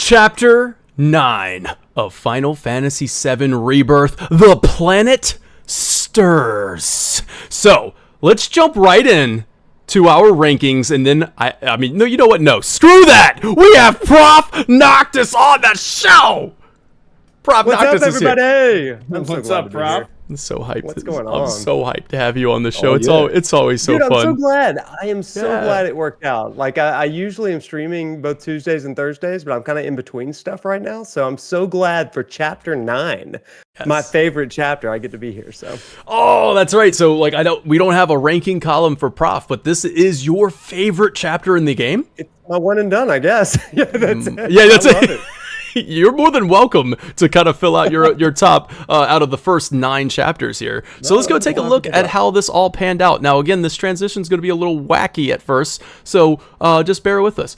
Chapter 9 of Final Fantasy VII Rebirth, The Planet Stirs. So, let's jump right in to our rankings, and then, I mean, no, you know what? No, screw that! We have Prof. Noctis on the show! Prof. What's Noctis up, is here. everybody? What's up, Prof? I'm so hyped. What's going on? I'm so hyped to have you on the show. Oh, It's always so Dude, fun. I'm so glad. I am so glad it worked out. Like, I usually am streaming both Tuesdays and Thursdays, but I'm kind of in between stuff right now. So I'm so glad for Chapter 9, my favorite chapter. I get to be here. So. Oh, that's right. So, like, we don't have a ranking column for Prof, but this is your favorite chapter in the game? It's my one and done, I guess. Yeah, that's it. Yeah, that's I love it. You're more than welcome to kind of fill out your top out of the first 9 chapters here. So let's go take a look at how this all panned out. Now, again, this transition is going to be a little wacky at first, so just bear with us.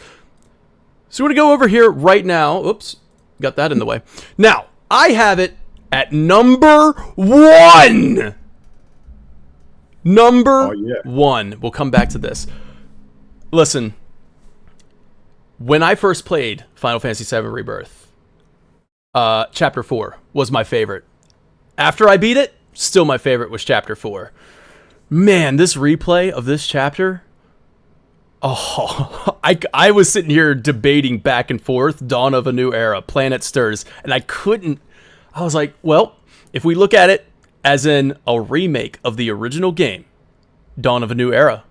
So we're going to go over here right now. Oops, got that in the way. Now, I have it at number 1. Number 1. We'll come back to this. Listen, when I first played Final Fantasy VII Rebirth, Chapter 4 was my favorite. After I beat it, still my favorite was Chapter 4. Man, this replay of this chapter, I was sitting here debating back and forth, Dawn of a New Era, Planet Stirs, and I was like, well, if we look at it as in a remake of the original game, Dawn of a New Era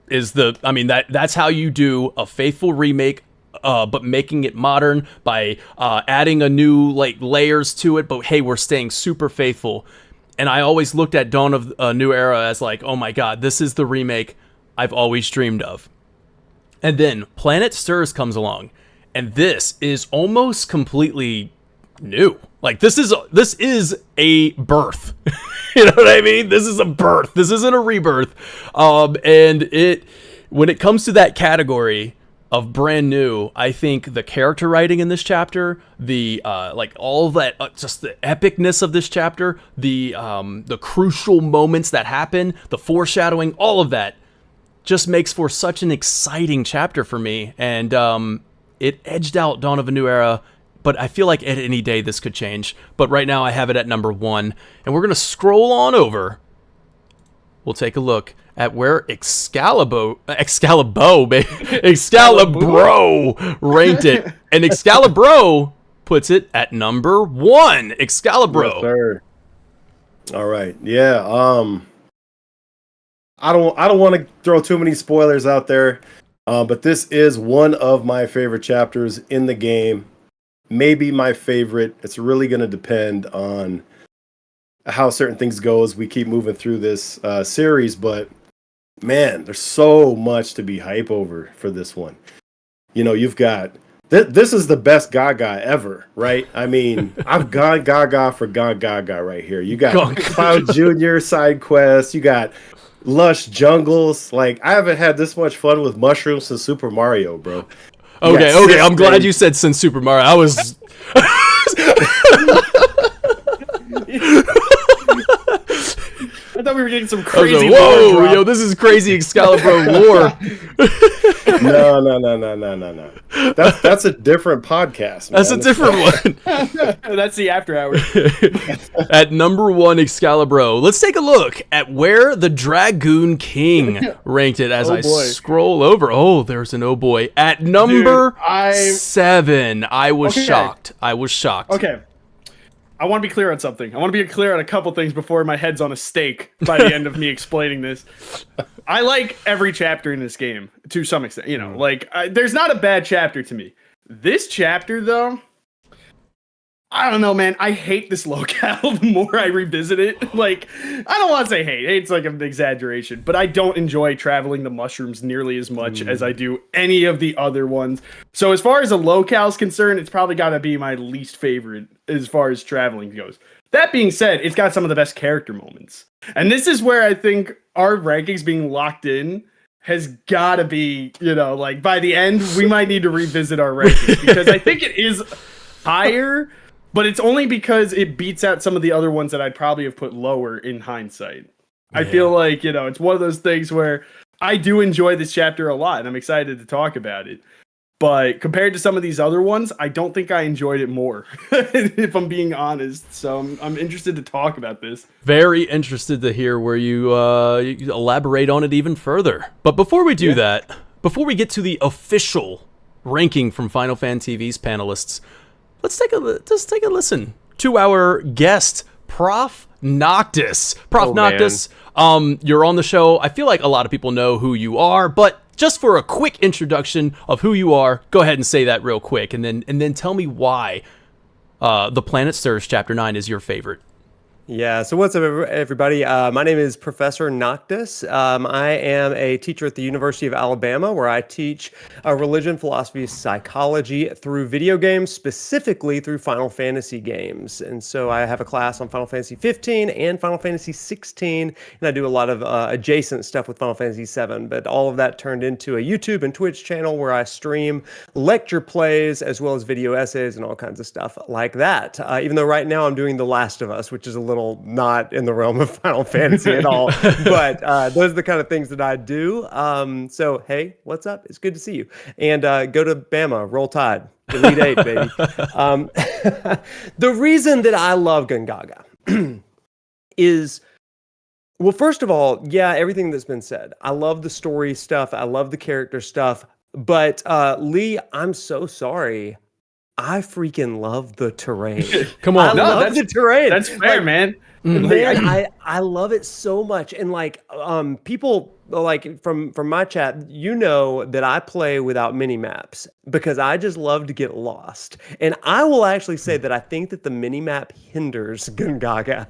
is that's how you do a faithful remake, but making it modern by adding a new layers to it. But hey, we're staying super faithful. And I always looked at Dawn of a New Era as like, oh my god, this is the remake I've always dreamed of. And then Planet Stirs comes along, and this is almost completely new. Like this is a birth. You know what I mean? This is a birth. This isn't a rebirth. And when it comes to that category of brand new, I think the character writing in this chapter, the all that, just the epicness of this chapter, the crucial moments that happen, the foreshadowing, all of that just makes for such an exciting chapter for me. And it edged out Dawn of a New Era, but I feel like at any day this could change. But right now I have it at number 1, and we're gonna scroll on over. We'll take a look at where Excalibro ranked it. And Excalibro puts it at number 1. Excalibro. Yes, sir. All right. Yeah. I don't want to throw too many spoilers out there, but this is one of my favorite chapters in the game. Maybe my favorite. It's really going to depend on how certain things go as we keep moving through this series, but man, there's so much to be hype over for this one. You know, you've got this is the best Gaga ever, right? I mean, I've gone Gaga for Gongaga right here. You got Cloud Jr. side quests, you got lush jungles. Like, I haven't had this much fun with mushrooms since Super Mario, bro. Okay, I'm glad you said since Super Mario. I was I thought we were getting some crazy whoa, yo, this is crazy Excalibur lore. No. That's a different podcast, man. That's a different one. That's the after hours. At number 1, Excalibur. Let's take a look at where the Dragoon King ranked it as scroll over. Oh, there's an oh boy. At number 7. I was shocked. Okay. I want to be clear on something. I want to be clear on a couple things before my head's on a stake by the end of me explaining this. I like every chapter in this game to some extent. You know, there's not a bad chapter to me. This chapter, though, I don't know, man. I hate this locale the more I revisit it. Like, I don't want to say hate. Hate's like an exaggeration, but I don't enjoy traveling the mushrooms nearly as much as I do any of the other ones. So as far as a locale is concerned, it's probably got to be my least favorite as far as traveling goes. That being said, it's got some of the best character moments. And this is where I think our rankings being locked in has got to be, you know, like by the end, we might need to revisit our rankings because I think it is higher. But it's only because it beats out some of the other ones that I'd probably have put lower in hindsight. I feel like, you know, it's one of those things where I do enjoy this chapter a lot, and I'm excited to talk about it. But compared to some of these other ones, I don't think I enjoyed it more, if I'm being honest. So I'm interested to talk about this. Very interested to hear where you elaborate on it even further. But before we do that, before we get to the official ranking from Final Fan TV's panelists, let's take a listen to our guest, Prof. Noctis. Prof. Noctis, you're on the show. I feel like a lot of people know who you are, but just for a quick introduction of who you are, go ahead and say that real quick, and then tell me why The Planet Stirs Chapter 9 is your favorite. Yeah, so what's up, everybody? My name is Professor Noctis. I am a teacher at the University of Alabama, where I teach religion, philosophy, psychology through video games, specifically through Final Fantasy games. And so I have a class on Final Fantasy 15 and Final Fantasy 16, and I do a lot of adjacent stuff with Final Fantasy 7. But all of that turned into a YouTube and Twitch channel where I stream lecture plays as well as video essays and all kinds of stuff like that. Even though right now I'm doing The Last of Us, which is a little not in the realm of Final Fantasy at all, but those are the kind of things that I do. So, hey, what's up? It's good to see you. And go to Bama, roll tide, Elite 8, baby. The reason that I love Gongaga is, well, first of all, yeah, everything that's been said. I love the story stuff. I love the character stuff. But Lee, I'm so sorry. I freaking love the terrain. Come on. I love the terrain. That's fair, man. Man, I love it so much. And like people like from my chat, you know that I play without mini maps because I just love to get lost. And I will actually say that I think that the mini map hinders Gongaga.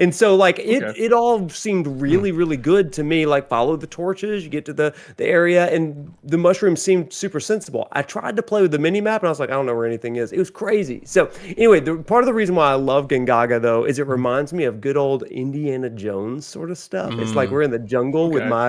And so like it all seemed really, really good to me. Like follow the torches, you get to the area, and the mushrooms seemed super sensible. I tried to play with the mini map and I was like, I don't know where anything is. It was crazy. So anyway, part of the reason why I love Gongaga though is it reminds me of good old Indiana Jones sort of stuff. It's like we're in the jungle with my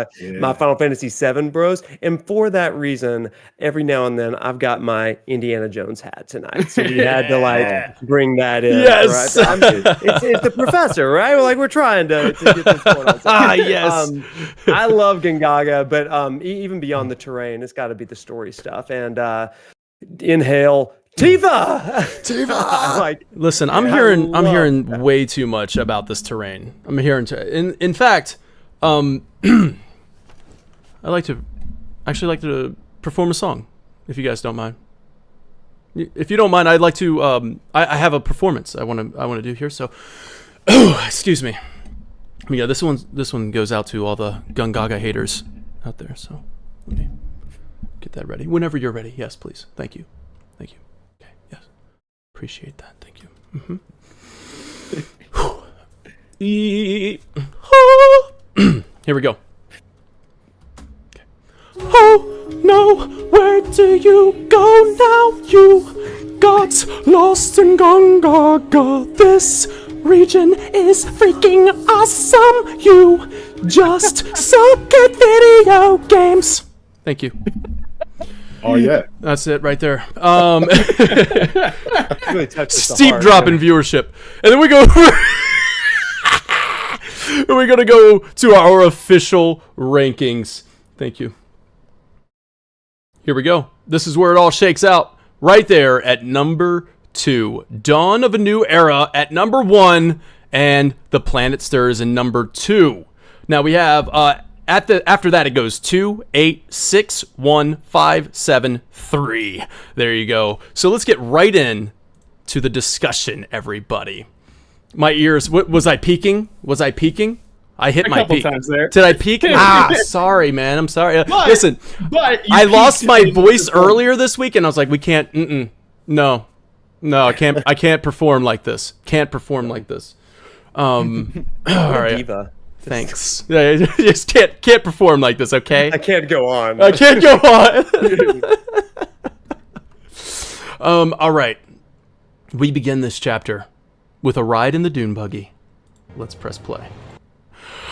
Final Fantasy 7 bros. And for that reason, every now and then I've got my Indiana Jones hat tonight. So we had to like bring that in. Yes. Right? It's the professor, right? We're trying to get this going on. Yes. I love Gongaga, but even beyond the terrain, it's got to be the story stuff. And inhale. Tifa! Listen, I'm hearing way too much about this terrain. I'm hearing in fact, I like to perform a song, if you guys don't mind. If you don't mind, I'd like to. I have a performance I want to do here. So, excuse me. Yeah, this one goes out to all the Gongaga haters out there. So, let me get that ready. Whenever you're ready, yes, please. Thank you. Okay, yes, appreciate that. Thank you. Here we go. Oh no, where do you go now? You got lost in Gongaga. This region is freaking awesome. You just suck at video games. Thank you. Oh yeah, that's it right there. Really Steep drop in viewership, and then we go. We're gonna go to our official rankings. Thank you. Here we go. This is where it all shakes out. Right there at number 2. Dawn of a New Era at number 1. And The Planet Stirs in number 2. Now we have, after that it goes 2, 8, 6, 1, 5, 7, 3. There you go. So let's get right in to the discussion, everybody. My ears, was I peeking? I hit my peak. Times there. Did I peak? Sorry, man. I'm sorry. Listen, but I lost my voice earlier this week, and I was like, we can't. No, I can't perform like this. All right. Diva. Thanks. I just can't perform like this. Okay. I can't go on. All right. We begin this chapter with a ride in the Dune buggy. Let's press play.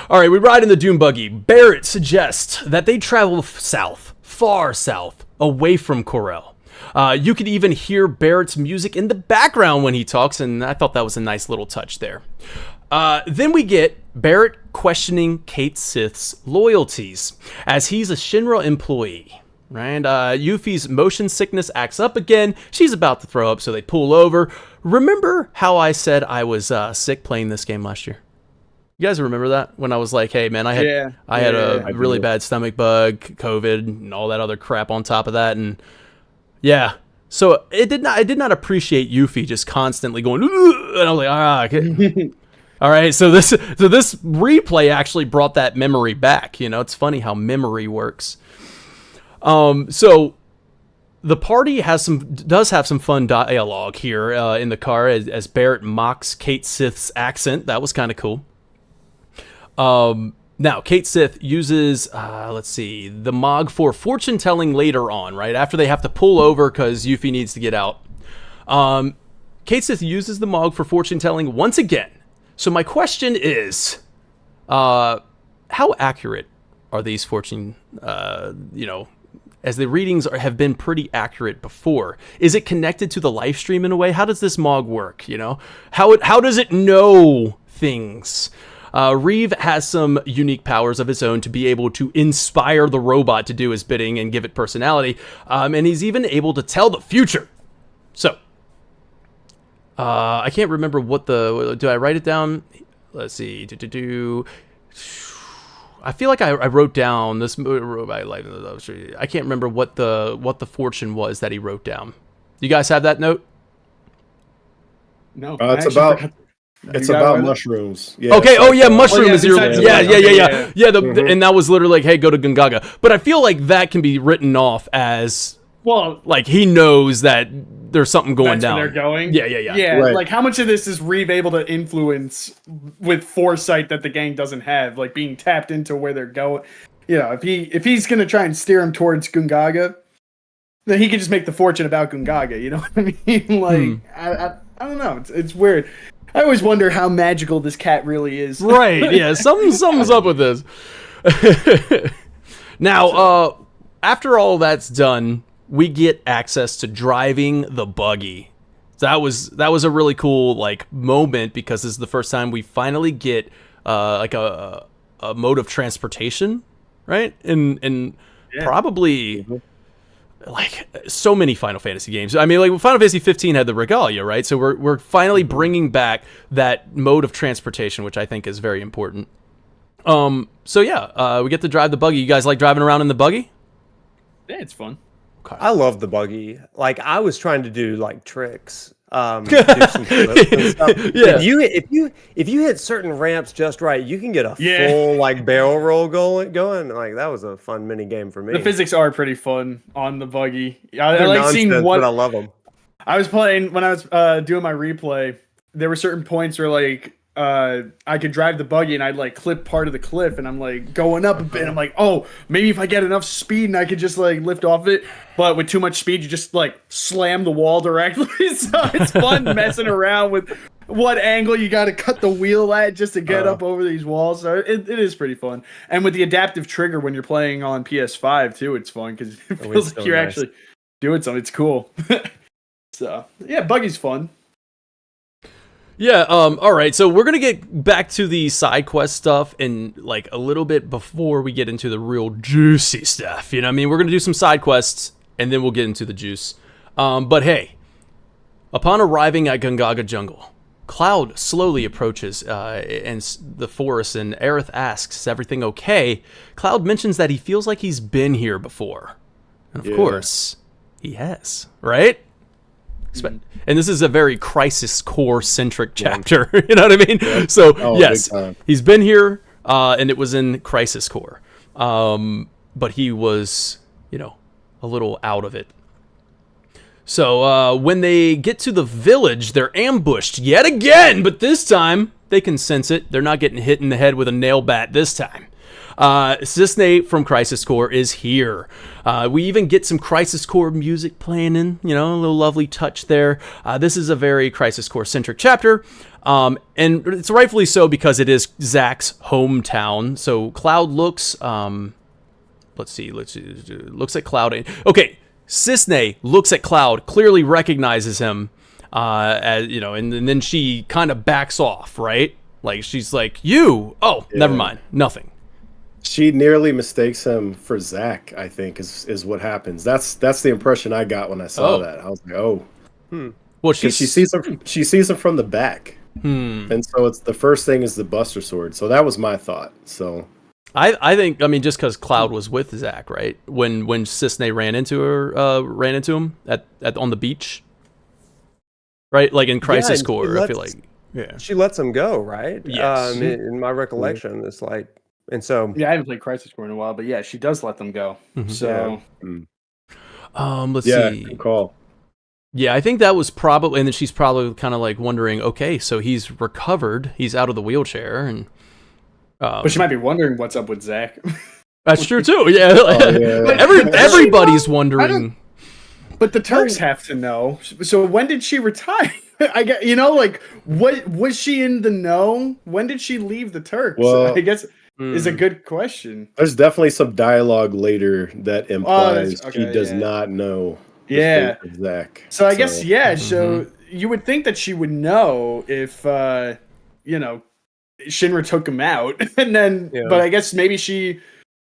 All right, we ride in the Dune buggy. Barrett suggests that they travel south, far south, away from Carell. You could even hear Barrett's music in the background when he talks, and I thought that was a nice little touch there. Then we get Barrett questioning Cait Sith's loyalties, as he's a Shinra employee. right? Yuffie's motion sickness acts up again. She's about to throw up, so they pull over. Remember how I said I was sick playing this game last year? You guys remember that? When I was like, hey, man, I had a really bad stomach bug, COVID, and all that other crap on top of that. And yeah, so I did not appreciate Yuffie just constantly going, "Ugh," and I was like, okay. All right, so this replay actually brought that memory back. You know, it's funny how memory works. So the party does have some fun dialogue here in the car as Barrett mocks Cait Sith's accent. That was kind of cool. Now Cait Sith uses the Mog for fortune telling later on, right after they have to pull over because Yuffie needs to get out. Cait Sith uses the Mog for fortune telling once again. So my question is, how accurate are these fortune, as the readings have been pretty accurate before? Is it connected to the Lifestream in a way? How does this Mog work, you know? How does it know things? Reeve has some unique powers of his own to be able to inspire the robot to do his bidding and give it personality, and he's even able to tell the future. So, I can't remember do I write it down? Let's see. I feel like I wrote down this. I can't remember what the fortune was that he wrote down. You guys have that note? No. It's about mushrooms. Yeah, okay. Oh yeah, mushroom is your. Yeah. And that was literally like, hey, go to Gongaga. But I feel like that can be written off as like he knows that there's something going down. Where they're going. Yeah. Right. Like how much of this is Reeve able to influence with foresight that the gang doesn't have, like being tapped into where they're going. You know, if he's gonna try and steer him towards Gongaga, then he could just make the fortune about Gongaga. You know what I mean? Like I don't know. It's weird. I always wonder how magical this cat really is. Right, yeah, something's up with this. Now, after all that's done, we get access to driving the buggy. That was a really cool moment because this is the first time we finally get a mode of transportation, right? And probably so many Final Fantasy games. I mean, Final Fantasy 15 had the Regalia, right? So we're finally bringing back that mode of transportation, which I think is very important. So yeah, we get to drive the buggy. You guys like driving around in the buggy? Yeah, it's fun. Okay. I love the buggy. I was trying to do tricks. Do some flips and stuff. Yeah. If you hit certain ramps just right, you can get a full barrel roll going. That was a fun mini game for me. The physics are pretty fun on the buggy. I like seeing what I love them. I was playing when I was doing my replay. There were certain points where I could drive the buggy and I'd clip part of the cliff and I'm going up a bit. I'm like, oh, maybe if I get enough speed and I could just lift off it. But with too much speed, you just slam the wall directly. So it's fun messing around with what angle you got to cut the wheel at just to get up over these walls. So it is pretty fun. And with the adaptive trigger when you're playing on PS5 too, it's fun because it feels like you're actually doing something. It's cool. So yeah, buggy's fun. Yeah, all right, so we're going to get back to the side quest stuff in a little bit before we get into the real juicy stuff. You know what I mean? We're going to do some side quests, and then we'll get into the juice. But hey, upon arriving at Gongaga Jungle, Cloud slowly approaches and the forest, and Aerith asks, is everything okay? Cloud mentions that he feels like he's been here before. And of course, he has, right? And this is a very Crisis Core centric chapter. You know what I mean? Yeah. So yes, he's been here, and it was in Crisis Core, but he was, a little out of it. So when they get to the village, they're ambushed yet again, but this time they can sense it. They're not getting hit in the head with a nail bat this time. Cisne from Crisis Core is here. We even get some Crisis Core music playing in, a little lovely touch there. This is a very Crisis Core centric chapter, and it's rightfully so because it is Zack's hometown. So Cloud looks, let's see, looks at Cloud. Okay, Cisne looks at Cloud, clearly recognizes him, as and then she kind of backs off, right? She's like, "You? Oh, never mind, nothing." She nearly mistakes him for Zack, I think, is what happens. That's the impression I got when I saw that. I was like, oh. Well, She sees him from the back. And so it's the first thing is the Buster Sword. So that was my thought. So I think, I mean, just because Cloud was with Zack, right? When Cissnei ran into him at on the beach, right? Like in Crisis Core, I feel like, she lets him go, right? Yes. In my recollection, it's like, and so I haven't played Crisis Core in a while, but yeah, she does let them go. So let's see. Good call. Yeah, I think that was probably, and then she's probably kind of like wondering, okay, so he's recovered, he's out of the wheelchair, and but she might be wondering what's up with Zack. that's true too. Yeah, everybody's wondering. But the Turks have to know. So when did she retire? I get, like, what was she in the know? When did she leave the Turks? Well, I guess is a good question. There's definitely some dialogue later that implies she does not know. Yeah, Zack. So I guess So you would think that she would know if Shinra took him out, and then. But I guess maybe she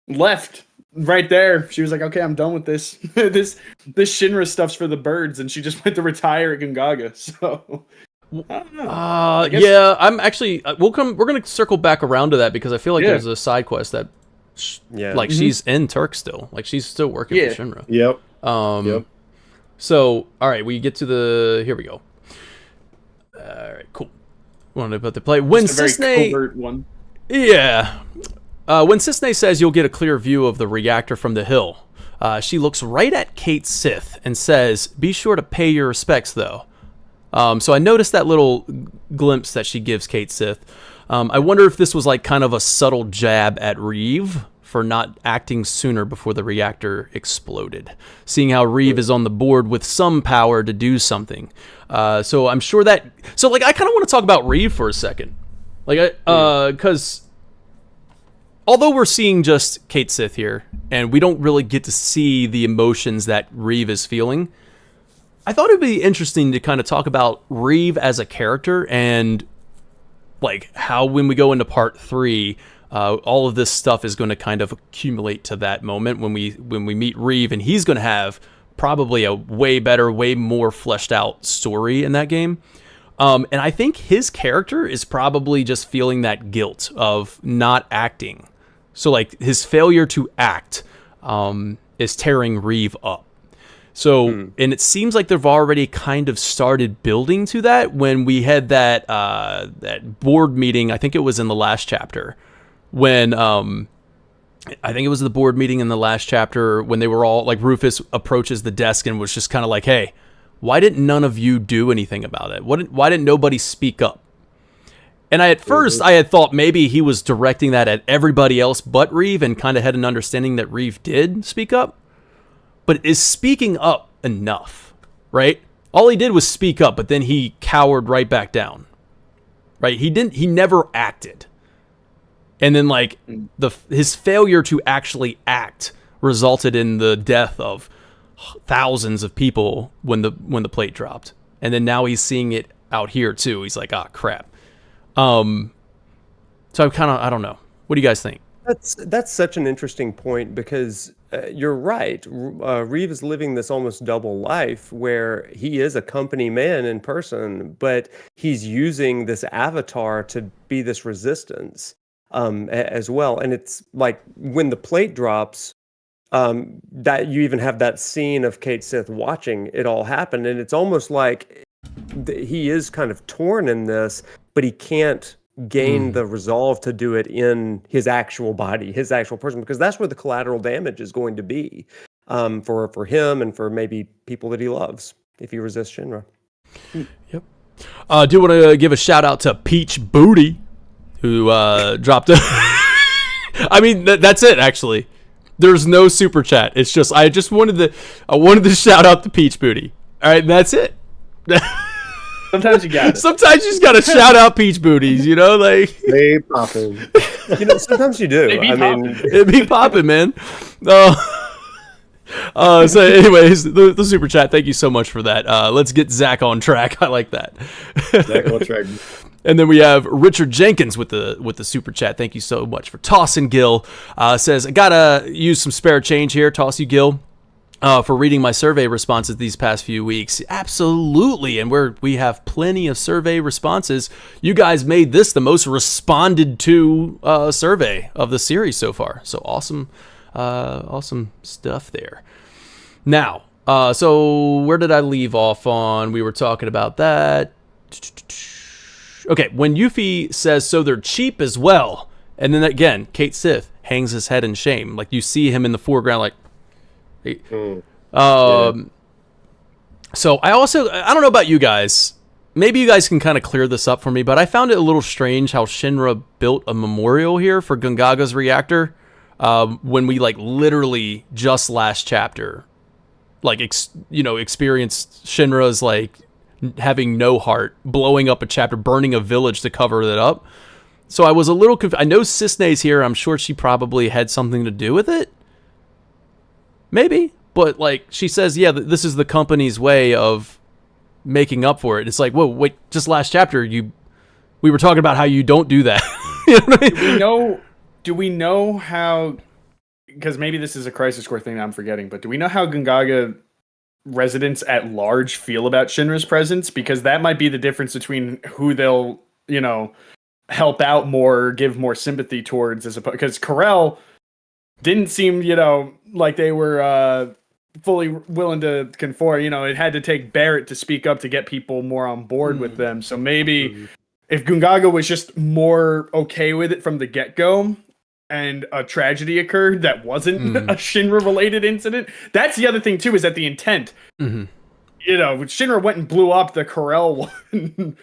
left right there. She was like, "Okay, I'm done with this. this Shinra stuff's for the birds," and she just went to retire at Gongaga. So. I don't know. Yeah, I'm actually. We're gonna circle back around to that because I feel like there's a side quest that, she's in Turk still. Like she's still working for Shinra. Yep. So, all right, we get to the. Here we go. All right, cool. Wanted to put the play when Cissnei. Covert one. Yeah. When Cissnei says you'll get a clear view of the reactor from the hill, she looks right at Cait Sith and says, "Be sure to pay your respects, though." So I noticed that little glimpse that she gives Cait Sith. I wonder if this was like kind of a subtle jab at Reeve for not acting sooner before the reactor exploded, seeing how Reeve is on the board with some power to do something. So I'm sure that. So like I kind of want to talk about Reeve for a second, like because although we're seeing just Cait Sith here and we don't really get to see the emotions that Reeve is feeling, I thought it'd be interesting to kind of talk about Reeve as a character and like how when we go into part 3. All of this stuff is going to kind of accumulate to that moment when we meet Reeve, and he's going to have probably a way better, way more fleshed out story in that game. And I think his character is probably just feeling that guilt of not acting. So like his failure to act is tearing Reeve up. So, and it seems like they've already kind of started building to that when we had that board meeting. I think it was in the last chapter. When I think it was the board meeting in the last chapter when they were all like Rufus approaches the desk and was just kind of like, "Hey, why didn't none of you do anything about it? Why didn't nobody speak up?" And at first I had thought maybe he was directing that at everybody else but Reeve and kind of had an understanding that Reeve did speak up. But is speaking up enough, right? All he did was speak up, but then he cowered right back down. Right? He never acted. And then, like, his failure to actually act resulted in the death of thousands of people when the plate dropped. And then now he's seeing it out here too. He's like, crap. So I'm kind of, I don't know. What do you guys think? That's such an interesting point because you're right. Reeve is living this almost double life where he is a company man in person, but he's using this avatar to be this resistance. As well, and it's like when the plate drops, that you even have that scene of Cait Sith watching it all happen, and it's almost like he is kind of torn in this, but he can't gain the resolve to do it in his actual body, his actual person, because that's where the collateral damage is going to be for him and for maybe people that he loves if he resists Shinra. Yep. I do want to give a shout out to Peach Booty, who dropped a... I mean, that's it, actually. There's no super chat. It's just, I wanted to shout out to Peach Booty. All right, and that's it. Sometimes you got it. Sometimes you just got to shout out Peach Booties, like... They popping. Sometimes you do. It be popping, man. So anyways, the super chat, thank you so much for that. Let's get Zack on track. I like that. Zack on track. And then we have Richard Jenkins with the super chat. Thank you so much for tossing, Gil. Says, I gotta use some spare change here. Toss you, Gil, for reading my survey responses these past few weeks. Absolutely, and we have plenty of survey responses. You guys made this the most responded to survey of the series so far. So awesome, awesome stuff there. Now, so where did I leave off on? We were talking about that. Okay, when Yuffie says, so they're cheap as well. And then again, Cait Sith hangs his head in shame. Like, you see him in the foreground, like... So I don't know about you guys. Maybe you guys can kind of clear this up for me, but I found it a little strange how Shinra built a memorial here for Gongaga's reactor when we, like, literally just last chapter, like, experienced Shinra's, like... having no heart, blowing up a chapter, burning a village to cover it up. So I was a little I know Cisne's here. I'm sure she probably had something to do with it. Maybe. But, like, she says, yeah, this is the company's way of making up for it. It's like, whoa, wait, just last chapter, we were talking about how you don't do that. You know what I mean? Do we know how, because maybe this is a Crisis Core thing that I'm forgetting, but do we know how Gongaga residents at large feel about Shinra's presence? Because that might be the difference between who they'll, help out more, give more sympathy towards, as opposed, because Carell didn't seem, like they were fully willing to conform. It had to take Barrett to speak up to get people more on board with them. So maybe if Gongaga was just more okay with it from the get-go, and a tragedy occurred that wasn't a Shinra-related incident. That's the other thing, too, is that the intent. Shinra went and blew up the Carell one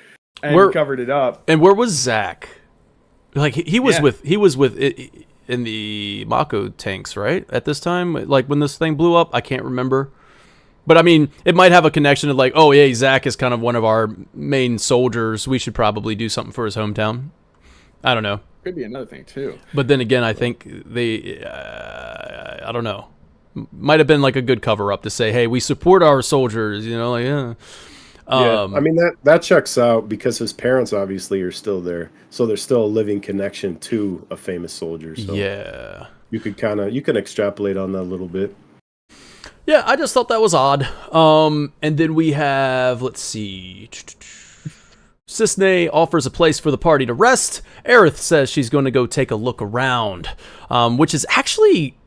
and covered it up. And where was Zack? Like, he was with it in the Mako tanks, right? At this time? Like, when this thing blew up? I can't remember. But, I mean, it might have a connection to, like, oh, yeah, Zack is kind of one of our main soldiers. We should probably do something for his hometown. I don't know. Could be another thing too. But then again, I think they, I don't know, might have been like a good cover up to say, hey, we support our soldiers, like, yeah. I mean, that checks out because his parents obviously are still there. So there's still a living connection to a famous soldier. So yeah. You can extrapolate on that a little bit. Yeah, I just thought that was odd. And then we have, let's see, Cisne offers a place for the party to rest. Aerith says she's going to go take a look around, which is actually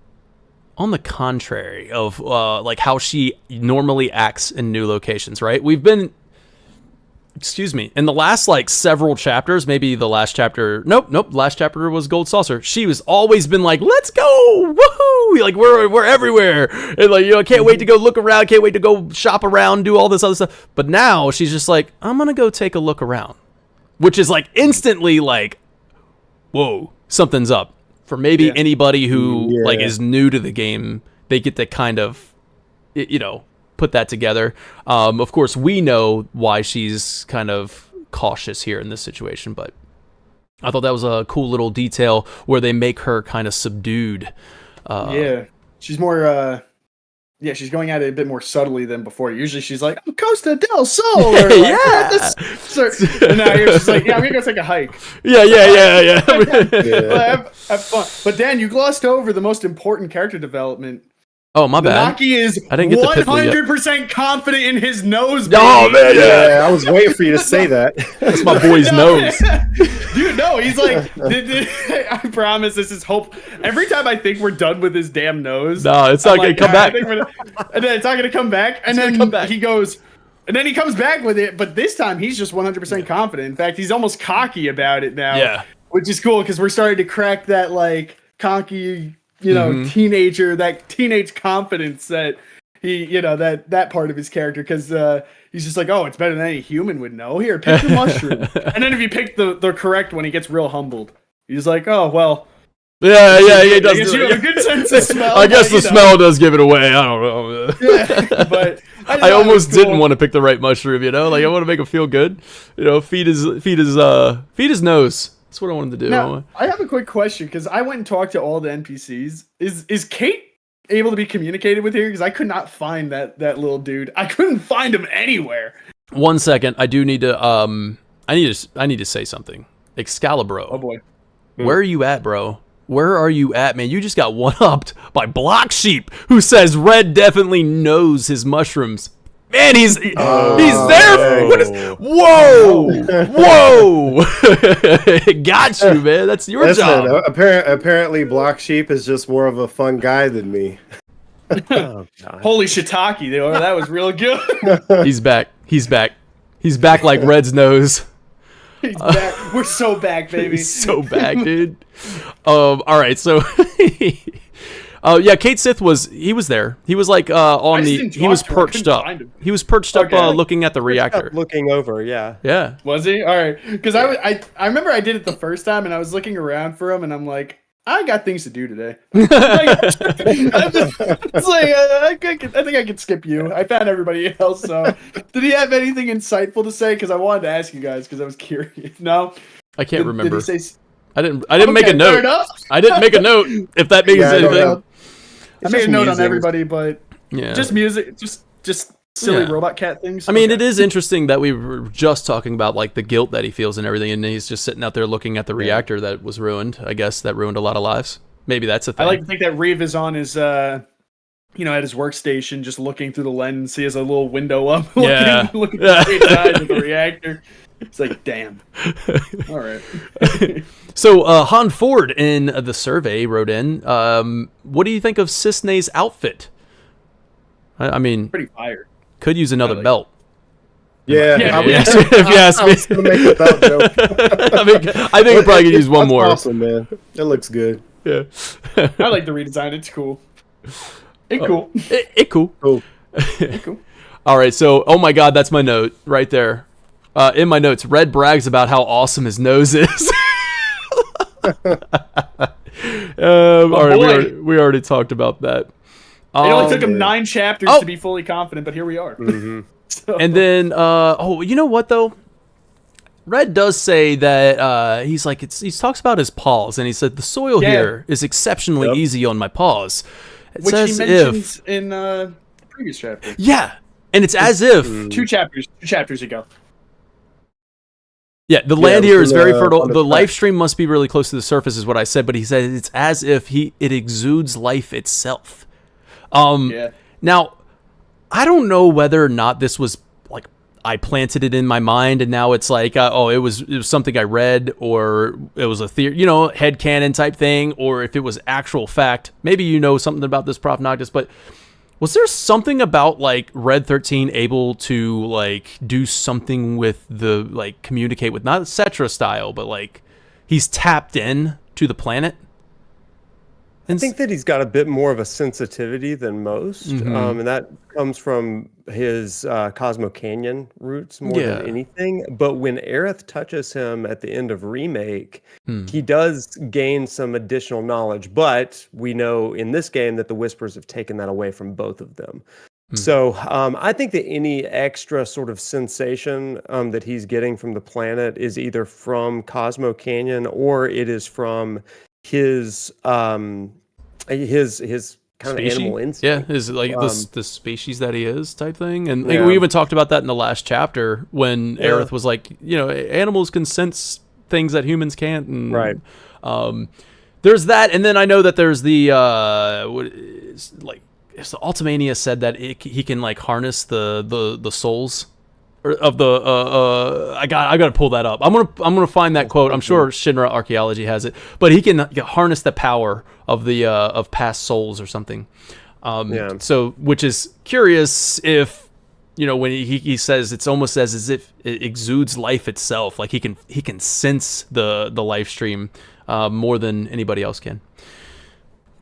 on the contrary of like how she normally acts in new locations, right? We've been, in the last like several chapters, maybe the last chapter, nope, last chapter was Gold Saucer. She was always been like, let's go, woohoo, like we're everywhere, and like, I can't wait to go look around, can't wait to go shop around, do all this other stuff. But now she's just like, I'm gonna go take a look around, which is like instantly like, whoa, something's up. For maybe anybody who like is new to the game, they get to kind of, put that together. Of course, we know why she's kind of cautious here in this situation, but I thought that was a cool little detail where they make her kind of subdued. She's more, she's going at it a bit more subtly than before. Usually she's like, I'm Costa del Sol. Or like, and now you're just like, I'm going to go take a hike. Yeah. Have fun. But Dan, you glossed over the most important character development. Oh, my bad. Naki is I didn't get 100% confident in his nose. Oh, man, yeah. I was waiting for you to say that. That's my boy's nose. Dude, no, he's like, I promise this is hope. Every time I think we're done with his damn nose. No, it's not going to come back. And then it's not going to come back. And then he goes, and then he comes back with it. But this time he's just 100% confident. In fact, he's almost cocky about it now. Yeah. Which is cool because we're starting to crack that like cocky, teenager, that teenage confidence that he, that part of his character, because he's just like, oh, it's better than any human would know. Here, pick the mushroom. And then if you pick the correct one, he gets real humbled. He's like, oh, well. Yeah, he does. You have a good sense of smell. I guess the smell does give it away. I don't know. Yeah, but I almost didn't want to pick the right mushroom, like I want to make him feel good. Feed his nose. That's what I wanted to do. Now, I have a quick question because I went and talked to all the NPCs. Is Cait able to be communicated with here? Because I could not find that little dude. I couldn't find him anywhere. 1 second. I do need to I need to say something. Excalibur. Oh boy. Where are you at, bro? Where are you at, man? You just got one-upped by Block Sheep, who says Red definitely knows his mushrooms. Man, he's there. What is, whoa! Got you, man. That's your job. Apparently, Block Sheep is just more of a fun guy than me. Holy shiitake, though. That was real good. He's back. He's back like Red's nose. He's back. We're so back, baby. He's so back, dude. All right, so yeah, Cait Sith was there. He was like he was perched up. He was perched up looking at the reactor. Looking over, yeah. Yeah. Was he? All right. Because I remember I did it the first time and I was looking around for him and I'm like, I got things to do today. I think I could skip you. I found everybody else. So, did he have anything insightful to say? Because I wanted to ask you guys because I was curious. No, I can't remember. Did he say? I didn't make a note. I didn't make a note. If that means anything. I made a note on everybody, but yeah, just music, just silly robot cat things. I mean, it is interesting that we were just talking about like the guilt that he feels and everything, and he's just sitting out there looking at the reactor that was ruined. I guess that ruined a lot of lives. Maybe that's a thing. I like to think that Reeve is on his, at his workstation, just looking through the lens. He has a little window up, looking straight eyes at the reactor. It's like, damn. All right. So Han Ford in the survey wrote in, what do you think of Cisne's outfit? I mean, pretty fire. Could use another belt. Yeah. If you ask me. I was gonna make a belt joke. I think we probably could use one more. Awesome, man. It looks good. Yeah. I like the redesign. It's cool. Cool. Cool. Cool. All right. So, oh my God, that's my note right there. In my notes, Red brags about how awesome his nose is. All right, we already talked about that. It only took him 9 chapters to be fully confident, but here we are. Mm-hmm. So. And then, you know what though? Red does say that he talks about his paws, and he said the soil here is exceptionally easy on my paws. Which he mentions in the previous chapter. Yeah, and it's as if 2 chapters ago. Yeah, the land here is very fertile. The Lifestream must be really close to the surface, is what I said. But he said it's as if it exudes life itself. Now, I don't know whether or not this was like I planted it in my mind, and now it's like it was something I read, or it was a theory, headcanon type thing, or if it was actual fact. Maybe you know something about this, Prof. Noctis, but was there something about like Red 13 able to like do something with the like communicate with not Cetra style, but like he's tapped in to the planet? I think that he's got a bit more of a sensitivity than most, and that comes from his Cosmo Canyon roots more than anything. But when Aerith touches him at the end of Remake, he does gain some additional knowledge. But we know in this game that the Whispers have taken that away from both of them. So I think that any extra sort of sensation that he's getting from the planet is either from Cosmo Canyon or it is from his kind of animal instinct. Yeah, his like the species that he is type thing. And like, we even talked about that in the last chapter when Aerith was like, animals can sense things that humans can't. And, right. There's that, and then I know that there's the Ultimania said that he can like harness the souls of the I got to pull that up. I'm gonna find that quote. I'm sure Shinra Archaeology has it, but he can harness the power of the of past souls or something. So which is curious if when he says it's almost as if it exudes life itself, like he can sense the life stream more than anybody else can.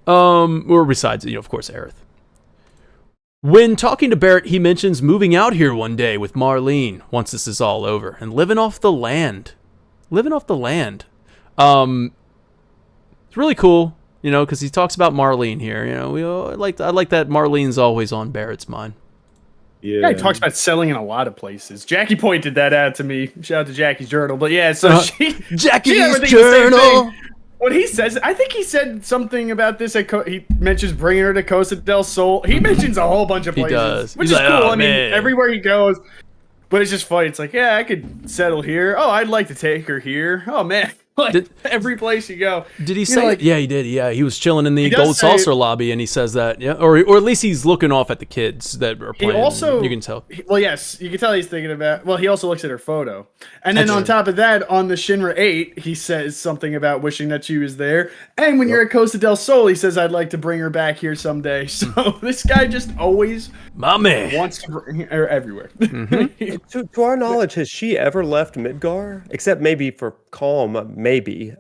Or besides of course Aerith. When talking to Barrett, he mentions moving out here one day with Marlene once this is all over and living off the land. It's really cool, because he talks about Marlene here. I like that Marlene's always on Barrett's mind. Yeah, he talks about selling in a lot of places. Jackie pointed that out to me. Shout out to Jackie's Journal. But yeah, so Jackie's Journal. What he says, I think he said something about this. He mentions bringing her to Costa del Sol. He mentions a whole bunch of places, which is cool. I mean, everywhere he goes, But it's just funny. It's like, yeah, I could settle here. Oh, I'd like to take her here. Oh man, like every place you go. Did he say? Yeah, he did. Yeah, he was chilling in the He does gold say- saucer lobby, and he says that. Yeah, or at least he's looking off at the kids that are He playing. also, You can tell. Well, yes, you can tell he's thinking about. Well, he also looks at her photo, and then on top of that, on the Shinra 8, he says something about wishing that she was there. And when you're at Costa del Sol, he says, "I'd like to bring her back here someday." So this guy just always My man. wants to bring her everywhere. To our knowledge, has she ever left Midgar? Except maybe for Calm, maybe.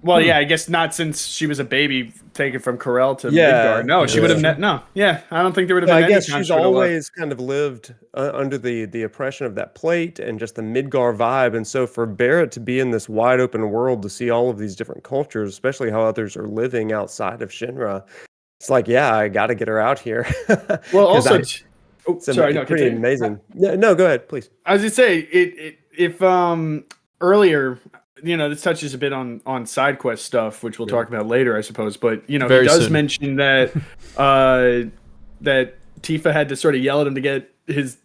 Well, yeah, I guess not since she was a baby taken from Carell to Yeah, Midgard. No, she would have no. Yeah, I don't think there would have been I any guess time she's she would've left. always kind of lived under the oppression of that plate and just the Midgar vibe. And so for Barrett to be in this wide open world, to see all of these different cultures, especially how others are living outside of Shinra, it's like, yeah, I got to get her out here. Well, 'Cause also, it's sorry, no, pretty continue. amazing. No, go ahead, please. I was gonna say if earlier, this touches a bit on side quest stuff, which we'll talk about later, I suppose. But Very he does soon. mention that that Tifa had to sort of yell at him to get his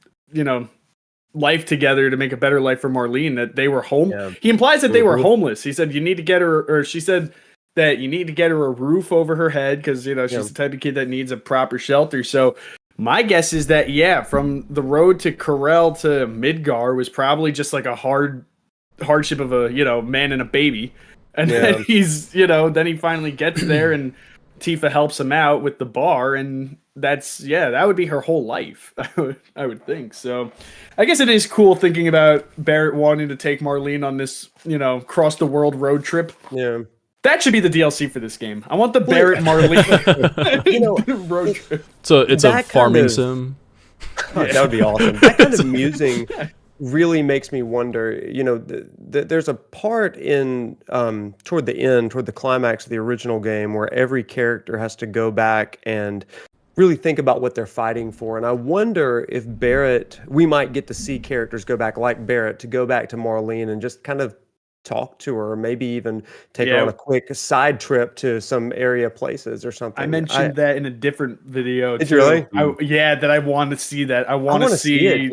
life together to make a better life for Marlene. That they were home. Yeah. He implies that they were Mhm. homeless. He said you need to get her, or she said that you need to get her a roof over her head because she's the type of kid that needs a proper shelter. So. My guess is that, from the road to Carell to Midgar was probably just like a hardship of a, man and a baby. And then then he finally gets there and Tifa helps him out with the bar. And that would be her whole life, I would think. So I guess it is cool thinking about Barrett wanting to take Marlene on this, cross the world road trip. Yeah. That should be the DLC for this game. I want the Barrett Marlene road trip. So it's a That kind farming of- sim. That would be awesome. That kind of musing really makes me wonder. There's a part in toward the climax of the original game where every character has to go back and really think about what they're fighting for. And I wonder if we might get to see characters go back like Barrett to go back to Marlene and just kind of talk to her, or maybe even take her on a quick side trip to some area places or something. I mentioned that in a different video. Did you really? That I want to see that. I want to wanna see it,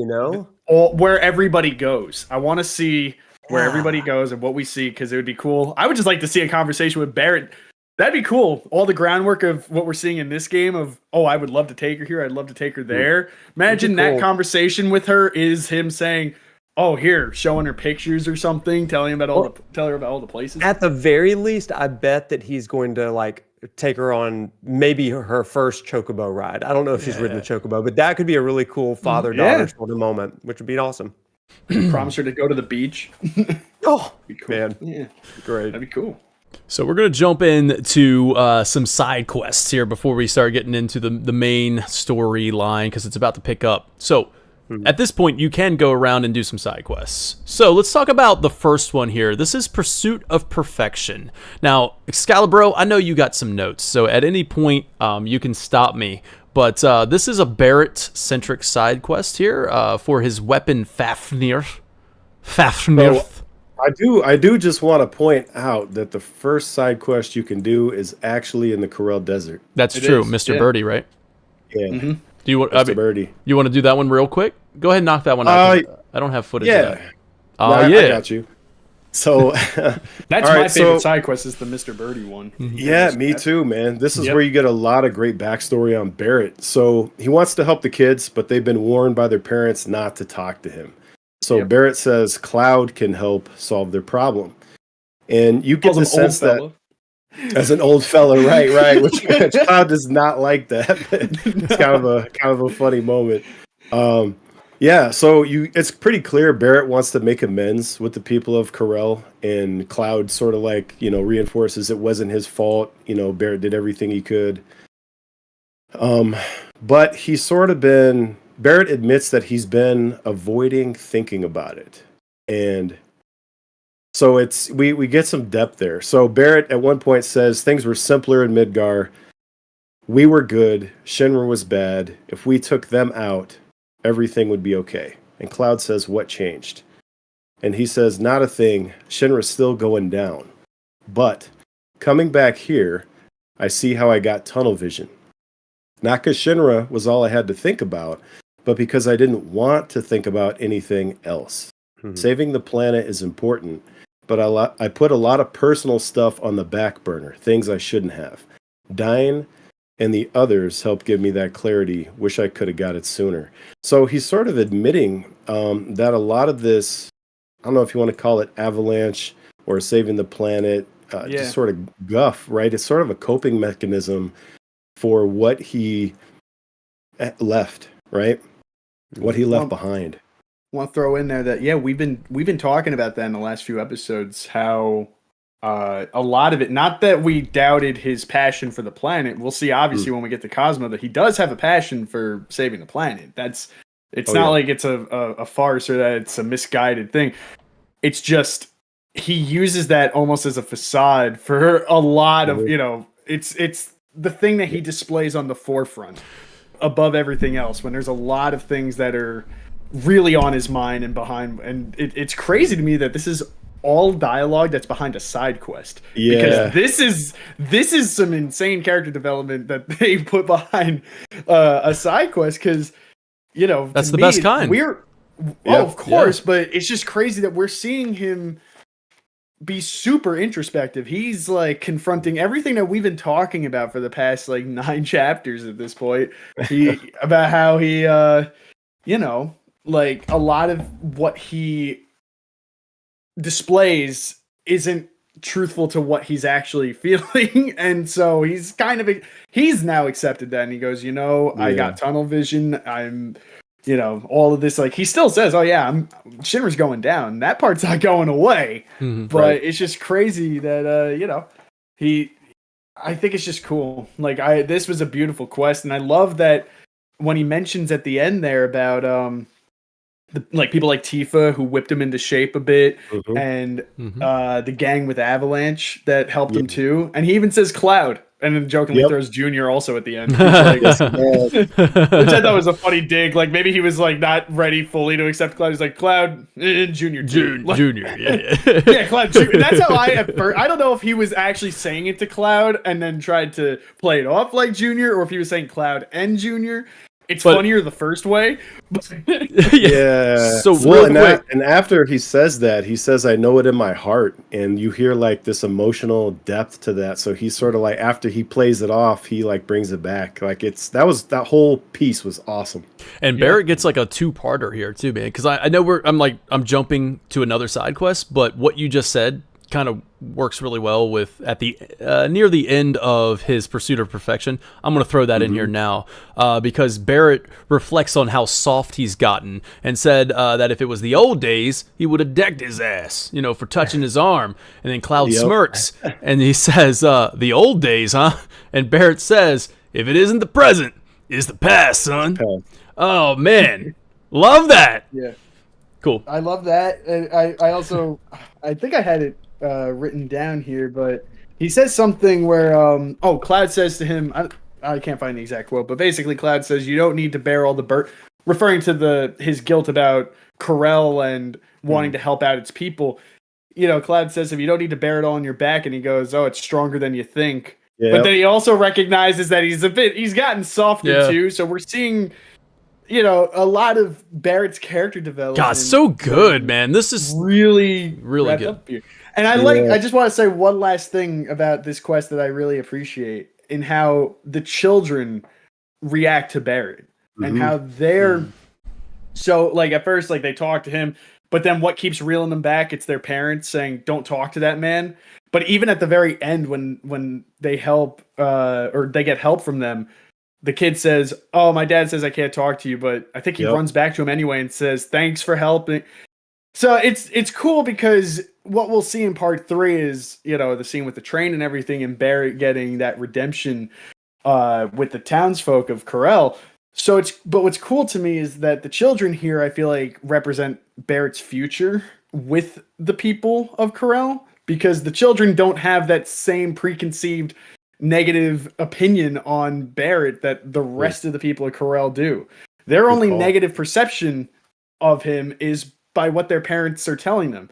where everybody goes. I want to see where everybody goes and what we see because it would be cool. I would just like to see a conversation with Barrett. That'd be cool. All the groundwork of what we're seeing in this game of, I would love to take her here. I'd love to take her there. Imagine that conversation with her is him saying, here, showing her pictures or something, tell her about all the places. At the very least, I bet that he's going to take her on maybe her first chocobo ride. I don't know if she's ridden a chocobo, but that could be a really cool father-daughter sort of moment, which would be awesome. Promise her to go to the beach. Oh, Be cool. man. Yeah, Great. that'd be cool. So we're going to jump into some side quests here before we start getting into the main storyline because it's about to pick up. So at this point, you can go around and do some side quests. So let's talk about the first one here. This is Pursuit of Perfection. Now, Excalibro, I know you got some notes, so at any point you can stop me. But this is a Barrett-centric side quest here for his weapon Fafnir. So, I do just want to point out that the first side quest you can do is actually in the Carell Desert. That's It true, is, Mr. yeah. Birdie, right? Yeah, Do you want Mr. Birdie. You want to do that one real quick? Go ahead and knock that one out. 'Cause I don't have footage of Yeah, that. I Yeah. got you. So That's All my right, favorite so- side quest is the Mr. Birdie one. yeah, me too, man. This is Yep. where you get a lot of great backstory on Barrett. So he wants to help the kids, but they've been warned by their parents not to talk to him. So Yep. Barrett says Cloud can help solve their problem. And you get Calls the him old sense that fella. as an old fella, right, which Cloud does not like that. It's kind of a funny moment. Yeah, so it's pretty clear Barrett wants to make amends with the people of Carell, and Cloud sort of reinforces it wasn't his fault. Barrett did everything he could. But he's Barrett admits that he's been avoiding thinking about it. And so we get some depth there. So Barrett at one point says things were simpler in Midgar. We were good. Shinra was bad. If we took them out, everything would be okay. And Cloud says, what changed? And he says, not a thing. Shinra's still going down. But coming back here, I see how I got tunnel vision. Not because Shinra was all I had to think about, but because I didn't want to think about anything else. Mhm. Saving the planet is important, but I put a lot of personal stuff on the back burner, things I shouldn't have. Dying and the others helped give me that clarity. Wish I could have got it sooner. So he's sort of admitting that a lot of this, I don't know if you want to call it avalanche or saving the planet, just sort of guff, right? It's sort of a coping mechanism for what he left, right? What he left behind. I want to throw in there that we've been talking about that in the last few episodes, how a lot of it, not that we doubted his passion for the planet. We'll see obviously when we get to Cosmo that he does have a passion for saving the planet. It's not like it's a farce or that it's a misguided thing. It's just he uses that almost as a facade for a lot of, it's the thing that he displays on the forefront above everything else, when there's a lot of things that are really on his mind and behind, and it's crazy to me that this is all dialogue that's behind a side quest. Because this is some insane character development that they put behind a side quest, because that's the best kind. Of course, but it's just crazy that we're seeing him be super introspective. He's like confronting everything that we've been talking about for the past like 9 chapters at this point. About how he like a lot of what he displays isn't truthful to what he's actually feeling, and so he's now accepted that, and he goes, I got tunnel vision, I'm all of this, like he still says, Shinra's going down, that part's not going away. But it's just crazy that I think it's just cool. Like this was a beautiful quest, and I love that when he mentions at the end there about people like Tifa who whipped him into shape a bit, and the gang with Avalanche that helped him too, and he even says Cloud, and then jokingly throws Junior also at the end, which I thought was a funny dig. Like maybe he was like not ready fully to accept Cloud. He's like Cloud and Junior, Junior, yeah, Cloud. Junior. That's how I don't know if he was actually saying it to Cloud and then tried to play it off like Junior, or if he was saying Cloud and Junior. It's funnier the first way. Yeah. So real quick. And after he says that, he says, I know it in my heart. And you hear like this emotional depth to that. So he's sort of like, after he plays it off, he like brings it back. Like that whole piece was awesome. And Barrett gets like a 2-parter here too, man. Because I know I'm jumping to another side quest, but what you just said kind of works really well with at the near the end of his pursuit of perfection. I'm going to throw that in here now because Barrett reflects on how soft he's gotten and said that if it was the old days, he would have decked his ass, for touching his arm. And then Cloud smirks and he says, the old days, huh? And Barrett says, if it isn't the present, it's the past, son. Oh, man. Love that. Yeah. Cool. I love that. And I also, I think I had it written down here, but he says something where Cloud says to him, I can't find the exact quote, but basically Cloud says you don't need to bear all the burden, referring to his guilt about Carell and wanting to help out its people. Cloud says if you don't need to bear it all on your back, and he goes, it's stronger than you think. But then he also recognizes that he's gotten softer too, so we're seeing a lot of Barrett's character development. God, so good, man. This is really good. Up here. And I just want to say one last thing about this quest that I really appreciate, in how the children react to Barrett and how they're so like at first like they talk to him, but then what keeps reeling them back, it's their parents saying don't talk to that man. But even at the very end when they help or they get help from them, the kid says, my dad says I can't talk to you, but I think he runs back to him anyway and says thanks for helping. So it's cool because what we'll see in part 3 is, the scene with the train and everything, and Barrett getting that redemption with the townsfolk of Carell. But what's cool to me is that the children here, I feel like, represent Barrett's future with the people of Carell, because the children don't have that same preconceived negative opinion on Barrett that the rest of the people of Carell do. Their only negative perception of him is by what their parents are telling them.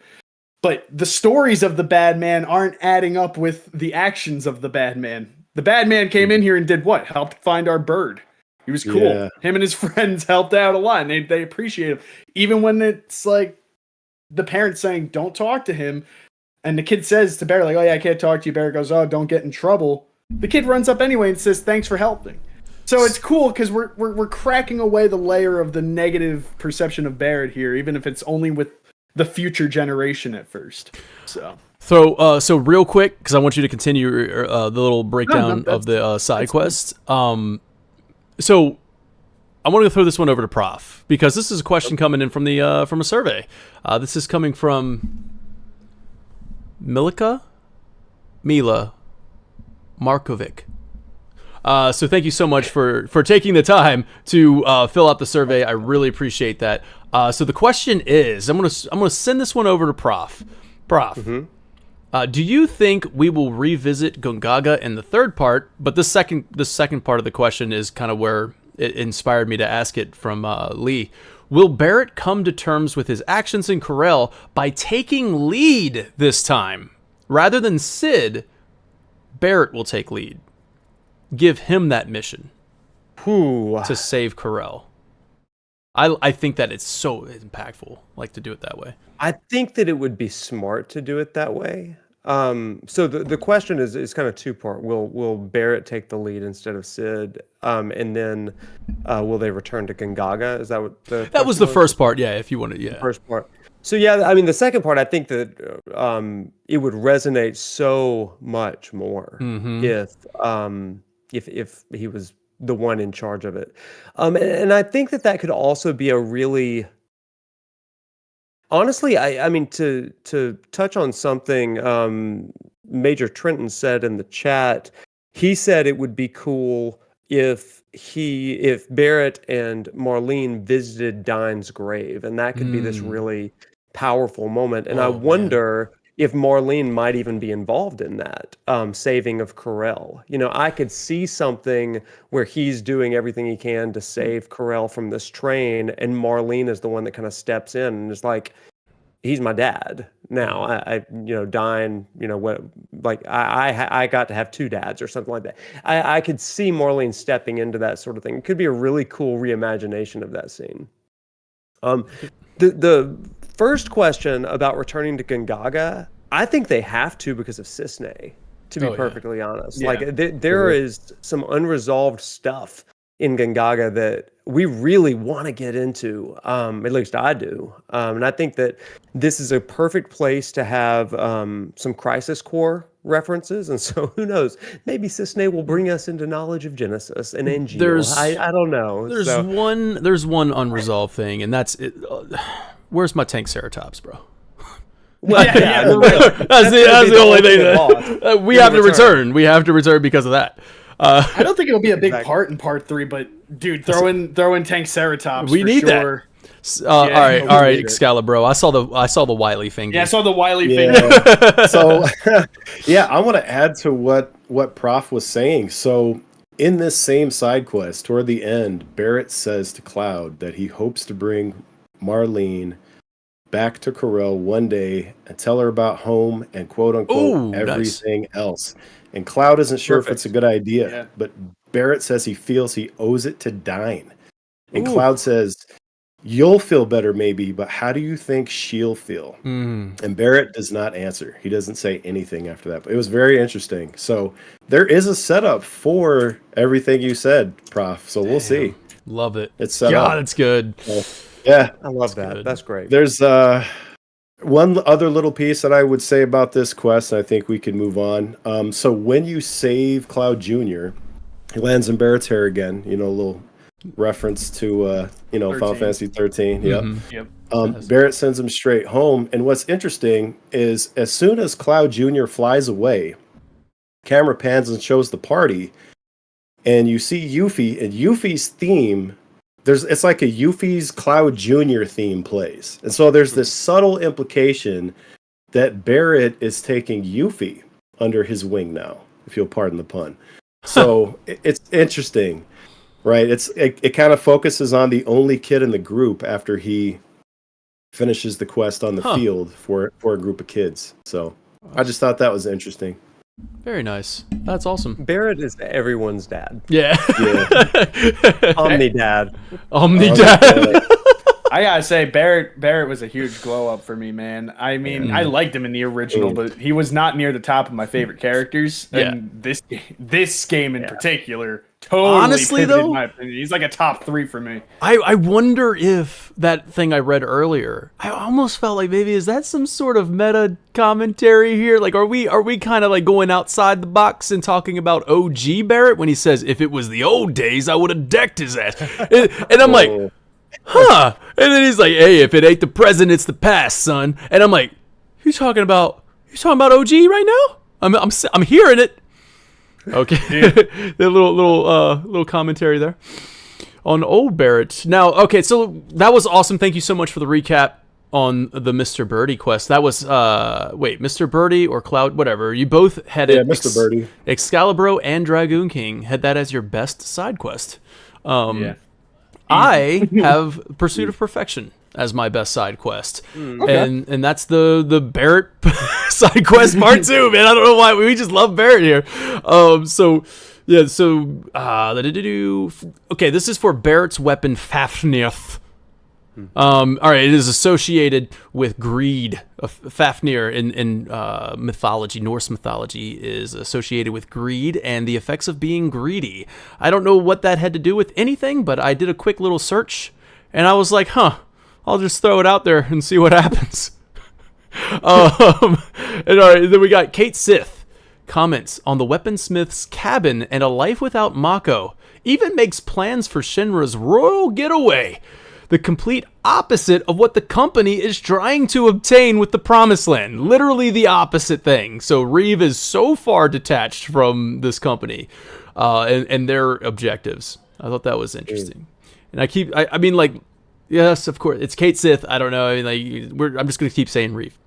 But the stories of the bad man aren't adding up with the actions of the bad man. The bad man came in here and did what? Helped find our bird. He was cool. Yeah. Him and his friends helped out a lot, and they appreciate him. Even when it's like the parents saying, don't talk to him, and the kid says to Barrett, like, oh yeah, I can't talk to you. Barrett goes, oh, don't get in trouble. The kid runs up anyway and says, thanks for helping. So it's cool because we're cracking away the layer of the negative perception of Barrett here, even if it's only with the future generation at first. So real quick, because I want you to continue the little breakdown of the side quest. So I want to throw this one over to Prof, because this is a question coming in from a survey. This is coming from Mila Markovic. So thank you so much for taking the time to fill out the survey. I really appreciate that. So the question is, I'm gonna send this one over to Prof. Do you think we will revisit Gongaga in the third part? But the second part of the question is kind of where it inspired me to ask it from Lee. Will Barrett come to terms with his actions in Carell by taking lead this time? Rather than Cid, Barrett will take lead. Give him that mission to save Carell. I think that it's so impactful, like, to do it that way. I think that it would be smart to do it that way. So the question is kind of two-part. Will Barrett take the lead instead of Cid? And then will they return to Gongaga? Is that what that was the first part? Yeah, if you want to, yeah. The first part. So yeah, I mean the second part, I think that it would resonate so much more if he was the one in charge of it. And I think that could also be a really, honestly, I mean, to touch on something Major Trenton said in the chat, he said it would be cool if Barrett and Marlene visited Dine's grave, and that could be this really powerful moment. And I wonder if Marlene might even be involved in that saving of Carell. You know, I could see something where he's doing everything he can to save Carell from this train, and Marlene is the one that kind of steps in and is like, he's my dad now. I Dine, I got to have two dads or something like that. I could see Marlene stepping into that sort of thing. It could be a really cool reimagination of that scene. The first question about returning to Gongaga, I think they have to because of Cisne, to be perfectly honest. Yeah. Like there is some unresolved stuff in Gongaga that we really want to get into, at least I do. And I think that this is a perfect place to have some Crisis Core references. And so who knows, maybe Cisne will bring us into knowledge of Genesis and Angeal. I don't know. There's one unresolved thing, and that's it. Where's my tank Ceratops, bro? Well, that's the only thing we have to return. We have to return because of that. I don't think it'll be a big part in part 3, but dude, throw in tank Ceratops. We need sure. That. All right, Excalibur. I saw the Wiley thing. Yeah, I saw the Wiley thing. So, I want to add to what Prof was saying. So, in this same side quest, toward the end, Barrett says to Cloud that he hopes to bring Marlene back to Carell one day and tell her about home and quote unquote everything else. And Cloud isn't sure if it's a good idea, but Barrett says he feels he owes it to Dine. And Cloud says, you'll feel better maybe, but how do you think she'll feel? And Barrett does not answer. He doesn't say anything after that. But it was very interesting. So there is a setup for everything you said, Prof. So we'll see. Love it. It's set up. It's good. Yeah. I love that. Good. That's great. There's one other little piece that I would say about this quest, and I think we can move on. So when you save Cloud Jr., he lands in Barrett's hair again. You know, a little reference to Final Fantasy 13. Yep. Barrett sends him straight home. And what's interesting is as soon as Cloud Jr. flies away, camera pans and shows the party, and you see Yuffie, and Yuffie's theme, it's like a Yuffie's Cloud Jr. theme plays. And so there's this subtle implication that Barrett is taking Yuffie under his wing now, if you'll pardon the pun. So it's interesting, right? It kind of focuses on the only kid in the group after he finishes the quest on the field for a group of kids. So I just thought that was interesting. Very nice. That's awesome. Barrett is everyone's dad. Yeah. Omni dad. Omni dad. I gotta say, Barrett was a huge glow up for me, man. I mean, I liked him in the original, but he was not near the top of my favorite characters. And this game in particular, totally honestly pivoted, though, in my opinion. He's like a top 3 for me. I wonder if that thing I read earlier, I almost felt like maybe is that some sort of meta commentary here? Like, are we kind of like going outside the box and talking about OG Barrett when he says, if it was the old days, I would have decked his ass. And I'm like, huh? And then he's like, hey, if it ain't the present, it's the past, son. And I'm like, you talking about OG right now? I'm hearing it. Okay, the little commentary there on old Barrett. Now, okay, so that was awesome. Thank you so much for the recap on the Mr. Birdie quest. That was Mr. Birdie or Cloud, whatever. You both had it. Mr. Birdie, Excalibur, and Dragoon King had that as your best side quest. I have Pursuit of Perfection as my best side quest, and that's the Barrett side quest part 2. Man, I don't know why we just love Barrett here. Okay, this is for Barrett's weapon Fafnir. All right, it is associated with greed. Fafnir in mythology, Norse mythology, is associated with greed and the effects of being greedy. I don't know what that had to do with anything, but I did a quick little search, and I was like, I'll just throw it out there and see what happens. And all right, then we got Cait Sith comments on the Weaponsmith's cabin and a life without Mako. Even makes plans for Shinra's royal getaway. The complete opposite of what the company is trying to obtain with the Promised Land. Literally the opposite thing. So Reeve is so far detached from this company and their objectives. I thought that was interesting. And I mean, like, yes, of course, it's Cait Sith. I don't know. I mean, like, I'm just going to keep saying Reeve.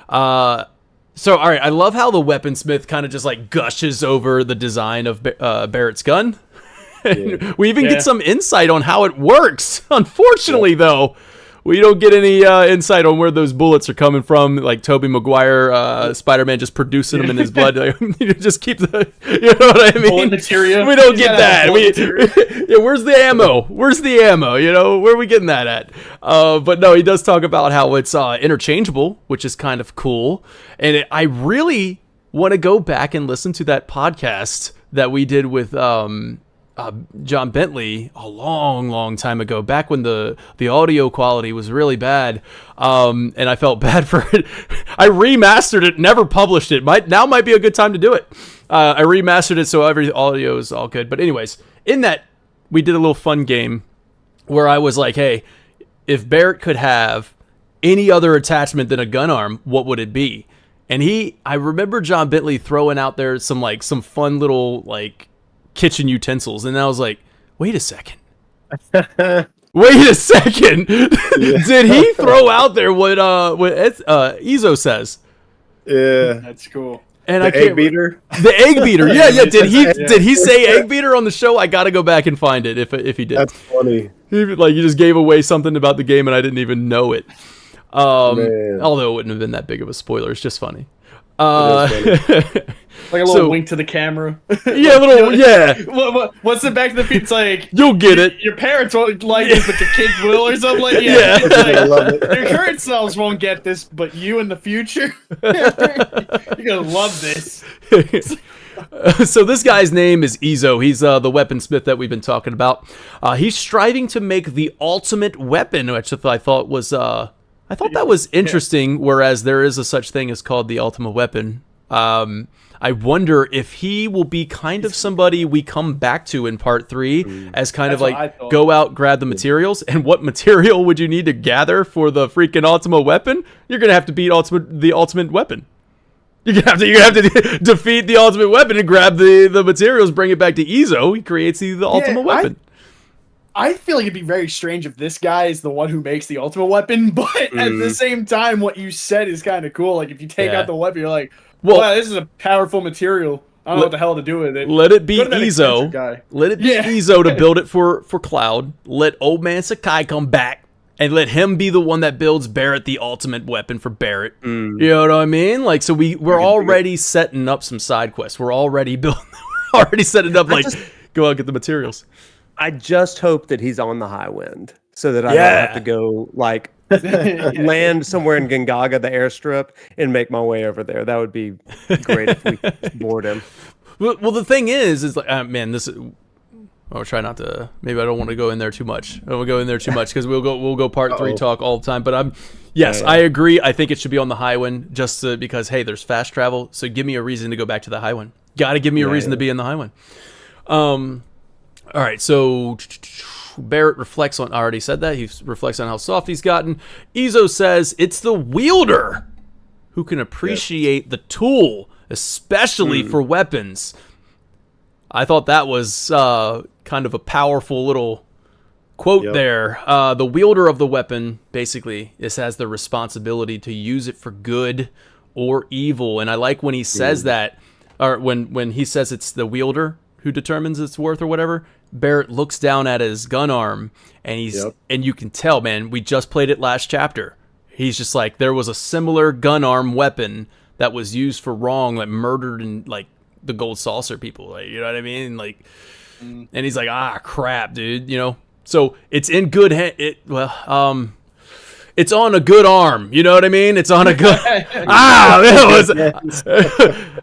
So, all right, I love how the weaponsmith kind of just like gushes over the design of Barrett's gun. We even get some insight on how it works. Unfortunately, though, we don't get any insight on where those bullets are coming from. Like Tobey Maguire, Spider-Man just producing them in his blood. You just keep the, you know what I mean? Bullet material. We don't get that. Where's the ammo? Where's the ammo? You know, where are we getting that at? But no, he does talk about how it's interchangeable, which is kind of cool. And I really want to go back and listen to that podcast that we did with John Bentley a long time ago, back when the audio quality was really bad, and I felt bad for it. I remastered it, never published it. Now might be a good time to do it. I remastered it so every audio is all good. But anyways, in that, we did a little fun game where I was like, hey, if Barrett could have any other attachment than a gun arm, what would it be? And I remember John Bentley throwing out there some fun little like kitchen utensils, and I was like, wait a second. Did he throw out there what Izo says? Yeah, that's cool. And the egg beater. The egg beater. Yeah. Did he say egg beater on the show? I gotta go back and find it if he did. That's funny. You just gave away something about the game and I didn't even know it. Although it wouldn't have been that big of a spoiler. It's just funny. Like a little wink to the camera. Yeah, What's the back of the feet? It's like, you'll get it. Your parents won't like it, but your kids will, or something like that. Yeah. Like, I love it. your current selves won't get this, but you in the future, you're gonna love this. So this guy's name is Izo. He's the weaponsmith that we've been talking about. He's striving to make the ultimate weapon, which I thought was that was interesting. Whereas there is a such thing as called the ultimate weapon. I wonder if he will be kind of somebody we come back to in part 3 as kind of like go out, grab the materials. And what material would you need to gather for the freaking ultimate weapon? You're gonna have to beat the ultimate weapon. You're gonna have to defeat the ultimate weapon and grab the materials, bring it back to Izo. He creates the ultimate weapon. I feel like it'd be very strange if this guy is the one who makes the ultimate weapon, but at the same time, what you said is kind of cool. Like, if you take out the weapon, you're like, wow, this is a powerful material. I don't know what the hell to do with it. Let it be Izo. Let it be Izo to build it for Cloud. Let old man Sakai come back and let him be the one that builds Barrett the ultimate weapon for Barrett. You know what I mean? Like, so we're already setting up some side quests. We're already building, already setting up, like, go out and get the materials. I just hope that he's on the Highwind so that I don't have to go, like, land somewhere in Gongaga, the airstrip, and make my way over there. That would be great if we board him. Well, the thing is like, man, this is... I'll try not to. Maybe I don't want to go in there too much. I don't want to go in there too much because we'll go part 3 talk all the time. But I agree. I think it should be on the Highwind just because, hey, there's fast travel. So give me a reason to go back to the Highwind. Got to give me a reason to be in the Highwind. All right. So Barrett reflects on. I already said that. He reflects on how soft he's gotten. Izo says it's the wielder who can appreciate the tool, especially for weapons. I thought that was kind of a powerful little quote there. The wielder of the weapon basically has the responsibility to use it for good or evil. And I like when he says that, or when he says it's the wielder who determines its worth or whatever. Barrett looks down at his gun arm and and you can tell, man, we just played it last chapter. He's just like, there was a similar gun arm weapon that was used for wrong, like murdered and like the gold saucer people, like, you know what I mean? Like, and he's like, crap, dude, you know? So it's in good it's on a good arm, you know what I mean? It's on a good,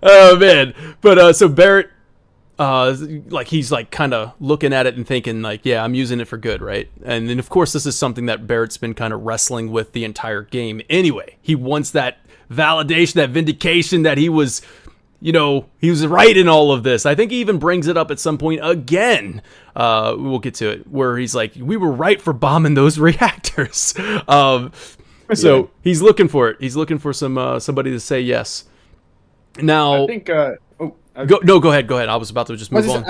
oh man. But, so Barrett, like he's like kind of looking at it and thinking like, yeah, I'm using it for good, right? And then of course this is something that Barrett's been kind of wrestling with the entire game anyway. He wants that validation, that vindication that he was, you know, he was right in all of this. I think he even brings it up at some point again. We'll get to it, where he's like, we were right for bombing those reactors. So he's looking for it. He's looking for somebody to say yes. Now, I think. Go ahead. I was about to just move on.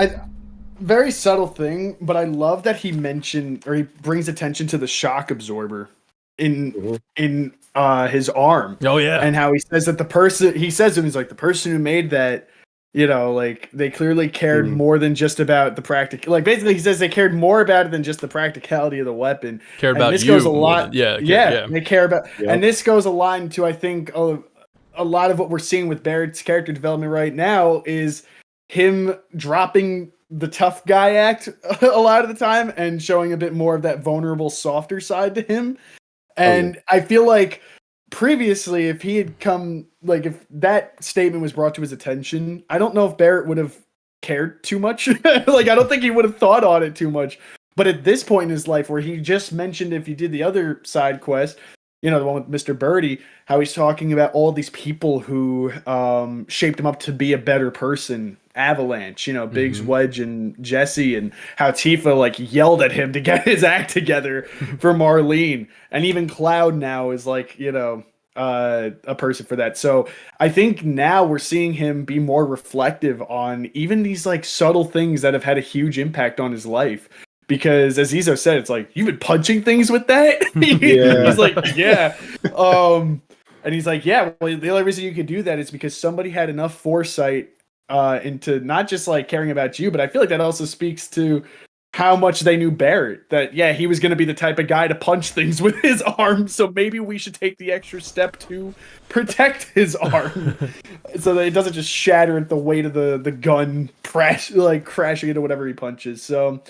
Very subtle thing, but I love that he mentioned, or he brings attention to the shock absorber in his arm. Oh yeah. And how he says that the person the person who made that, you know, like they clearly cared more than just about the practical, like basically he says they cared more about it than just the practicality of the weapon. Cared about this you. Goes a lot. Yeah. They care about, and this goes a line to, I think, a lot of what we're seeing with Barrett's character development right now is him dropping the tough guy act a lot of the time and showing a bit more of that vulnerable, softer side to him. And I feel like previously, if he had come, like if that statement was brought to his attention, I don't know if Barrett would have cared too much. Like, I don't think he would have thought on it too much. But at this point in his life, where he just mentioned if he did the other side quest, you know, the one with Mr. Birdie, how he's talking about all these people who shaped him up to be a better person. Avalanche, you know, Biggs, Wedge, and Jesse, and how Tifa like yelled at him to get his act together for Marlene, and even Cloud now is like, you know, a person for that. So I think now we're seeing him be more reflective on even these like subtle things that have had a huge impact on his life. Because as Izo said, it's like, you've been punching things with that? He's like, yeah. And he's like, yeah, well, the only reason you could do that is because somebody had enough foresight into not just like caring about you, but I feel like that also speaks to how much they knew Barrett, that he was going to be the type of guy to punch things with his arm, so maybe we should take the extra step to protect his arm so that it doesn't just shatter at the weight of the gun crashing into whatever he punches. So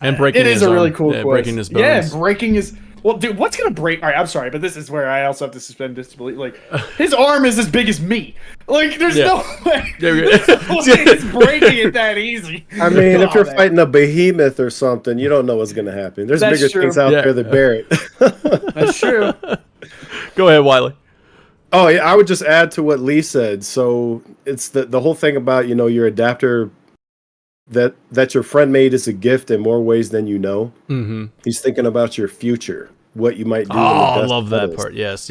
and breaking it is a really cool quest. Breaking his bones. Breaking his... Well, dude, what's going to break... All right, I'm sorry, but this is where I also have to suspend disbelief. Like, his arm is as big as me. Like, there's no way. He's breaking it that easy. I mean, if you're fighting a behemoth or something, you don't know what's going to happen. There's bigger things out there than Barrett. That's true. Go ahead, Wiley. Oh, yeah, I would just add to what Lee said. So it's the whole thing about, you know, your adapter... that your friend made is a gift in more ways than you know. He's thinking about your future, what you might do. I love that part. Yes.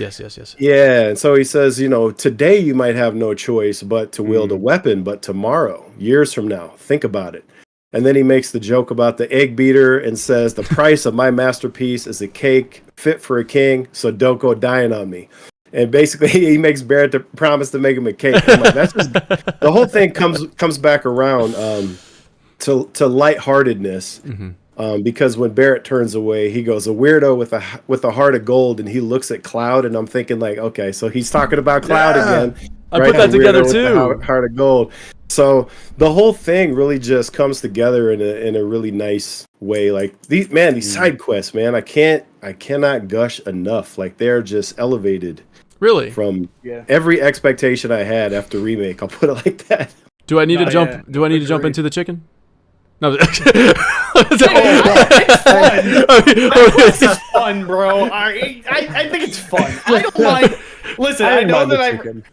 Yeah, and so he says, you know, today you might have no choice but to wield a weapon, but tomorrow, years from now, think about it. And then he makes the joke about the egg beater and says, the price of my masterpiece is a cake fit for a king, so don't go dying on me. And basically, he makes Barrett the promise to make him a cake. I'm like, that's just, the whole thing comes back around to lightheartedness. Because when Barrett turns away, he goes, a weirdo with a heart of gold, and he looks at Cloud, and I'm thinking like, okay, so he's talking about Cloud again. I put that The together weirdo with too. the heart of gold. So the whole thing really just comes together in a really nice way. Like these side quests, man, I cannot gush enough. Like they're just elevated. Really? From every expectation I had after remake. I'll put it like that. Do I need to jump? Do I need to jump into the chicken? No. It's fun. It's fun, bro. I think it's fun. I don't mind. Listen, I know that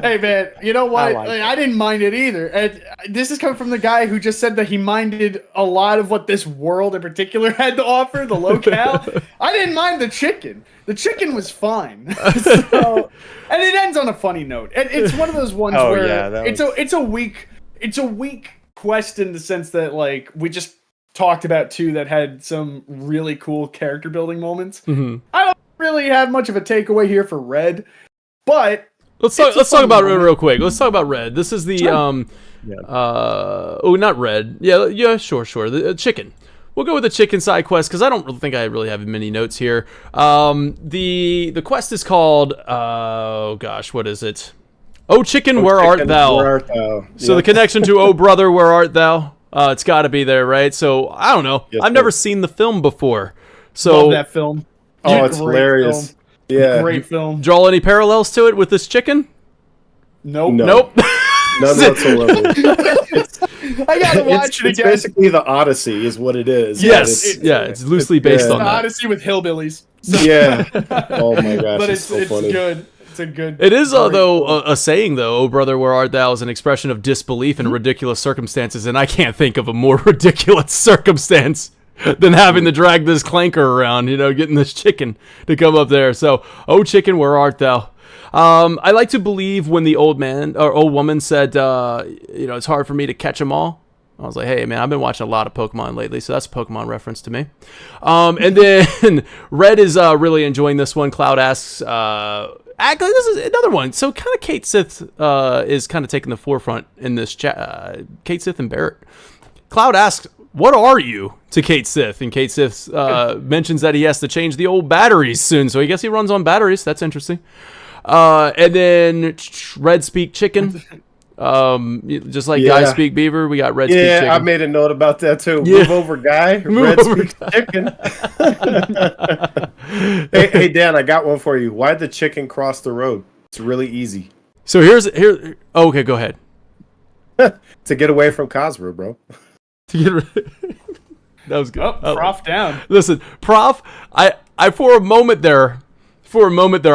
Hey man, you know what? I didn't mind it either. And this is coming from the guy who just said that he minded a lot of what this world in particular had to offer, the locale. I didn't mind the chicken. The chicken was fine. So, and it ends on a funny note. It's one of those ones where it's a weak quest in the sense that like we just talked about two that had some really cool character building moments. Mm-hmm. I don't really have much of a takeaway here for Red, but let's talk about it real quick. Let's talk about Red. This is the not Red. Yeah, sure. The chicken. We'll go with the chicken side quest because I don't really think I really have many notes here. The quest is called what is it? Oh chicken, where art thou? So the connection to Oh brother, where art thou? It's got to be there, right? So I don't know. Yes, I've never seen the film before. So love that film. Oh, it's hilarious. Film. Yeah, great film. Draw any parallels to it with this chicken? Nope. Nope. None whatsoever. I gotta watch it again. It's basically the Odyssey, is what it is. Yes. It's loosely based on that. Odyssey with hillbillies. So. Yeah. Oh my gosh, but it's so funny. Good. It's a good. It is though a saying though. Oh brother, where art thou? Is an expression of disbelief in ridiculous circumstances, and I can't think of a more ridiculous circumstance than having to drag this clanker around. Getting this chicken to come up there. So, oh chicken, where art thou? I like to believe when the old man or old woman said, it's hard for me to catch them all. I was like, hey man, I've been watching a lot of Pokemon lately, so that's a Pokemon reference to me. And then Red is really enjoying this one. Cloud asks, actually, this is another one. So kind of Cait Sith is kind of taking the forefront in this chat. Cait Sith and Barrett. Cloud asks, what are you to Cait Sith? And Cait Sith mentions that he has to change the old batteries soon. So I guess he runs on batteries. That's interesting. And then Red speak chicken. Just like Guy speak beaver, we got Red speak chicken. Yeah, I made a note about that too. Move over, Guy. Red speak chicken. hey, Dan, I got one for you. Why'd the chicken cross the road? It's really easy. So here's okay, go ahead. To get away from Cosmo, bro. That was good. Oh, Prof down. Listen, Prof, I for a moment there,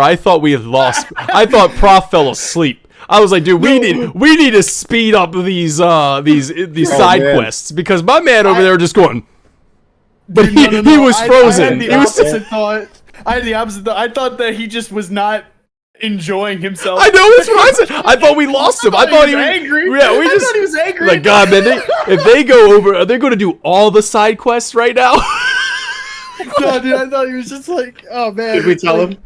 I thought we had lost. I thought Prof fell asleep. I was like, dude, we need to speed up these side quests because my man over there just going. But he was frozen. I had the opposite thought. I thought that he just was not enjoying himself. I know, that's what I said. I thought we lost him. I thought he was angry. Yeah, I thought he was angry. Like, God, man, if they go over, are they going to do all the side quests right now? No, dude, I thought he was just like, oh man. Did we tell him?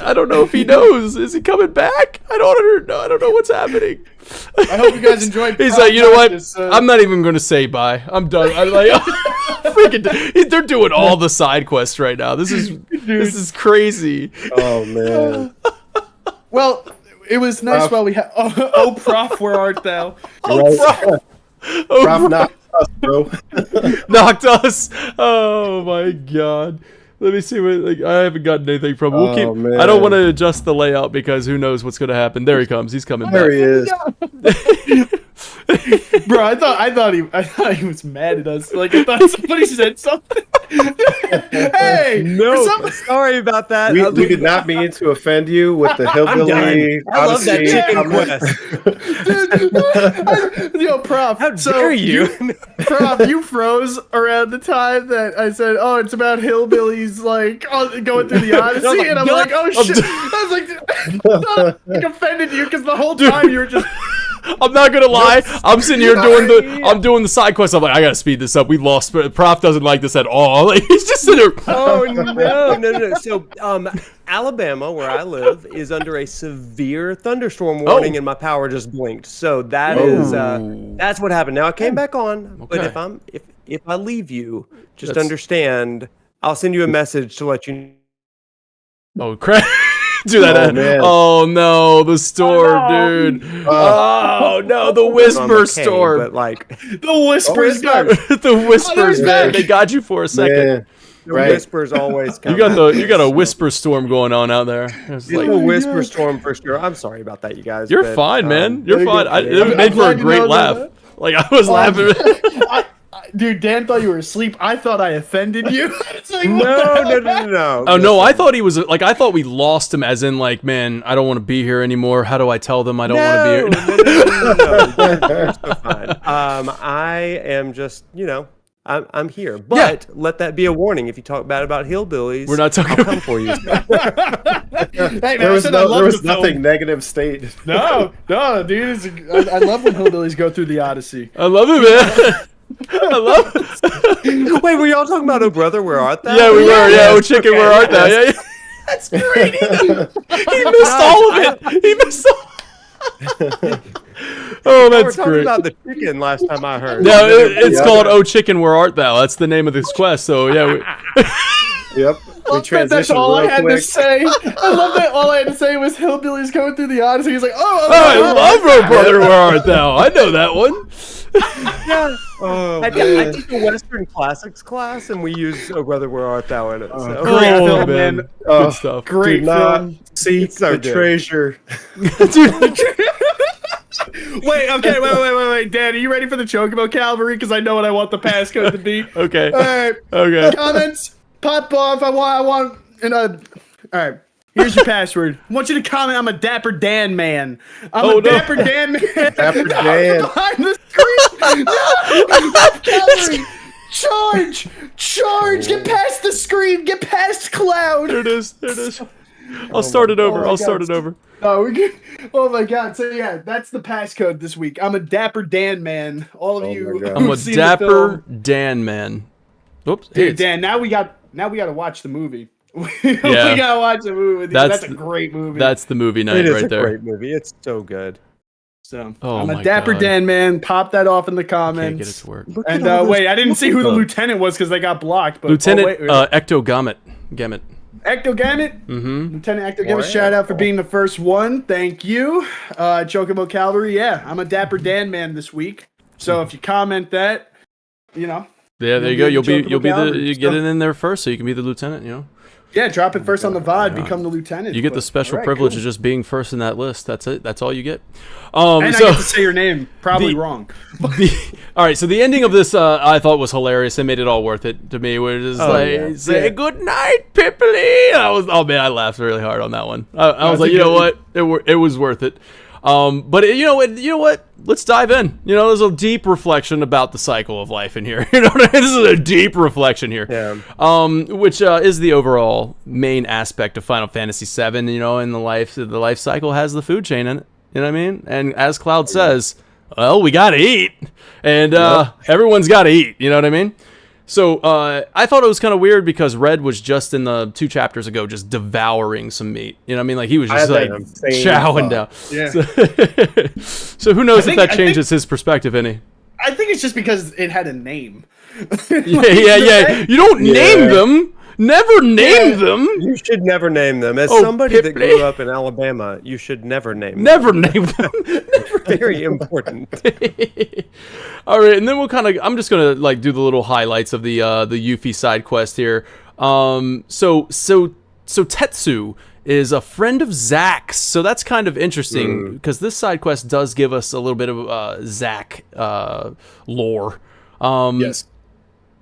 I don't know if he knows. Is he coming back? I don't know what's happening. I hope you guys enjoyed. He's like, you know what? I'm not even going to say bye. I'm done. I'm like, freaking. They're doing all the side quests right now. This is crazy. Oh man. Well, it was nice while we had. Oh, Prof, where art thou? Prof. Prof, knocked us, bro. Knocked us. Oh my God. Let me see what. I haven't gotten anything from. We'll keep. Man. I don't want to adjust the layout because who knows what's going to happen. There he comes. He's coming back. There he is. Bro, I thought he was mad at us. Like I thought somebody said something. Hey, no, sorry about that. We did not mean to offend you with the hillbilly. I love that chicken quest. Yo, Prof, how dare you? Prof, you froze around the time that I said, "Oh, it's about hillbillies like going through the Odyssey," and I'm like, "Oh shit!" I was like, offended you because the whole time you were just. I'm not gonna lie. I'm sitting here doing the side quest. I'm like, I gotta speed this up. We lost. Prof doesn't like this at all. Like, he's just sitting there. Oh no. So, Alabama, where I live, is under a severe thunderstorm warning, and my power just blinked. So that's what happened. Now I came back on, but if I leave you, just That's- understand. I'll send you a message to let you. Oh crap! Do that. Oh, man. Oh no, the storm, dude. Oh no, the whisper storm. But like The whispers got The whispers, man. back. They got you for a second. Man, the right. whispers always come. You got a whisper storm going on out there. It's It's like, a whisper storm for sure. I'm sorry about that, you guys. you're but, fine, man. You're fine. It was I'm made for glad a you great know laugh. that. Like I was laughing. Dude, Dan thought you were asleep. I thought I offended you. It's like, what No, the no, heck? no, no. Oh no, I thought he was like I thought we lost him as in like, man, I don't want to be here anymore. How do I tell them I don't want to be here? No. You're so fine. I am just, I'm here. But let that be a warning. If you talk bad about hillbillies, We're not talking I'll come for you. Hey, man, There I was, said I love there was the film. nothing negative stated. No, dude. I love when hillbillies go through the Odyssey. I love it, man. I love it. Wait, were y'all talking about Oh Brother, Where Art Thou? Yeah, we were. Yeah, oh Yes, chicken, okay, where art thou? yes. Yeah, yeah. That's great. He missed all of it. He missed all. Oh, We were that's talking great. about the chicken last time I heard. No, it's Yeah. called "Oh Chicken, Where Art Thou?" That's the name of this quest. So yeah, Yep. We That's transitioned all I real had quick. to say. I love that. All I had to say was hillbillies going through the Odyssey. He's like, I love "Oh Brother, Where Art Thou?" I know that one. Yeah. Oh, I man. teach a Western classics class, and we use Oh Brother, Where Art Thou in it. So. Great Oh, film, man. man. Oh, Good stuff. Great do not film. seek so the good. treasure. Wait, okay, wait. Dan, are you ready for the Chocobo Cavalry? Because I know what I want the passcode to be. Okay. All right. Okay. Comments, pop off. I want, all right. Here's your password. I want you to comment. I'm a Dapper Dan man. I'm Oh, a no. Dapper Dan man. Dapper Dan. Behind the screen. No, Cavalry. Charge. Get past the screen. Get past Cloud. There it is. There it is. I'll start it over. my I'll God. start it over. Oh, we're good. Oh my God! So yeah, that's the passcode this week. I'm a Dapper Dan man. All of Oh you, my God. I'm a who've seen the dapper film. Dan man. Oops. Hey, Dude, it's- Dan. Now we got to watch the movie. We Yeah. gotta watch the movie with you. That's a great movie. That's the movie night It is right a there. great movie. It's so good. so. Oh I'm my a Dapper God. Dan man. Pop that off in the Can't get it comments. to work. And wait, I didn't see who the lieutenant was because they got blocked. But Lieutenant wait. Ecto Gamut. Ecto Gamut. Mm-hmm. Lieutenant Ecto Gamut, shout out for being the first one. Thank you. Chocobo Cavalry, yeah. I'm a Dapper Dan man this week. So if you comment that, Yeah, there you go. You'll be the You'll be the Chocobo you get it in there first, so you can be the lieutenant. yeah, drop it first on the VOD, become the lieutenant. You get the But, special alright, privilege cool. of just being first in that list. That's it. That's all you get. And So I get to say your name, probably The- wrong. all right. So the ending of this, I thought was hilarious. It made it all worth it to me. Where it's just like, say Yeah. good night, Pippily. Oh man, I laughed really hard on that one. I was That's like, a you know good what? It was worth it. But you know what? Let's dive in. There's a deep reflection about the cycle of life in here. You know what I mean? This is a deep reflection here. Yeah. Which is the overall main aspect of Final Fantasy VII. And the life cycle has the food chain in it. You know what I mean? And as Cloud says, well, we gotta eat, and everyone's gotta eat. You know what I mean? So I thought it was kind of weird because Red was just in the 2 chapters ago just devouring some meat. You know what I mean? Like he was I just had like that same chowing down. thought. Yeah. So who knows if that I think- changes his perspective any? I think it's just because it had a name. Yeah. You don't name them. Never name them. You should never name them. As Oh, somebody that Pipply. grew up in Alabama, you should never name them. Never name them. Very important. All right, and then I'm just gonna like do the little highlights of the Yuffie side quest here. So Tetsu is a friend of Zack's, so that's kind of interesting because this side quest does give us a little bit of Zack lore. Yes.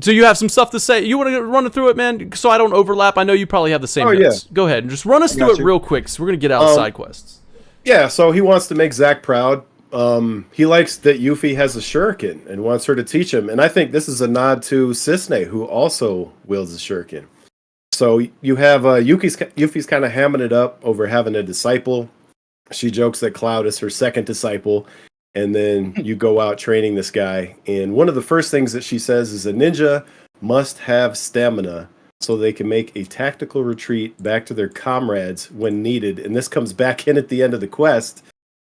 So you have some stuff to say. You want to run it through it, man, so I don't overlap. I know you probably have the same Oh, notes. Go ahead and just run us through it Gotcha. real quick. So we're gonna get out of side quests. Yeah, so he wants to make Zack proud. He likes that Yuffie has a shuriken and wants her to teach him. And I think this is a nod to Cisne, who also wields a shuriken. So you have Yuffie's kind of hamming it up over having a disciple. She jokes that Cloud is her second disciple. And then you go out training this guy. And one of the first things that she says is a ninja must have stamina so they can make a tactical retreat back to their comrades when needed. And this comes back in at the end of the quest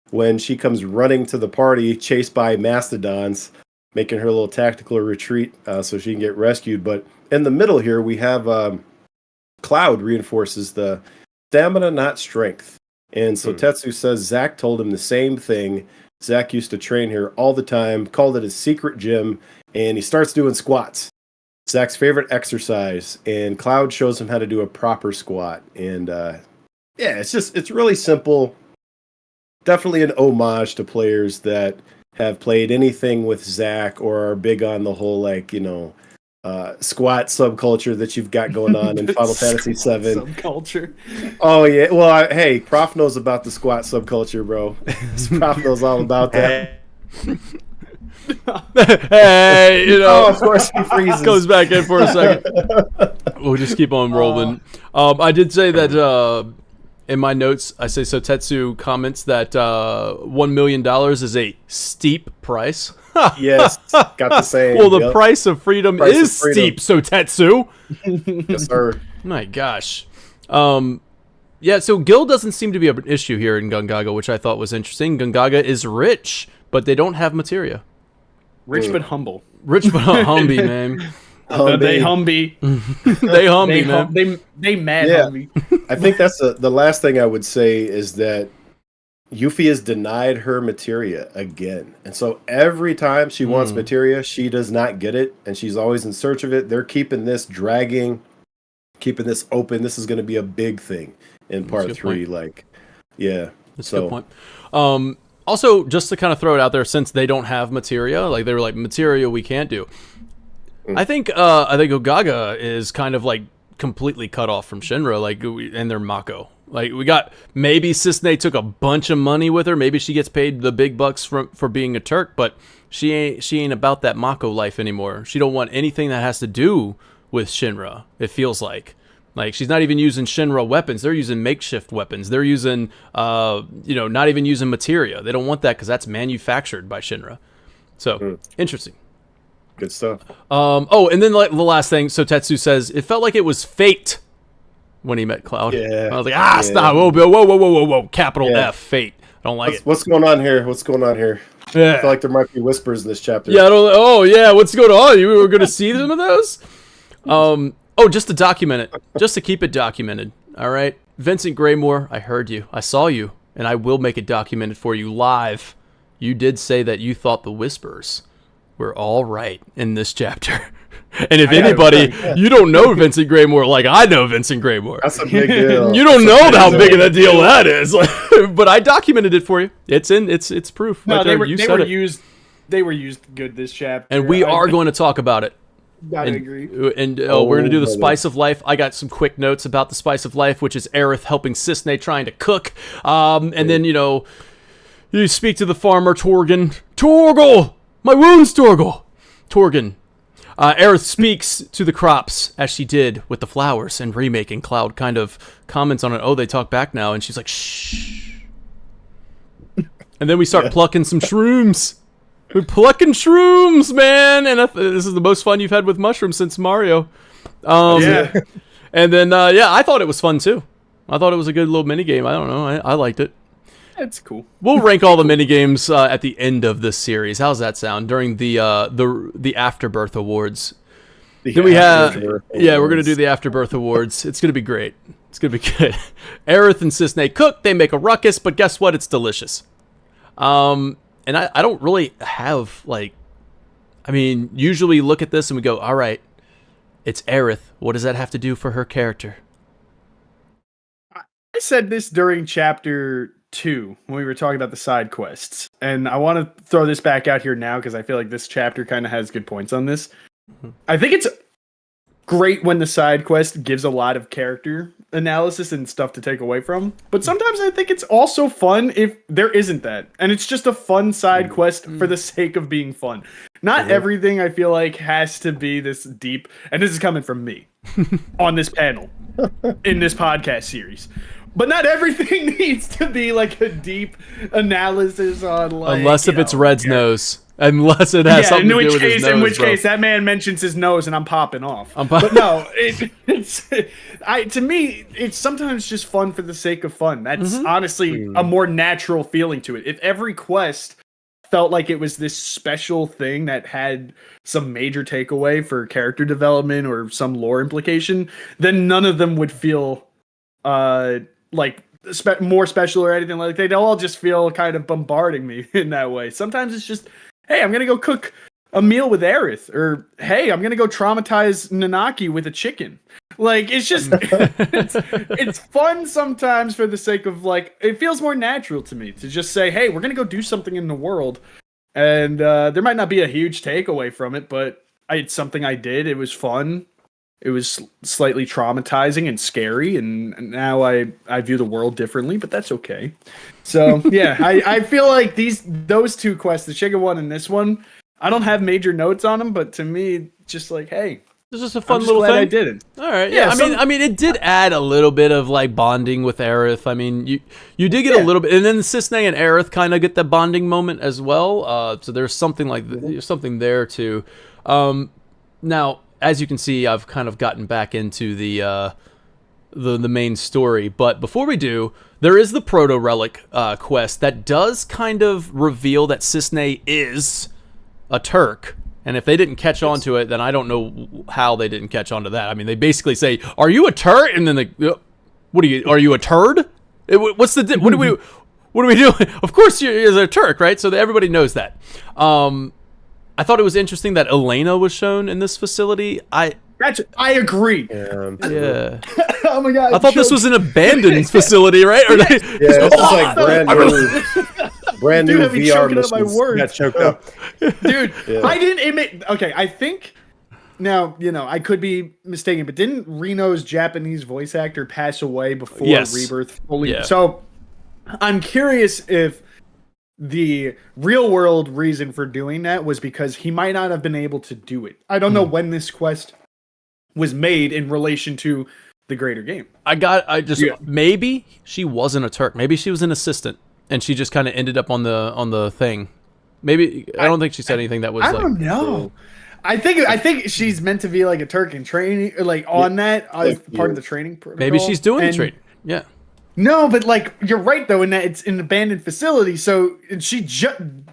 when she comes running to the party chased by mastodons. making her little tactical retreat so she can get rescued. But in the middle here, we have Cloud reinforces the stamina, not strength. And so Tetsu says Zack told him the same thing. Zack used to train here all the time, called it his secret gym, and he starts doing squats. Zack's favorite exercise, and Cloud shows him how to do a proper squat. And it's really simple. Definitely an homage to players that have played anything with Zack or are big on the whole, squat subculture that you've got going on in Final Fantasy VII. Subculture. Oh, yeah. Well, hey, Prof knows about the squat subculture, bro. Prof knows all about that. Hey, of course he freezes. Goes back in for a second. We'll just keep on rolling. I did say that in my notes, I say so. Tetsu comments that $1 million is a steep price. Yes, got the same. Well, the price of freedom is steep, so Tetsu. Yes, sir. My gosh. Yeah, so Gil doesn't seem to be an issue here in Gongaga, which I thought was interesting. Gongaga is rich, but they don't have materia. Rich but humble. Rich but humby, man. They humby. They humby, man. They mad humby. I think that's the last thing I would say is that Yuffie has denied her materia again. And so every time she wants materia, she does not get it, and she's always in search of it. They're keeping this dragging, keeping this open. This is going to be a big thing in part 3. Point. That's a good point. Also, just to kind of throw it out there, since they don't have materia, they were like, materia we can't do. I think Gongaga is kind of completely cut off from Shinra, and their Mako. We got, maybe Cissnei took a bunch of money with her. Maybe she gets paid the big bucks for being a Turk, but she ain't about that Mako life anymore. She don't want anything that has to do with Shinra. It feels like she's not even using Shinra weapons. They're using makeshift weapons. They're using, not even using materia. They don't want that because that's manufactured by Shinra. So interesting. Good stuff. And then the last thing. So Tetsu says it felt like it was fate when he met Cloud. Yeah. I was like, stop! Whoa! Capital F, fate. I don't like it. What's going on here? Yeah. I feel like there might be whispers in this chapter. Yeah. What's going on? You were going to see some of those? Just to document it, just to keep it documented. All right, Vincent Graymore, I heard you, I saw you, and I will make it documented for you live. You did say that you thought the whispers were all right in this chapter. And if anybody, you don't know Vincent Graymore like I know Vincent Graymore. That's a big deal. You don't know how big of a deal that is. But I documented it for you. It's proof. No, right they there. were used good this chapter. And we are going to talk about it. Gotta agree. And we're going to do the Spice of Life. I got some quick notes about the Spice of Life, which is Aerith helping Cissnei trying to cook. And then, you speak to the farmer, Torgen. Torgal! My wounds, Torgal! Torgen. Aerith speaks to the crops, as she did with the flowers and remaking. Cloud kind of comments on it. Oh, they talk back now. And she's like, shh. And then we start plucking some shrooms. We're plucking shrooms, man, and this is the most fun you've had with mushrooms since Mario. And then, I thought it was fun, too. I thought it was a good little minigame. I don't know. I liked it. It's cool. We'll rank all the minigames at the end of this series. How's that sound? During the Afterbirth Awards. Then we have... Yeah, we're going to do the Afterbirth Awards. It's going to be great. It's going to be good. Aerith and Cissnei cook. They make a ruckus, but guess what? It's delicious. And I don't really have, usually look at this and we go, all right, it's Aerith. What does that have to do for her character? I said this during chapter 2 when we were talking about the side quests. And I want to throw this back out here now because I feel like this chapter kind of has good points on this. I think it's great when the side quest gives a lot of character analysis and stuff to take away from, but sometimes I think it's also fun if there isn't that, and it's just a fun side quest for the sake of being fun. Not everything I feel like has to be this deep, and this is coming from me on this panel in this podcast series, but not everything needs to be like a deep analysis on unless if it's Red's nose. Unless it has something to do with his nose, in which case, that man mentions his nose and I'm popping off. But no, to me, it's sometimes just fun for the sake of fun. That's honestly a more natural feeling to it. If every quest felt like it was this special thing that had some major takeaway for character development or some lore implication, then none of them would feel like more special or anything. Like they'd all just feel kind of bombarding me in that way. Sometimes it's just, hey, I'm gonna go cook a meal with Aerith, or hey, I'm gonna go traumatize Nanaki with a chicken. Like it's just it's fun sometimes for the sake of like it feels more natural to me to just say, hey, we're gonna go do something in the world, and there might not be a huge takeaway from it, but it's something I did. It was fun. It was slightly traumatizing and scary, and now I view the world differently, but that's okay. So yeah, I feel like those two quests, the Shiga one and this one, I don't have major notes on them, but to me, just like, hey, this is a fun little thing. I didn't. All right. Yeah. I mean, it did add a little bit of like bonding with Aerith. I mean, you did get a little bit, and then Cisne and Aerith kind of get that bonding moment as well. So there's something there's something there too. Now, as you can see, I've kind of gotten back into the main story, but before we do, there is the Proto Relic quest that does kind of reveal that Cisne is a Turk. And if they didn't catch on to it, then I don't know how they didn't catch on to that. I mean, they basically say, "Are you a turd?" And then they, "What are you? Are you a turd? What's the? What are we doing?" Of course, you're a Turk, right? So everybody knows that. I thought it was interesting that Elena was shown in this facility. I agree. Yeah. Oh my god! I thought this was an abandoned facility, right? Or this is like brand new VR missions. Got choked up. Dude, I didn't admit. Okay, I think now, I could be mistaken, but didn't Reno's Japanese voice actor pass away before Rebirth fully? Yeah. So I'm curious if the real world reason for doing that was because he might not have been able to do it. I don't know when this quest was made in relation to the greater game. Maybe she wasn't a Turk. Maybe she was an assistant, and she just kind of ended up on the thing. Maybe I don't think she said anything that was. I don't know. I think she's meant to be like a Turk in training, like on that as part of the training protocol. Maybe she's doing the training. Yeah. No, but like you're right though in that it's an abandoned facility. So she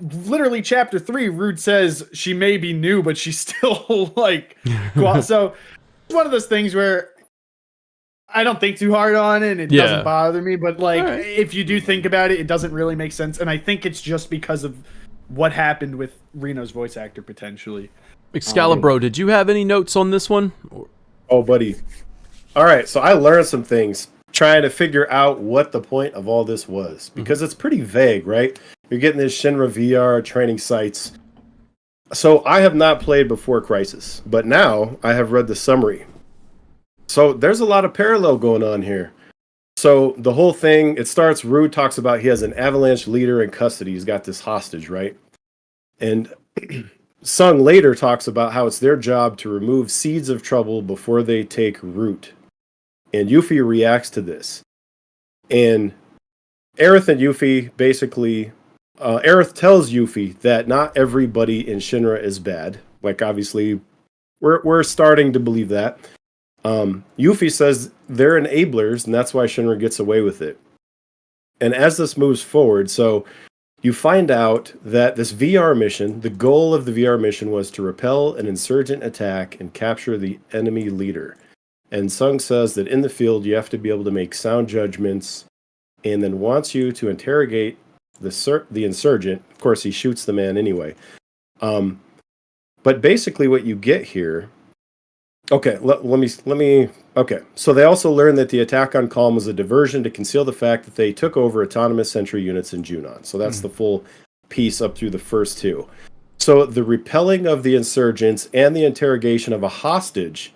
literally chapter 3, Rude says she may be new, but she's still like. So it's one of those things where I don't think too hard on it, and it doesn't bother me. But like, if you do think about it, it doesn't really make sense. And I think it's just because of what happened with Reno's voice actor potentially. Excalibro, did you have any notes on this one? Oh, buddy. All right, so I learned some things trying to figure out what the point of all this was, because it's pretty vague, right? You're getting this Shinra VR training sites. So I have not played before Crisis, but now I have read the summary. So there's a lot of parallel going on here. So the whole thing, it starts, Rude talks about he has an Avalanche leader in custody. He's got this hostage, right? And Sung later talks about how it's their job to remove seeds of trouble before they take root. And Yuffie reacts to this. And Aerith and Yuffie basically, Aerith tells Yuffie that not everybody in Shinra is bad. Like, obviously, we're starting to believe that. Yuffie says they're enablers, and that's why Shinra gets away with it. And as this moves forward, so you find out that this VR mission, the goal of the VR mission was to repel an insurgent attack and capture the enemy leader. And Sung says that in the field, you have to be able to make sound judgments, and then wants you to interrogate the insurgent. Of course, he shoots the man anyway. But basically what you get here... Okay, let me... Okay, so they also learned that the attack on Calm was a diversion to conceal the fact that they took over autonomous sentry units in Junon. So that's the full piece up through the first two. So the repelling of the insurgents and the interrogation of a hostage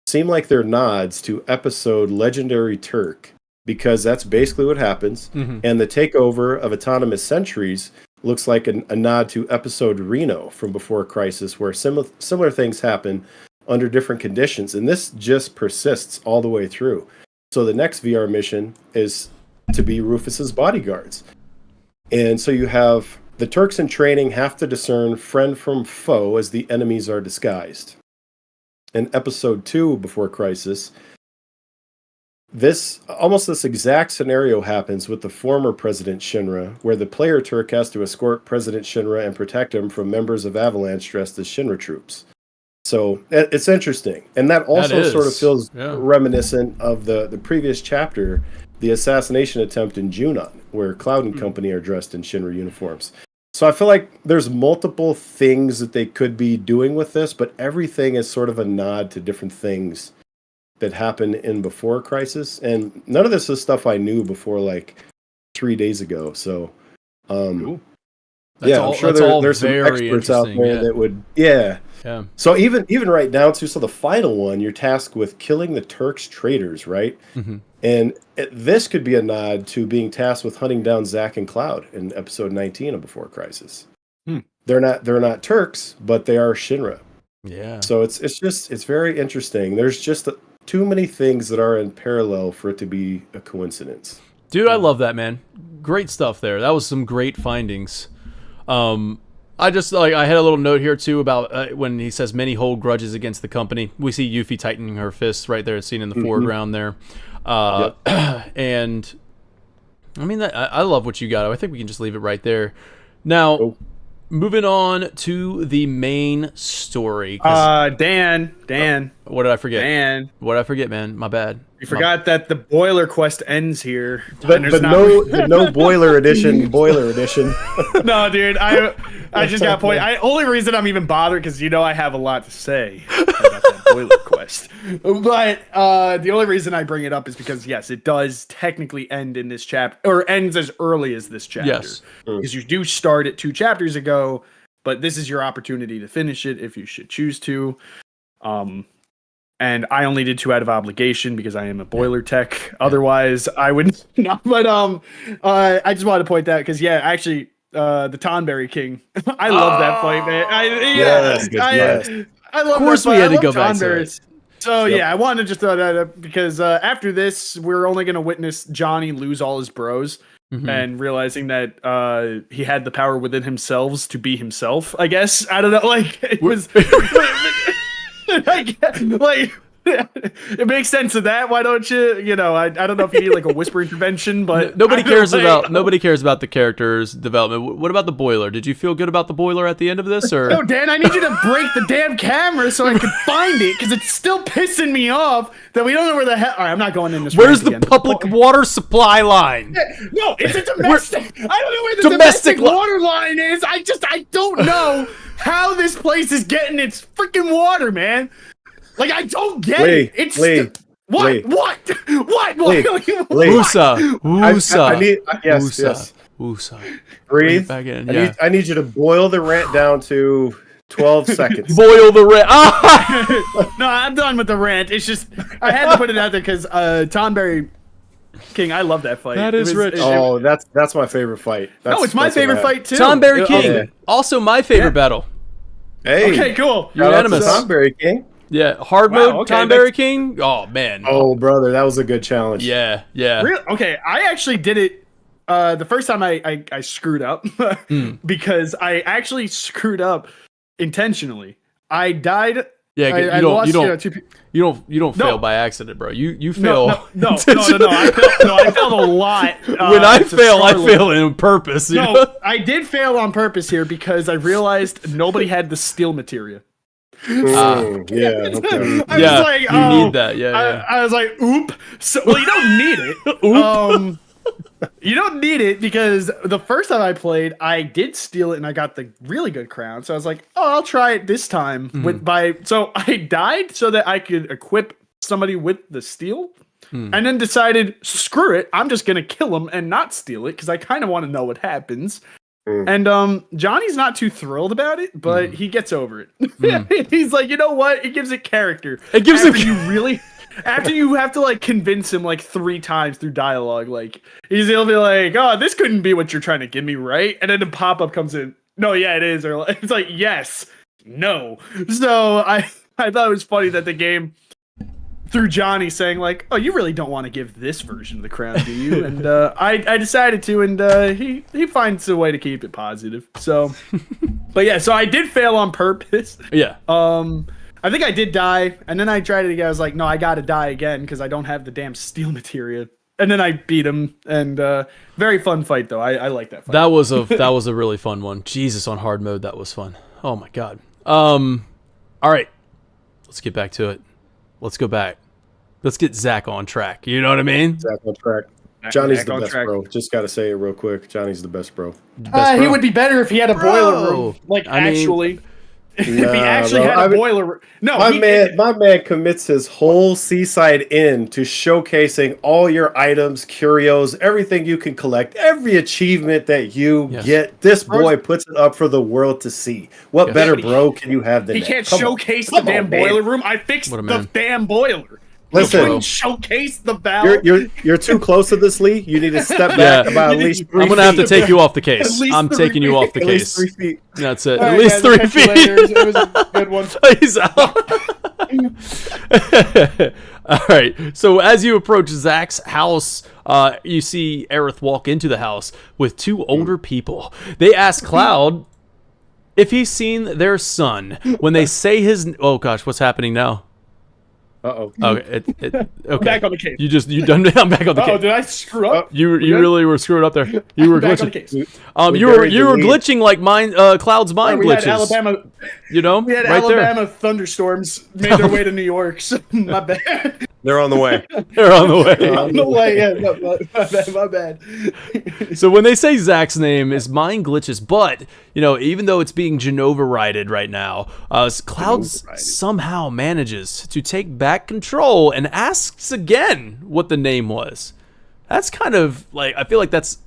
seem like they're nods to episode Legendary Turk, because that's basically what happens. And the takeover of autonomous sentries looks like a nod to episode Reno from Before Crisis, where similar things happen under different conditions, and this just persists all the way through. So the next VR mission is to be Rufus's bodyguards. And so you have the Turks in training have to discern friend from foe as the enemies are disguised. In episode 2 Before Crisis, this exact scenario happens with the former President Shinra, where the player Turk has to escort President Shinra and protect him from members of Avalanche dressed as Shinra troops. So it's interesting, and that also sort of feels reminiscent of the previous chapter, the assassination attempt in Junon, where Cloud and company are dressed in Shinra uniforms. So I feel like there's multiple things that they could be doing with this, but everything is sort of a nod to different things that happened in Before Crisis, and none of this is stuff I knew before like 3 days ago. So, I'm sure there's some experts out there that would, yeah. So even right now too. So the final one, you're tasked with killing the Turks' traitors, right? Mm-hmm. And this could be a nod to being tasked with hunting down Zack and Cloud in episode 19 of Before Crisis. They're not Turks, but they are Shinra. Yeah. So it's very interesting. There's just too many things that are in parallel for it to be a coincidence. Dude, I love that, man. Great stuff there. That was some great findings. I just I had a little note here too about when he says many hold grudges against the company. We see Yuffie tightening her fists right there, seen in the foreground there. And I mean, I love what you got. I think we can just leave it right there. Now, moving on to the main story. Dan. What did I forget? Dan. What did I forget, man? My bad. You forgot that the boiler quest ends here. But no boiler edition. Boiler edition. No, dude. I just got point. Only reason I'm even bothered because I have a lot to say about that boiler quest. But the only reason I bring it up is because yes, it does technically end in this chapter, or ends as early as this chapter. Yes, because you do start it 2 chapters ago, but this is your opportunity to finish it if you should choose to. And I only did 2 out of obligation because I am a boiler tech. Otherwise, I would not. But I just wanted to point that because actually, the Tonberry King. I love that fight, man. I love. Of course, we had to go back to it. So I wanted to just throw that up because after this, we're only going to witness Johnny lose all his bros and realizing that he had the power within himself to be himself. I guess I don't know. Like it was. It makes sense of that. Why don't you? I don't know if you need like a whisper intervention, but nobody cares about the character's development. What about the boiler? Did you feel good about the boiler at the end of this, or no? Dan, I need you to break the damn camera so I can find it because it's still pissing me off that we don't know where the hell. All right, I'm not going in this. Where's the public water supply line? No, it's a domestic. I don't know where the domestic water line is. I don't know how this place is getting its freaking water, man. Like, I don't get it. It's what? Woosah. Breathe. I need you to boil the rant down to 12 seconds. Boil the rant. No, I'm done with the rant. It's just I had to put it out there because Tonberry King, I love that fight. That is rich. That's my favorite fight. It's my favorite fight too. Tonberry King, also my favorite battle. Hey, okay, cool. Unanimous. Tonberry King. Yeah, hard mode Tonberry King. Oh man. Oh brother, that was a good challenge. Yeah. Okay, I actually did it. The first time I screwed up because I actually screwed up intentionally. I died. Yeah, you don't fail by accident, bro. You fail. No. I failed a lot. When I fail on purpose. I did fail on purpose here because I realized nobody had the steel materia. Okay. I was like, you need that. I was like, oop. So, well, you don't need it. You don't need it because the first time I played, I did steal it and I got the really good crown. So I was like, I'll try it this time. So I died so that I could equip somebody with the steel. And then decided, screw it, I'm just gonna kill him and not steal it because I kind of want to know what happens. And Johnny's not too thrilled about it, but he gets over it. He's like, you know what? It gives it character. It gives after you have to like convince him like 3 times through dialogue, like he'll be like, "Oh, this couldn't be what you're trying to give me, right?" And then the pop-up comes in. No, yeah, it is. Or it's like, yes, no. So I thought it was funny that the game through Johnny saying like, "Oh, you really don't want to give this version of the crown, do you?" And I decided to, and he finds a way to keep it positive. So, but yeah, so I did fail on purpose. Yeah. I think I did die, and then I tried it again. I was like, no, I gotta die again because I don't have the damn steel materia. And then I beat him, and very fun fight though. I like that fight. That was a really fun one. Jesus, on hard mode, that was fun. Oh my god. All right, let's get back to it. Let's go back. Let's get Zack on track. You know what I mean? Zack on track. Johnny's the best, bro. Just gotta say it real quick. Johnny's the best, bro. He would be better if he had a boiler room. Like, actually. If he actually had a boiler room. No, my man commits his whole seaside inn to showcasing all your items, curios, everything you can collect, every achievement that you get. This boy puts it up for the world to see. What better bro can you have than that? He can't showcase the damn boiler room. I fixed the damn boiler. Listen, showcase the valve. You're too close to this, Lee. You need to step back about at least 3 feet. I'm gonna have to take you off the case. I'm taking you off the case. At least 3 feet. That's it. At least 3 feet. It was a good one. He's out. All right. So as you approach Zack's house, you see Aerith walk into the house with 2 older people. They ask Cloud if he's seen their son. When they say his, oh gosh, what's happening now? Uh-oh. Okay. Okay. I'm back on the case. You done? I'm back on the case. Oh, did I screw up? You really were screwed up there. You were back on the glitching. case. You were glitching like Cloud's mind we glitches. Had Alabama. You know, we had right Alabama there. thunderstorms made their way to New York. So my bad. They're on the way. They're on the way. On the way. Yeah, my bad. So when they say Zack's name, his mind glitches, but even though it's being Genova-righted right now, Cloud somehow manages to take back control and asks again what the name was. That's kind of like, I feel like that's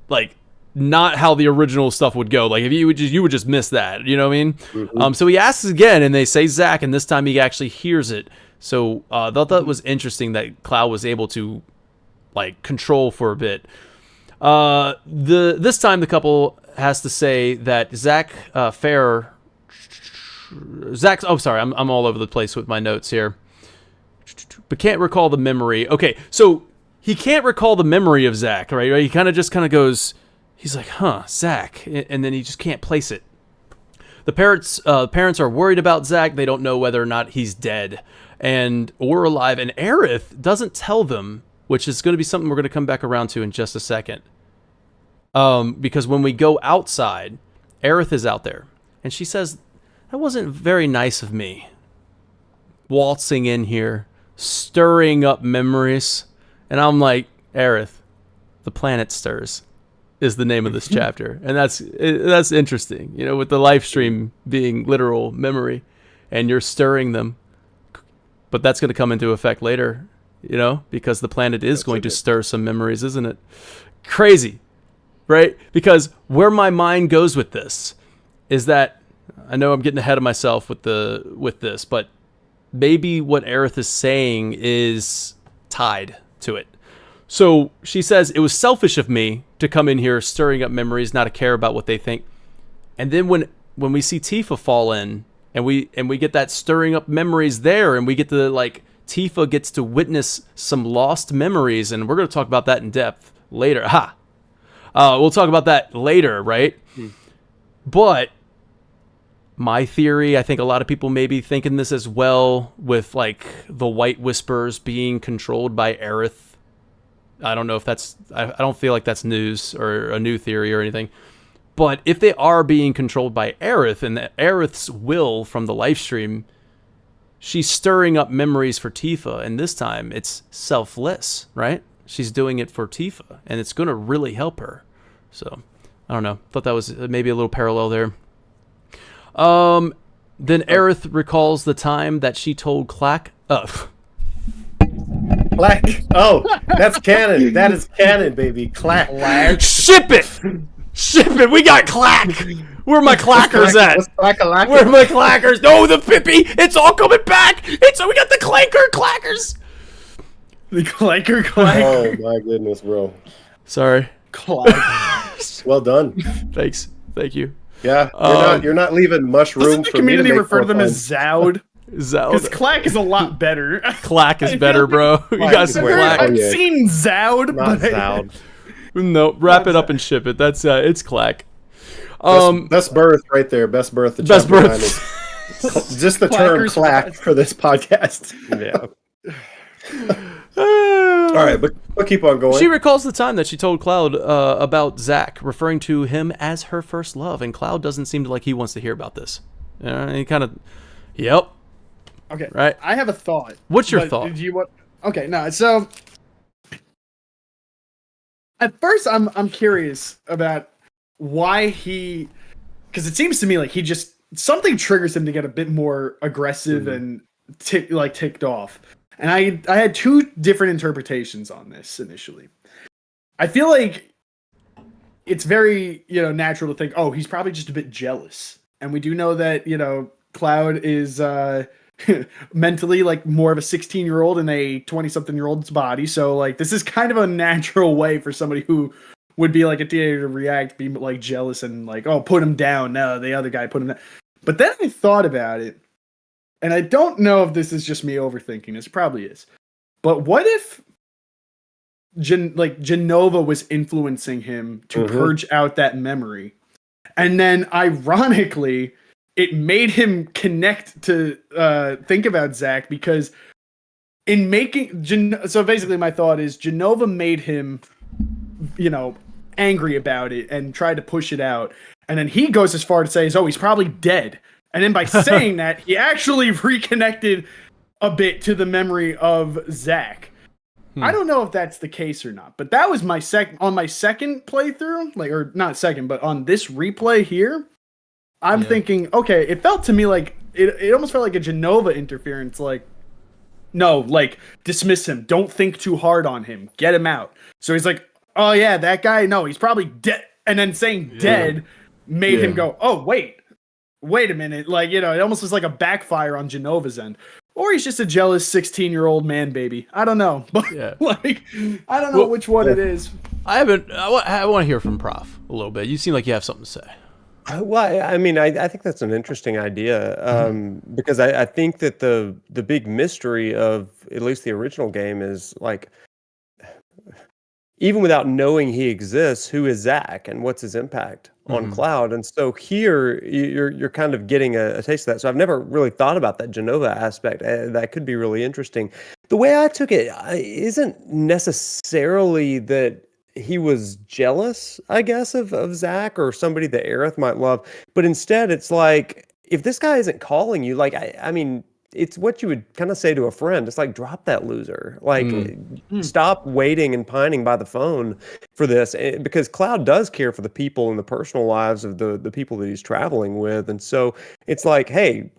like not how the original stuff would go. Like if you would just miss that. You know what I mean? Mm-hmm. So he asks again, and they say Zack, and this time he actually hears it. So I thought that was interesting that Cloud was able to like control for a bit. This time the couple has to say that Zack Zack's. Oh, sorry, I'm all over the place with my notes here. But can't recall the memory. Okay, so he can't recall the memory of Zack, right? He kind of goes. He's like, Zack, and then he just can't place it. The parents are worried about Zack. They don't know whether or not he's dead or alive. And Aerith doesn't tell them, which is going to be something we're going to come back around to in just a second. Because when we go outside, Aerith is out there, and she says, that wasn't very nice of me. Waltzing in here, stirring up memories. And I'm like, Aerith, the planet stirs is the name of this chapter. And that's interesting, with the Lifestream being literal memory, and you're stirring them. But that's going to come into effect later, because the planet is going to stir some memories, isn't it? Crazy, right? Because where my mind goes with this is that, I know I'm getting ahead of myself with this, but maybe what Aerith is saying is tied to it. So she says, it was selfish of me to come in here stirring up memories, not to care about what they think. And then when we see Tifa fall in, and we get that stirring up memories there, and we get to Tifa gets to witness some lost memories, and we're going to talk about that in depth later. We'll talk about that later, right? But my theory, I think a lot of people may be thinking this as well, with the White Whispers being controlled by Aerith. I don't know if I don't feel like that's news or a new theory or anything. But if they are being controlled by Aerith, and Aerith's will from the Lifestream, she's stirring up memories for Tifa, and this time it's selfless, right? She's doing it for Tifa, and it's going to really help her. So, I don't know. Thought that was maybe a little parallel there. Then Aerith recalls the time that she told Clack... Clack. Oh, that's canon. That is canon, baby. Clack. Ship it! Ship it! We got Clack! Where are my clackers at? Where are my clackers? No, the Pippi! It's all coming back! We got the clackers! The clack. Oh my goodness, bro. Sorry. Clack. Well done. Thanks. Thank you. Yeah, you're not leaving much room Doesn't the for me to community make refer to them fun. as Zoud? Because Clack is a lot better. Clack is better, bro. You got some Clack. I've seen Zoud, Not but Zoud. No, wrap it up and ship it. That's it's Clack. Best birth right there. Best birth. The Best chapter birth. Just the term Clackers clack for this podcast. Yeah. All right, but keep on going. She recalls the time that she told Cloud about Zack, referring to him as her first love, and Cloud doesn't seem like he wants to hear about this. He kind of, yep. Okay, right. I have a thought. What's your thought? Did you want? Okay, no. So at first, I'm curious about why he, because it seems to me like he just something triggers him to get a bit more aggressive and ticked off. And I had two different interpretations on this initially. I feel like it's very, natural to think, oh, he's probably just a bit jealous. And we do know that, Cloud is mentally like more of a 16-year-old in a 20-something-year-old's body. So like this is kind of a natural way for somebody who would be like a teenager to react, be like jealous and like, oh, put him down. No, the other guy put him down. But then I thought about it. And I don't know if this is just me overthinking this. It probably is. But what if Jenova was influencing him to purge out that memory? And then, ironically, it made him connect to think about Zack because in making... So basically my thought is Jenova made him, angry about it and tried to push it out. And then he goes as far to say, he's probably dead. And then by saying that, he actually reconnected a bit to the memory of Zack. I don't know if that's the case or not, but that was my second playthrough, or not second, but on this replay here, I'm thinking, okay, it felt to me like it almost felt like a Jenova interference, like, no, like dismiss him, don't think too hard on him, get him out. So he's like, oh yeah, that guy, no, he's probably dead. And then saying dead made him go, oh wait a minute, like, it almost was like a backfire on Genova's end. Or he's just a jealous 16-year-old man baby. I don't know. But I don't know which one it is. I want to hear from Prof a little bit. You seem like you have something to say. Well, I mean, I think that's an interesting idea because I think that the big mystery of at least the original game is like, even without knowing he exists, who is Zack and what's his impact on Cloud? And so here you're kind of getting a taste of that. So I've never really thought about that Jenova aspect. That could be really interesting. The way I took it isn't necessarily that he was jealous, I guess, of Zack or somebody that Aerith might love, but instead it's like, if this guy isn't calling you, like, I mean, it's what you would kind of say to a friend. It's like, drop that loser. Like, stop waiting and pining by the phone for this. Because Cloud does care for the people and the personal lives of the people that he's traveling with. And so it's like, hey,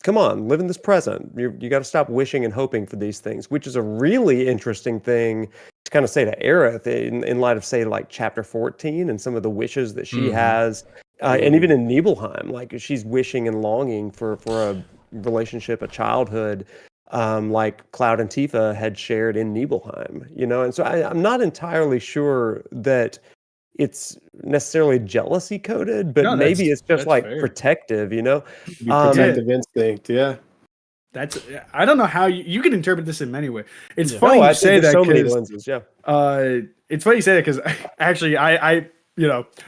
come on, live in this present. You got to stop wishing and hoping for these things, which is a really interesting thing to kind of say to Aerith in light of, say, like Chapter 14 and some of the wishes that she has. And even in Nibelheim, like she's wishing and longing for a relationship, a childhood, like Cloud and Tifa had shared in Nibelheim, and so I'm not entirely sure that it's necessarily jealousy coded, but maybe it's just like fair. Protective, protective instinct. That's, I don't know how you can interpret this in many ways. It's funny you say that, so many lenses. It's funny you say that because actually I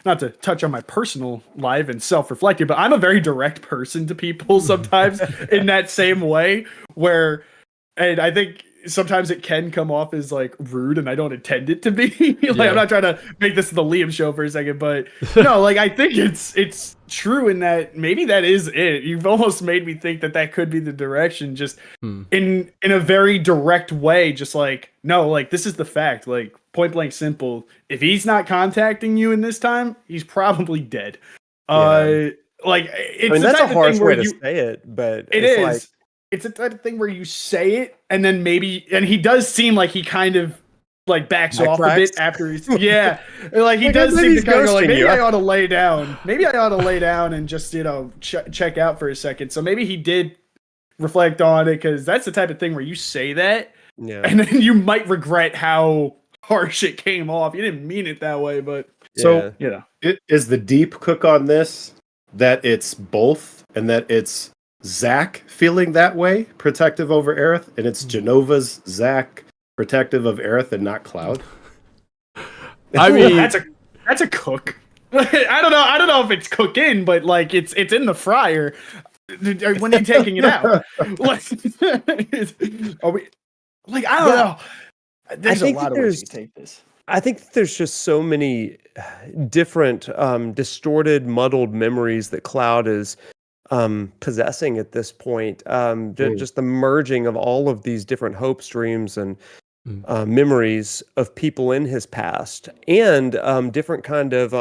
not to touch on my personal life and self-reflective, but I'm a very direct person to people sometimes in that same way and I think sometimes it can come off as like rude and I don't intend it to be. I'm not trying to make this the Liam show for a second, but no, like I think it's true in that maybe that is it. You've almost made me think that could be the direction, just in a very direct way, just like, no, like this is the fact, like point blank simple. If he's not contacting you in this time, he's probably dead. Like it's that's a harsh way to say it, but it is. Like, it's a type of thing where you say it and then and he does seem like he kind of like backs off a bit after he's like he does seem to kind of go like, maybe I ought to lay down and just check out for a second. So maybe he did reflect on it, because that's the type of thing where you say that and then you might regret how harsh it came off. You didn't mean it that way, but so it is the deep cook on this that it's both, and that it's Zack feeling that way, protective over Aerith, and it's Jenova's Zack protective of Aerith and not Cloud. I mean, that's a cook. I don't know if it's cooking, but like it's in the fryer. When are you taking it out? Like, are we? Like, I don't know. There's a lot of ways you can take this. I think there's just so many different distorted, muddled memories that Cloud is possessing at this point. Just the merging of all of these different hope streams and memories of people in his past, and different kind of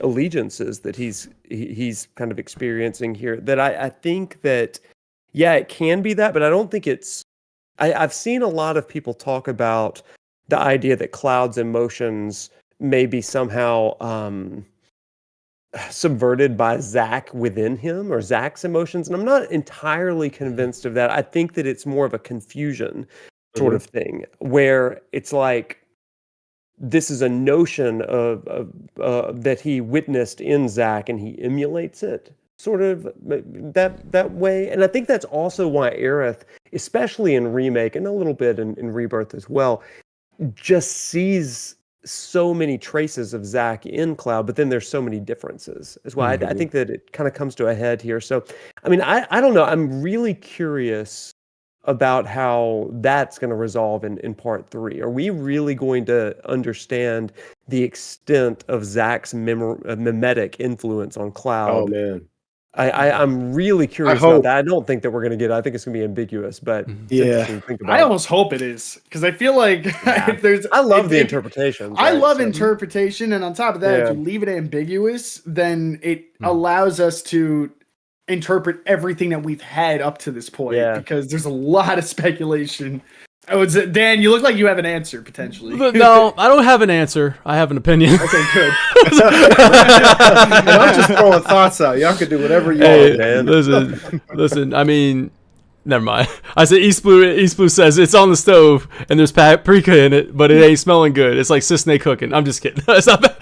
allegiances that he's kind of experiencing here. That I think that, yeah, it can be that, but I don't think it's. I've seen a lot of people talk about the idea that Cloud's emotions may be somehow subverted by Zack within him, or Zack's emotions, and I'm not entirely convinced of that. I think that it's more of a confusion sort of thing, where it's like this is a notion of that he witnessed in Zack, and he emulates it, sort of that way. And I think that's also why Aerith, especially in Remake and a little bit in Rebirth as well, just sees so many traces of Zack in Cloud, but then there's so many differences as well. I think that it kind of comes to a head here. So, I mean, I don't know. I'm really curious about how that's going to resolve in part 3. Are we really going to understand the extent of Zack's mimetic influence on Cloud? Oh, man. I'm really curious about that. I don't think that we're going to get it. I think it's going to be ambiguous, but yeah, think about I almost hope it is, because I feel like if there's. I love the interpretations. I love interpretation, and on top of that, if you leave it ambiguous, then it allows us to interpret everything that we've had up to this point. Yeah. Because there's a lot of speculation. Oh, Dan, you look like you have an answer potentially. But no, I don't have an answer. I have an opinion. Okay, good. I'm just throwing thoughts out. Y'all can do whatever you want, man. Listen. I mean, never mind. I said East Blue says it's on the stove and there's paprika in it, but it ain't smelling good. It's like Cisne cooking. I'm just kidding. It's not bad.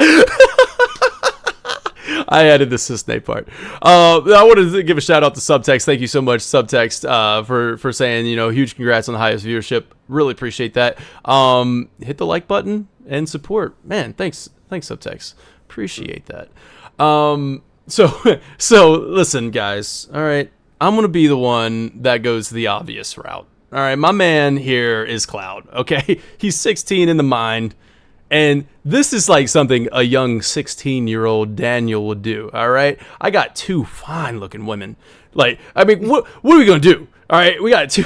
I added the Cisne part. I wanted to give a shout out to Subtext. Thank you so much, Subtext, for saying, huge congrats on the highest viewership. Really appreciate that. Hit the like button and support. Man, thanks Subtext. Appreciate that. So listen, guys. All right, I'm gonna be the one that goes the obvious route. All right, my man here is Cloud. Okay, he's 16 in the mind. And this is like something a young 16-year-old Daniel would do, all right? I got 2 fine-looking women. Like, I mean, what are we going to do? All right, we got 2.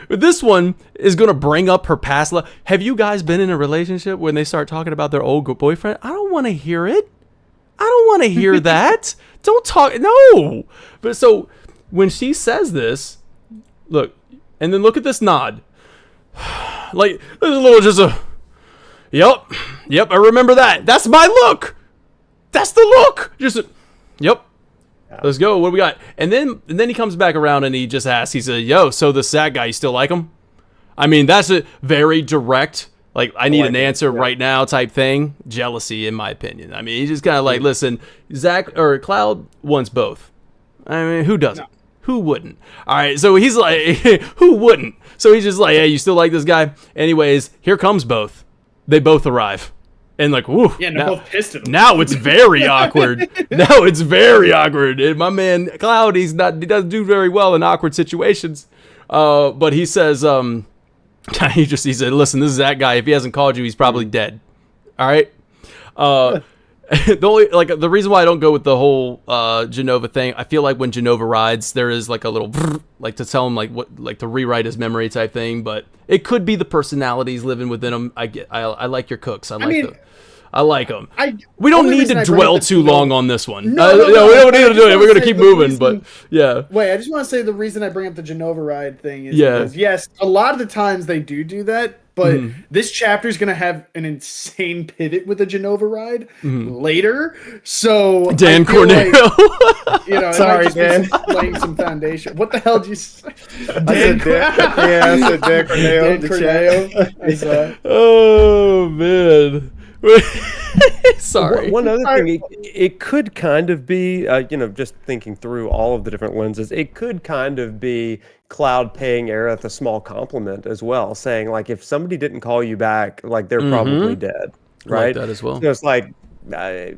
This one is going to bring up her past love. Have you guys been in a relationship when they start talking about their old boyfriend? I don't want to hear it. I don't want to hear that. Don't talk. No. But so when she says this, look, and then look at this nod. Like, there's a little just a... Yep, I remember that. That's my look. That's the look. Yep. Let's go. What do we got? And then he comes back around and he just asks, he said, yo, so the Zack guy, you still like him? I mean, that's a very direct, like, I need an answer right now type thing. Jealousy, in my opinion. I mean, he's just kind of like, listen, Zack or Cloud wants both. I mean, who doesn't? No. Who wouldn't? All right, so he's like, who wouldn't? So he's just like, hey, you still like this guy? Anyways, here comes both. They both arrive. And like, whoo. Yeah, and they're both pissed at him. Now it's very awkward. And my man, Cloud, he doesn't do very well in awkward situations. But he says, he said, listen, this is that guy. If he hasn't called you, he's probably dead. All right? The reason why I don't go with the whole Genova thing, I feel like when Genova rides, there is like a little like to tell him like to rewrite his memory type thing, but it could be the personalities living within him. I like your cooks. I like them. We don't need to dwell too long on this one. No, we don't need to do it. We're gonna keep moving, but yeah. Wait, I just want to say the reason I bring up the Genova ride thing is because yes, a lot of the times they do that. But this chapter is going to have an insane pivot with the Genova ride later. So Dan Corneo. Like, sorry, Dan. Laying some foundation. What the hell did you say? I said Dan Corneo. Oh, man. Sorry. One other thing, it could kind of be, just thinking through all of the different lenses, it could kind of be Cloud paying Aerith a small compliment as well, saying like, if somebody didn't call you back, like they're probably dead, right? Like that as well. So it's like, A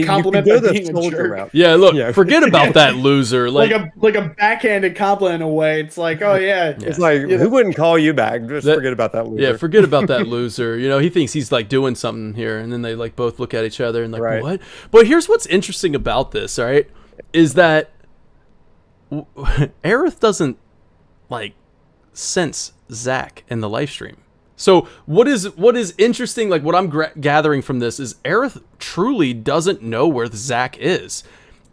compliment you could go by the being a soldier jerk. route. Yeah, look, forget about that loser. Like a backhanded compliment in a way. It's like, oh yeah, It's like, who wouldn't call you back? Just forget about that loser. Yeah, forget about that loser. You know, he thinks he's like doing something here, and then they like both look at each other and like, Right. what? But here's what's interesting about this, all right, is that Aerith doesn't like sense Zack in the live stream. So what is interesting, like what I'm gathering from this is Aerith truly doesn't know where Zack is,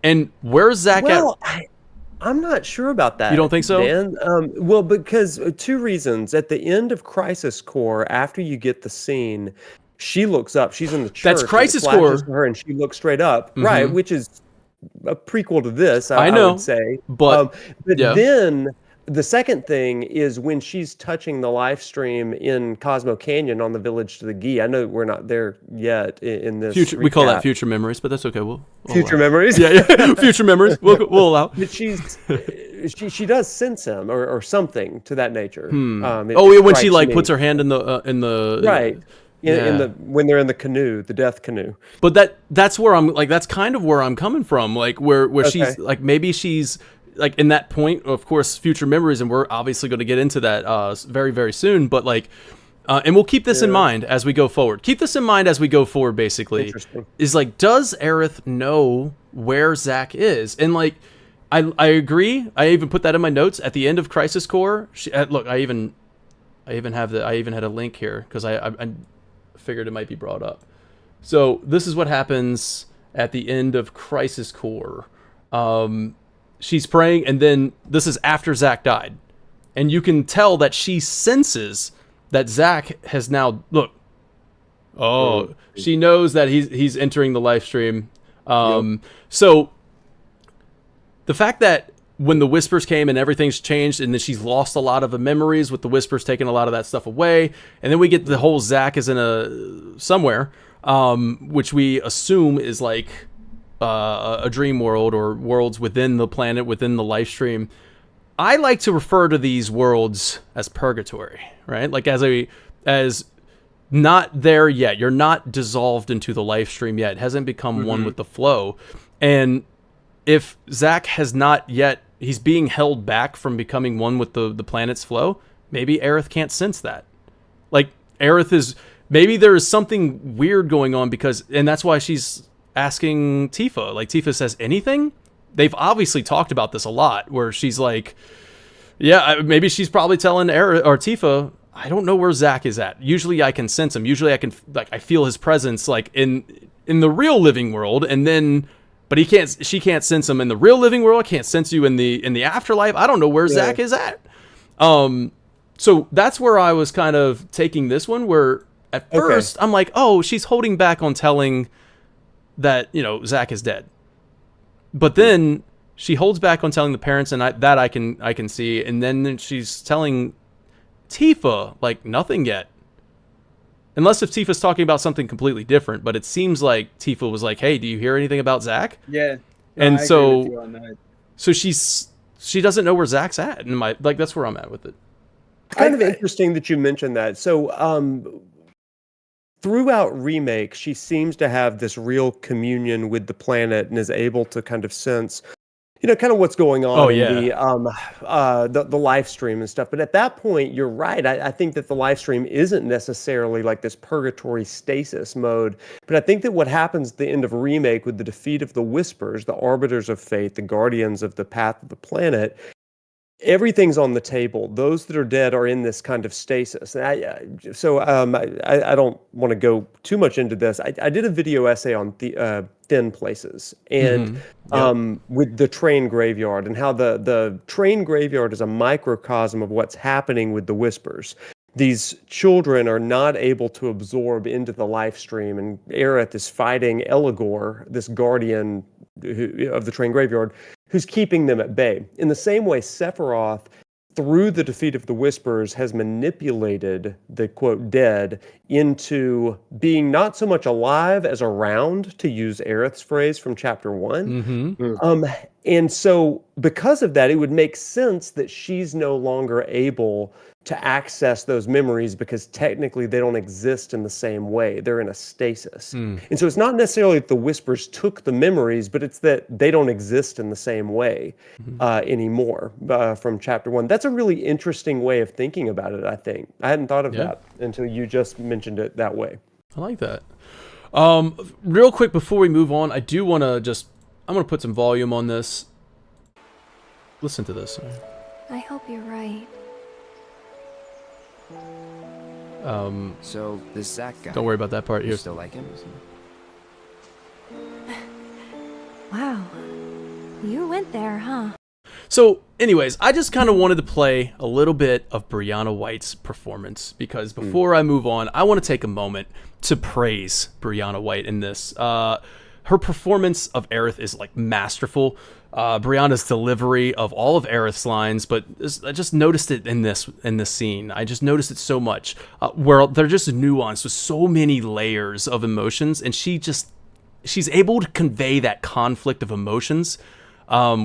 and where's Zack at? I'm not sure about that. You don't think so? Dan? Well, because two reasons. At the end of Crisis Core, after you get the scene, she looks up. She's in the church. That's and it Crisis flashes Core. to her, and she looks straight up. Right, which is a prequel to this. I know, would say. but yeah. Then the second thing is when she's touching the live stream in Cosmo Canyon on the village to the Gi. I know we're not there yet in this. Future, we call that recap. future memories, but that's okay. We'll Future allow. memories. Yeah, future memories. We'll allow. But she does sense him or something to that nature. When she like puts her hand in the right. In the when they're in the canoe, the death canoe. But that's where I'm like, that's kind of where I'm coming from. Like where she's like, maybe she's like in that point, of course, future memories, and we're obviously going to get into that very, very soon. But like, and we'll keep this in mind as we go forward. Keep this in mind as we go forward. Basically, is like, does Aerith know where Zack is? And like, I agree. I even put that in my notes at the end of Crisis Core. Look, I even had a link here because I figured it might be brought up. So this is what happens at the end of Crisis Core. She's praying, and then this is after Zack died, and you can tell that she senses that Zack has now she knows that he's entering the live stream. So the fact that when the whispers came and everything's changed, and then she's lost a lot of the memories with the whispers taking a lot of that stuff away, and then we get the whole Zack is in somewhere, which we assume is like a dream world or worlds within the planet, within the live stream. I like to refer to these worlds as purgatory, right? Like as not there yet. You're not dissolved into the live stream yet. It hasn't become one with the flow. And if Zack has not yet, he's being held back from becoming one with the planet's flow, maybe Aerith can't sense that. Like Aerith is, maybe there is something weird going on and that's why she's asking Tifa. Like Tifa says, anything? They've obviously talked about this a lot, where she's like, yeah, maybe she's probably telling Aerith or Tifa, I don't know where Zack is at. Usually I can sense him. Usually I feel his presence like in the real living world, and then but she can't sense him in the real living world. I can't sense you in the afterlife. I don't know where Zack is at. So that's where I was kind of taking this one, where at first I'm like, oh, she's holding back on telling that, Zack is dead. But then she holds back on telling the parents, and I can see, and then she's telling Tifa like nothing yet. Unless if Tifa's talking about something completely different, but it seems like Tifa was like, "Hey, do you hear anything about Zack?" Yeah. And I agree with you on that. so she doesn't know where Zack's at, and that's where I'm at with it. It's kind of interesting that you mentioned that. So throughout Remake, she seems to have this real communion with the planet and is able to kind of sense, kind of what's going on in the live stream and stuff. But at that point, you're right. I think that the live stream isn't necessarily like this purgatory stasis mode. But I think that what happens at the end of Remake with the defeat of the Whispers, the Arbiters of Fate, the Guardians of the Path of the Planet, everything's on the table. Those that are dead are in this kind of stasis. And I don't want to go too much into this. I did a video essay on the thin places and with the train graveyard, and how the train graveyard is a microcosm of what's happening with the Whispers. These children are not able to absorb into the live stream, and Aerith is fighting Eligor, this guardian of the train graveyard, who's keeping them at bay. In the same way, Sephiroth, through the defeat of the Whispers, has manipulated the, quote, dead into being not so much alive as around, to use Aerith's phrase from Chapter 1. And so because of that, it would make sense that she's no longer able to access those memories because technically they don't exist in the same way. They're in a stasis. And so it's not necessarily that the Whispers took the memories, but it's that they don't exist in the same way anymore from chapter 1. That's a really interesting way of thinking about it, I think. I hadn't thought of that until you just mentioned it that way. I like that. Real quick before we move on, I do want to I'm going to put some volume on this. Listen to this. I hope you're right. So this Zack guy. Don't worry about that part You here. still like him? Wow. You went there, huh? So, anyways, I just kind of wanted to play a little bit of Brianna White's performance because before I move on, I want to take a moment to praise Brianna White in this. Her performance of Aerith is like masterful. Brianna's delivery of all of Aerith's lines, but I just noticed it in this scene. I just noticed it so much, where they're just nuanced with so many layers of emotions, and she's able to convey that conflict of emotions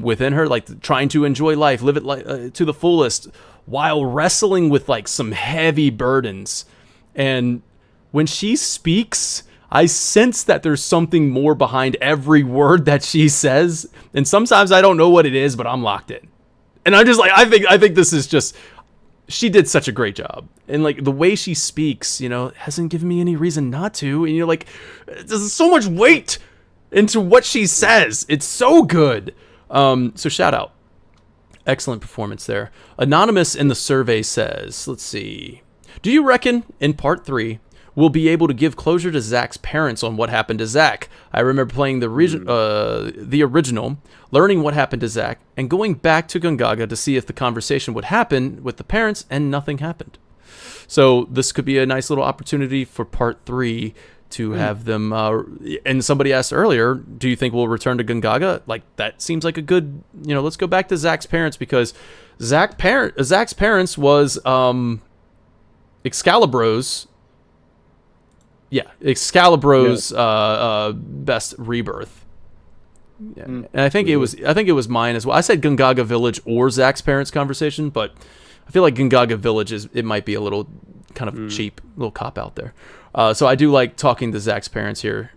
within her, like trying to enjoy life, live it to the fullest, while wrestling with like some heavy burdens. And when she speaks, I sense that there's something more behind every word that she says, and sometimes I don't know what it is, but I'm locked in. And I'm just like, I think this is just, she did such a great job, and like the way she speaks, hasn't given me any reason not to. And like, there's so much weight into what she says. It's so good. So shout out, excellent performance there. Anonymous in the survey says, let's see, do you reckon in part 3 we'll be able to give closure to Zack's parents on what happened to Zack? I remember playing the original, learning what happened to Zack, and going back to Gongaga to see if the conversation would happen with the parents, and nothing happened. So this could be a nice little opportunity for part 3 to have them. And somebody asked earlier, do you think we'll return to Gongaga? Like, that seems like a good, let's go back to Zack's parents, because Zack's parents was Excalibur's best rebirth. Yeah. And I think it was mine as well. I said Gongaga Village or Zack's parents conversation, but I feel like Gongaga Village it might be a little kind of cheap, little cop out there. So I do like talking to Zack's parents here.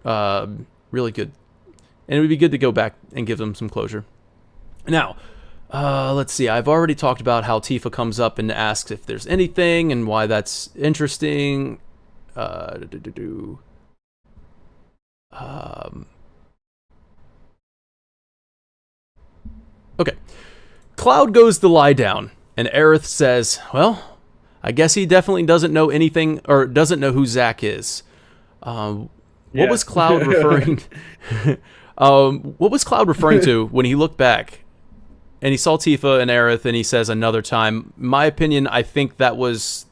Really good. And it would be good to go back and give them some closure. Now, let's see. I've already talked about how Tifa comes up and asks if there's anything and why that's interesting. Okay. Cloud goes to lie down, and Aerith says, well, I guess he definitely doesn't know anything, or doesn't know who Zack is. What was Cloud referring what was Cloud referring to when he looked back and he saw Tifa and Aerith and he says another time? My opinion, I think is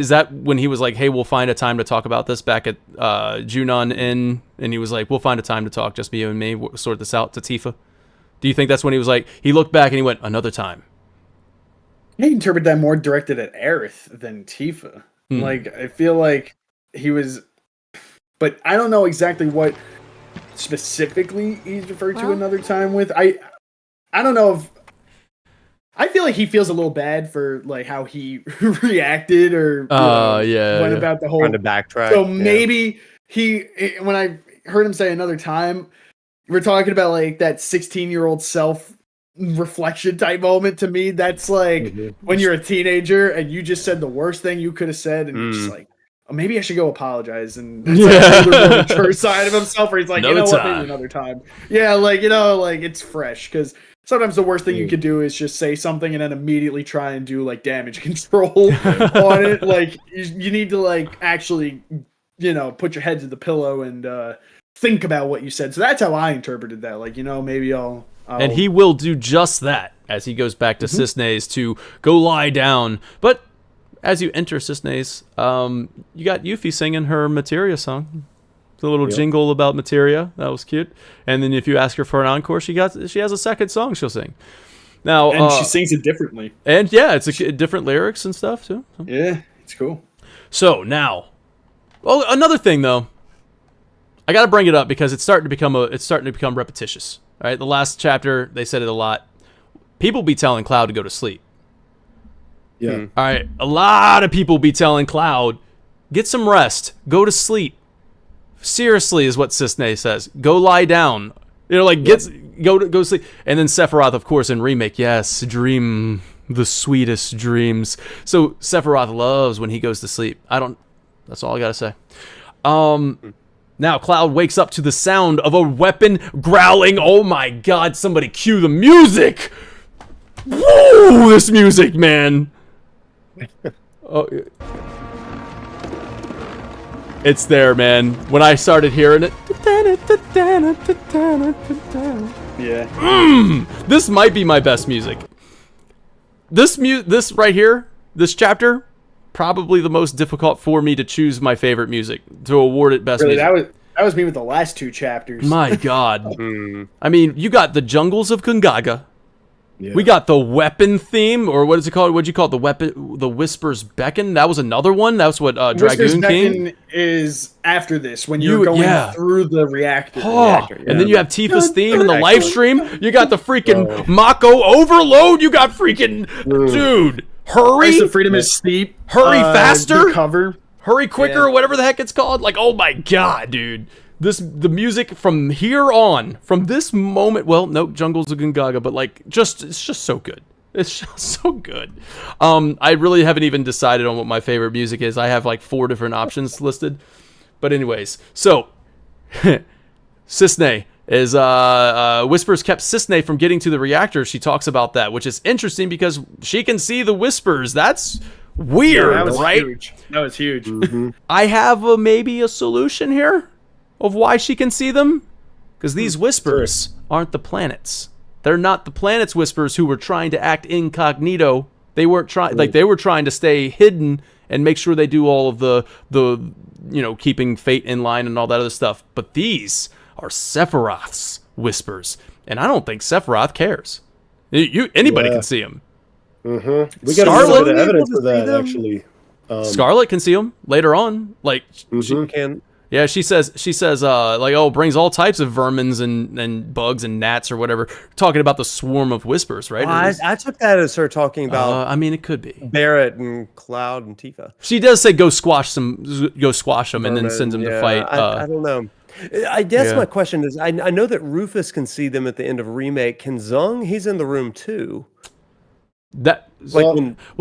that when he was like, hey, we'll find a time to talk about this back at Junon Inn, and he was like, we'll find a time to talk, just me and me, we'll sort this out, to Tifa? Do you think that's when he was like, he looked back and he went, another time? I interpret that more directed at Aerith than Tifa. Like, I feel like he was, but I don't know exactly what specifically he's referred to another time with. I don't know if, I feel like he feels a little bad for like how he reacted or went about the whole, trying to backtrack. So maybe when I heard him say another time, we're talking about like that 16-year-old self reflection type moment. To me, that's like when you're a teenager and you just said the worst thing you could have said, and you're just like, oh, maybe I should go apologize. And that's like the more mature side of himself, where he's like, maybe another time. Yeah, like, like it's fresh, because sometimes the worst thing you could do is just say something and then immediately try and do like damage control on it. Like you need to like actually, put your head to the pillow and think about what you said. So that's how I interpreted that. Like, maybe I'll and he will do just that as he goes back to Cisne's to go lie down. But as you enter Cisne's, you got Yuffie singing her Materia song. The little jingle about Materia. That was cute. And then if you ask her for an encore, she has a second song she'll sing. Now, and she sings it differently. And yeah, it's different lyrics and stuff too. So. Yeah, it's cool. So now, another thing though, I got to bring it up because it's starting to become repetitious. All right, the last chapter they said it a lot. People be telling Cloud to go to sleep. Yeah. All right, a lot of people be telling Cloud, get some rest, go to sleep. Seriously, is what Cisne says. Go lie down. You know, like go to sleep. And then Sephiroth, of course, in remake, yes, dream the sweetest dreams. So Sephiroth loves when he goes to sleep. That's all I gotta say. Now Cloud wakes up to the sound of a weapon growling. Oh my God! Somebody cue the music. Whoa! This music, man. Oh. It's there, man. When I started hearing it. Yeah. This might be my best music. This right here, this chapter, probably the most difficult for me to choose my favorite music to award it best Really, music. that was me with the last 2 chapters. My God. I mean, you got the jungles of Gongaga. Yeah. We got the weapon theme, or what is it called? What'd you call it? The Whispers Beckon? That was another one. That's what Whispers Dragoon King. Beckon is after this when you're going through the reactor. And then you have Tifa's theme in the live stream. You got the freaking Mako overload. You got freaking dude. Hurry! Price of Freedom is steep. Hurry faster! The cover. Hurry quicker, or whatever the heck it's called. Like, oh my God, dude. The music from here on, from this moment, well, no, Jungles of Gongaga, but like, it's just so good. It's just so good. I really haven't even decided on what my favorite music is. I have like 4 different options listed. But anyways, so Cisne is Whispers kept Cisne from getting to the reactor. She talks about that, which is interesting because she can see the Whispers. That's weird, that was right? Huge. That was huge. I have maybe a solution here of why she can see them, because these Whispers aren't the planets. They're not the planets' Whispers who were trying to act incognito. They weren't trying, like they were trying to stay hidden and make sure they do all of the keeping fate in line and all that other stuff. But these are Sephiroth's Whispers, and I don't think Sephiroth cares. Anybody can see them. We got a little bit of evidence for that, actually. Scarlet can see them later on. Like She can. yeah, she says it brings all types of vermins and bugs and gnats or whatever. Talking about the swarm of Whispers, right? I took that as her talking about I mean, it could be Barrett and Cloud and Tifa. She does say go squash them, and then sends them to fight. I don't know. I guess my question is, I know that Rufus can see them at the end of Remake. Can Zung? He's in the room too. That Like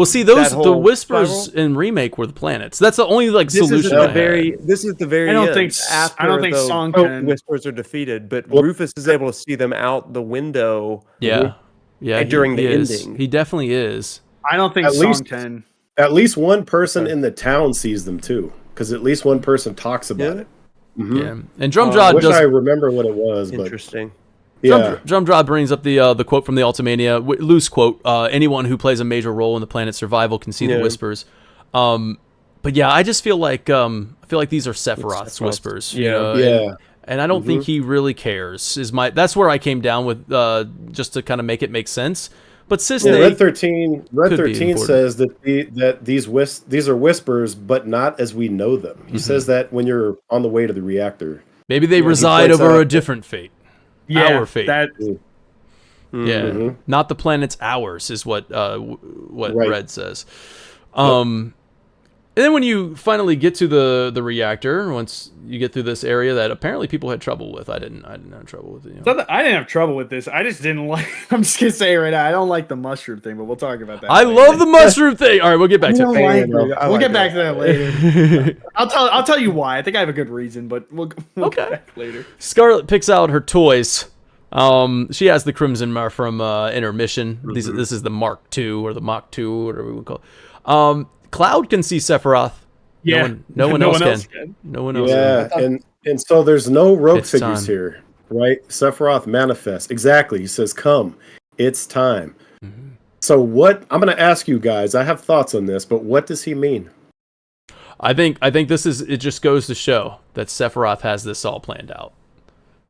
see those that the whole Whispers spiral? in Remake were the planets. That's the only solution. This is the very I don't end, think after the Song can. Whispers are defeated, but Rufus is able to see them out the window. Yeah, during the is. ending. He definitely is. I don't think Song can. At least one person in the town sees them too, because at least one person talks about it. Yeah, and Drumjaw I wish does. I remember what it was, but Interesting. yeah, Drumjaw brings up the quote from the Ultimania, loose quote. Anyone who plays a major role in the planet's survival can see the Whispers. But yeah, I just feel like these are Sephiroth's Whispers. And I don't think he really cares. That's where I came down with just to kind of make it make sense. But Cisne, Red 13 says that these are Whispers, but not as we know them. He says that when you're on the way to the reactor. Maybe they reside over a different fate. Yeah, our fate. Not the planet's ours is what Red says. And then when you finally get to the reactor, once you get through this area that apparently people had trouble with, I didn't have trouble with it. I didn't have trouble with this. I just didn't like. I'm just gonna say right now, I don't like the mushroom thing, but we'll talk about that. I love the mushroom thing. All right, we'll get back to it. We'll get back to that later. I'll tell you why. I think I have a good reason, but we'll get back later. Scarlet picks out her toys. She has the Crimson Mar from Intermission. This is the Mark II or the Mach 2, whatever we would call it. Cloud can see Sephiroth. Yeah. No one else can. No one else can. And so there's no rogue It's figures time. here, right? Sephiroth manifests. Exactly. He says, "Come, it's time." So what? I'm going to ask you guys. I have thoughts on this, but what does he mean? I think it just goes to show that Sephiroth has this all planned out.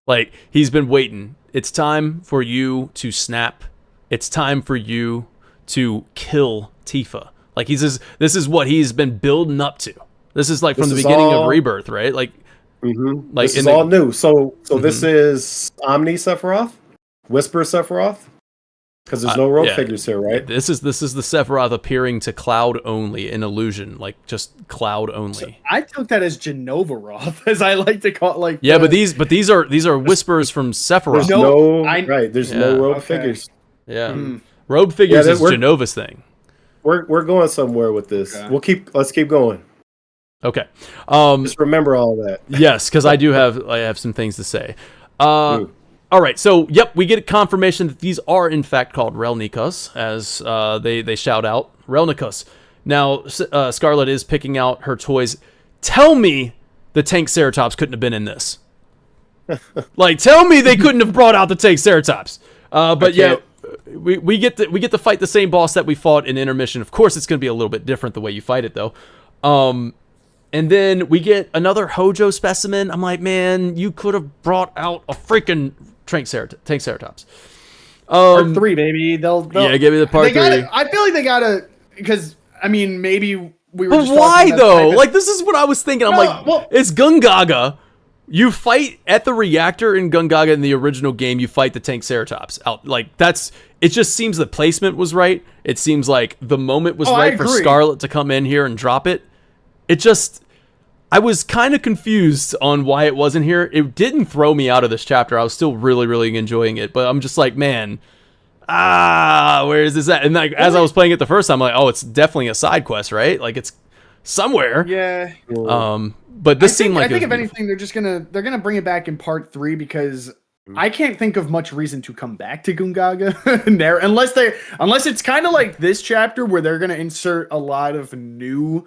Like, he's been waiting. It's time for you to snap. It's time for you to kill Tifa. Like, this is what he's been building up to. This is like from the beginning of Rebirth, right? Like, like this is all new. So this is Omni Sephiroth, Whisper Sephiroth. Because there's no rogue yeah. figures here, right? This is the Sephiroth appearing to Cloud only, an illusion, like just Cloud only. I took that as Genova Roth, as I like to call it. Like Yeah, but these are whispers from Sephiroth. There's no rogue figures. Yeah, rogue figures is Genova's thing. We're going somewhere with this. Okay. Let's keep going. Okay. Just remember all that. Yes, because I have some things to say. All right, so yep, we get confirmation that these are in fact called Relnikas, as they shout out Relnikas. Now Scarlet is picking out her toys. Tell me the tank Ceratops couldn't have been in this. Like, tell me they couldn't have brought out the tank Ceratops. But yeah, we get to fight the same boss that we fought in Intermission. Of course, it's going to be a little bit different the way you fight it though. And then we get another Hojo specimen. I'm like, man, you could have brought out a freaking tank Ceratops. Part 3, baby. They'll yeah, give me the part 3. I feel like they gotta, because I mean, maybe we were. But just why though? Like this is what I was thinking. I'm it's Gongaga. You fight at the reactor in Gongaga in the original game. You fight the tank Ceratops out. Like it just seems the placement was right. It seems like the moment was right for Scarlet to come in here and drop it. I was kind of confused on why it wasn't here. It didn't throw me out of this chapter. I was still really, really enjoying it. But I'm just like, man, where is this at? And like, as I was playing it the first time, I'm like, oh, it's definitely a side quest, right? Like it's somewhere. Yeah. But this seemed like I think if anything, they're gonna bring it back in part 3 because I can't think of much reason to come back to Gongaga there unless it's kind of like this chapter where they're gonna insert a lot of new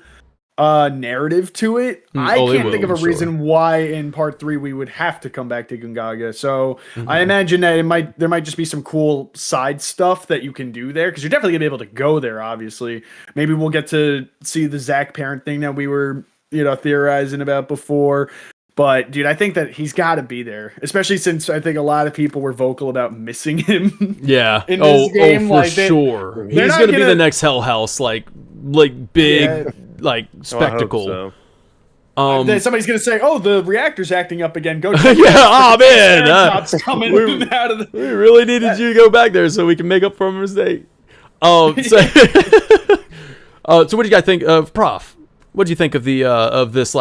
narrative to it. I can't think of a reason why in part 3 we would have to come back to Gongaga. So I imagine that there might just be some cool side stuff that you can do there because you're definitely gonna be able to go there. Obviously, maybe we'll get to see the Zack parent thing that we were theorizing about before. But dude, I think that he's got to be there, especially since I think a lot of people were vocal about missing him. Yeah. In this game, for sure. He's gonna be the next Hell House, like big, like spectacle. Then somebody's gonna say, "Oh, the reactor's acting up again." Go. Yeah. Oh man, coming out of we really needed you to go back there so we can make up for a mistake. So what do you guys think of Prof? What do you think of the of this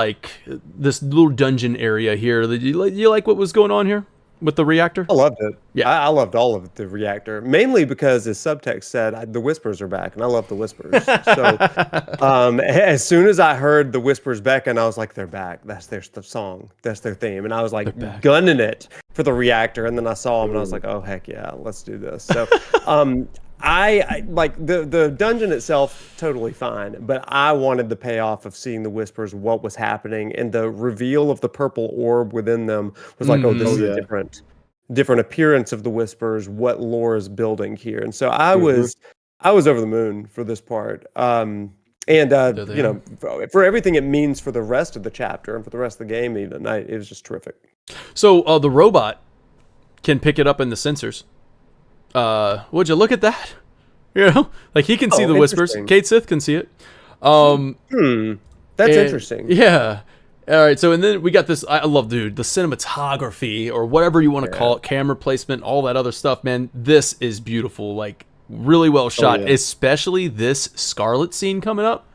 this little dungeon area here? You like what was going on here with the reactor? I loved it. Yeah, I loved all of the reactor, mainly because his subtext said the whispers are back, and I love the whispers. So as soon as I heard the whispers beckon, I was like, they're back. That's their song. That's their theme. And I was like gunning it for the reactor, and then I saw him, and I was like, oh heck yeah, let's do this. So. I like the dungeon itself, totally fine, but I wanted the payoff of seeing the whispers, what was happening, and the reveal of the purple orb within them was like, oh, this is a different appearance of the whispers, what lore is building here, and so I was over the moon for this part, and for everything it means for the rest of the chapter and for the rest of the game, even it was just terrific. So the robot can pick it up in the sensors. Would you look at that? Like he can see the whispers. Cait Sith can see it. That's interesting. Yeah. All right. So and then we got this. I love, dude, the cinematography or whatever you want to call it, camera placement, all that other stuff. Man, this is beautiful. Like really well shot, especially this Scarlet scene coming up,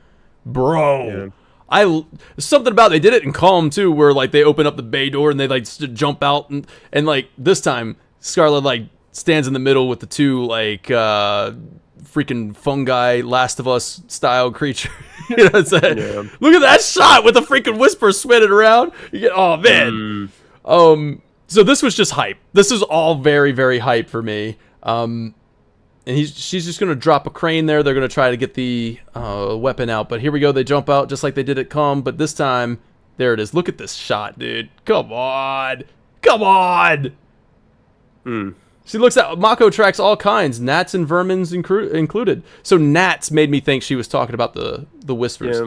bro. Yeah. Something about they did it in Calm too, where like they open up the bay door and they like jump out and like this time Scarlet like stands in the middle with the two like freaking fungi Last of Us style creature. You know what I'm saying? Yeah. Look at that shot with the freaking whisper spinning around. You get, oh man. So this was just hype. This is all very, very hype for me. And she's just gonna drop a crane there. They're gonna try to get the weapon out. But here we go. They jump out just like they did at Calm. But this time, there it is. Look at this shot, dude. Come on. She looks at Mako tracks all kinds, gnats and vermins included. So gnats made me think she was talking about the whispers.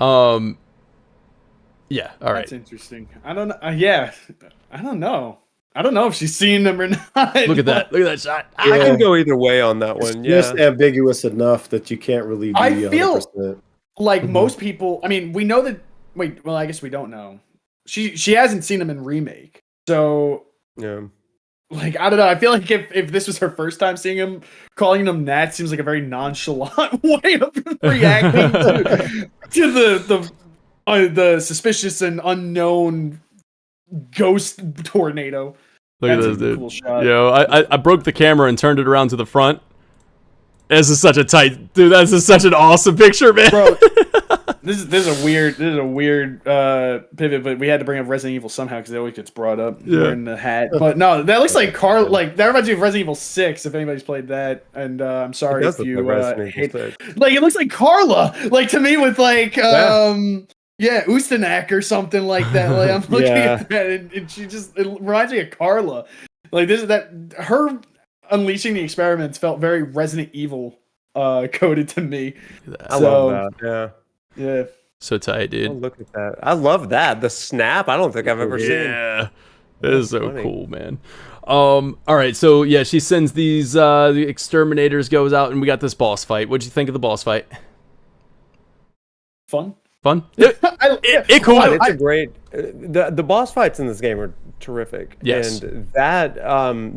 Yeah. Yeah. All right. That's interesting. I don't know. I don't know. I don't know if she's seen them or not. Look at that. Look at that shot. Yeah. I can go either way on that one. Yeah. Just ambiguous enough that you can't really be 100%. I feel like most people. I mean, we know that. Wait. Well, I guess we don't know. She hasn't seen them in remake. So. Yeah. like, I don't know. I feel like if this was her first time seeing him, calling him that seems like a very nonchalant way of reacting to the suspicious and unknown ghost tornado. Look at That's this, a dude. cool shot. Yo, I broke the camera and turned it around to the front. This is such a tight, dude. This is such an awesome picture, man. Bro, this is a weird pivot, but we had to bring up Resident Evil somehow because it always gets brought up. Yeah. In the hat, but no, that looks like that reminds me of Resident Evil 6. If anybody's played that, and I'm sorry if you hate like it looks like Carla, like to me with like Ustanak or something like that. Like I'm looking at that, and she just it reminds me of Carla. Like her unleashing the experiments felt very Resident Evil coded to me. I love that. Yeah. So tight, dude. Oh, look at that. I love that. The snap. I don't think I've ever seen. Yeah. It is so cool, man. All right, so yeah, she sends these the exterminators, goes out, and we got this boss fight. What'd you think of the boss fight? Fun. It cool. It's a great. The boss fights in this game are terrific. Yes. And that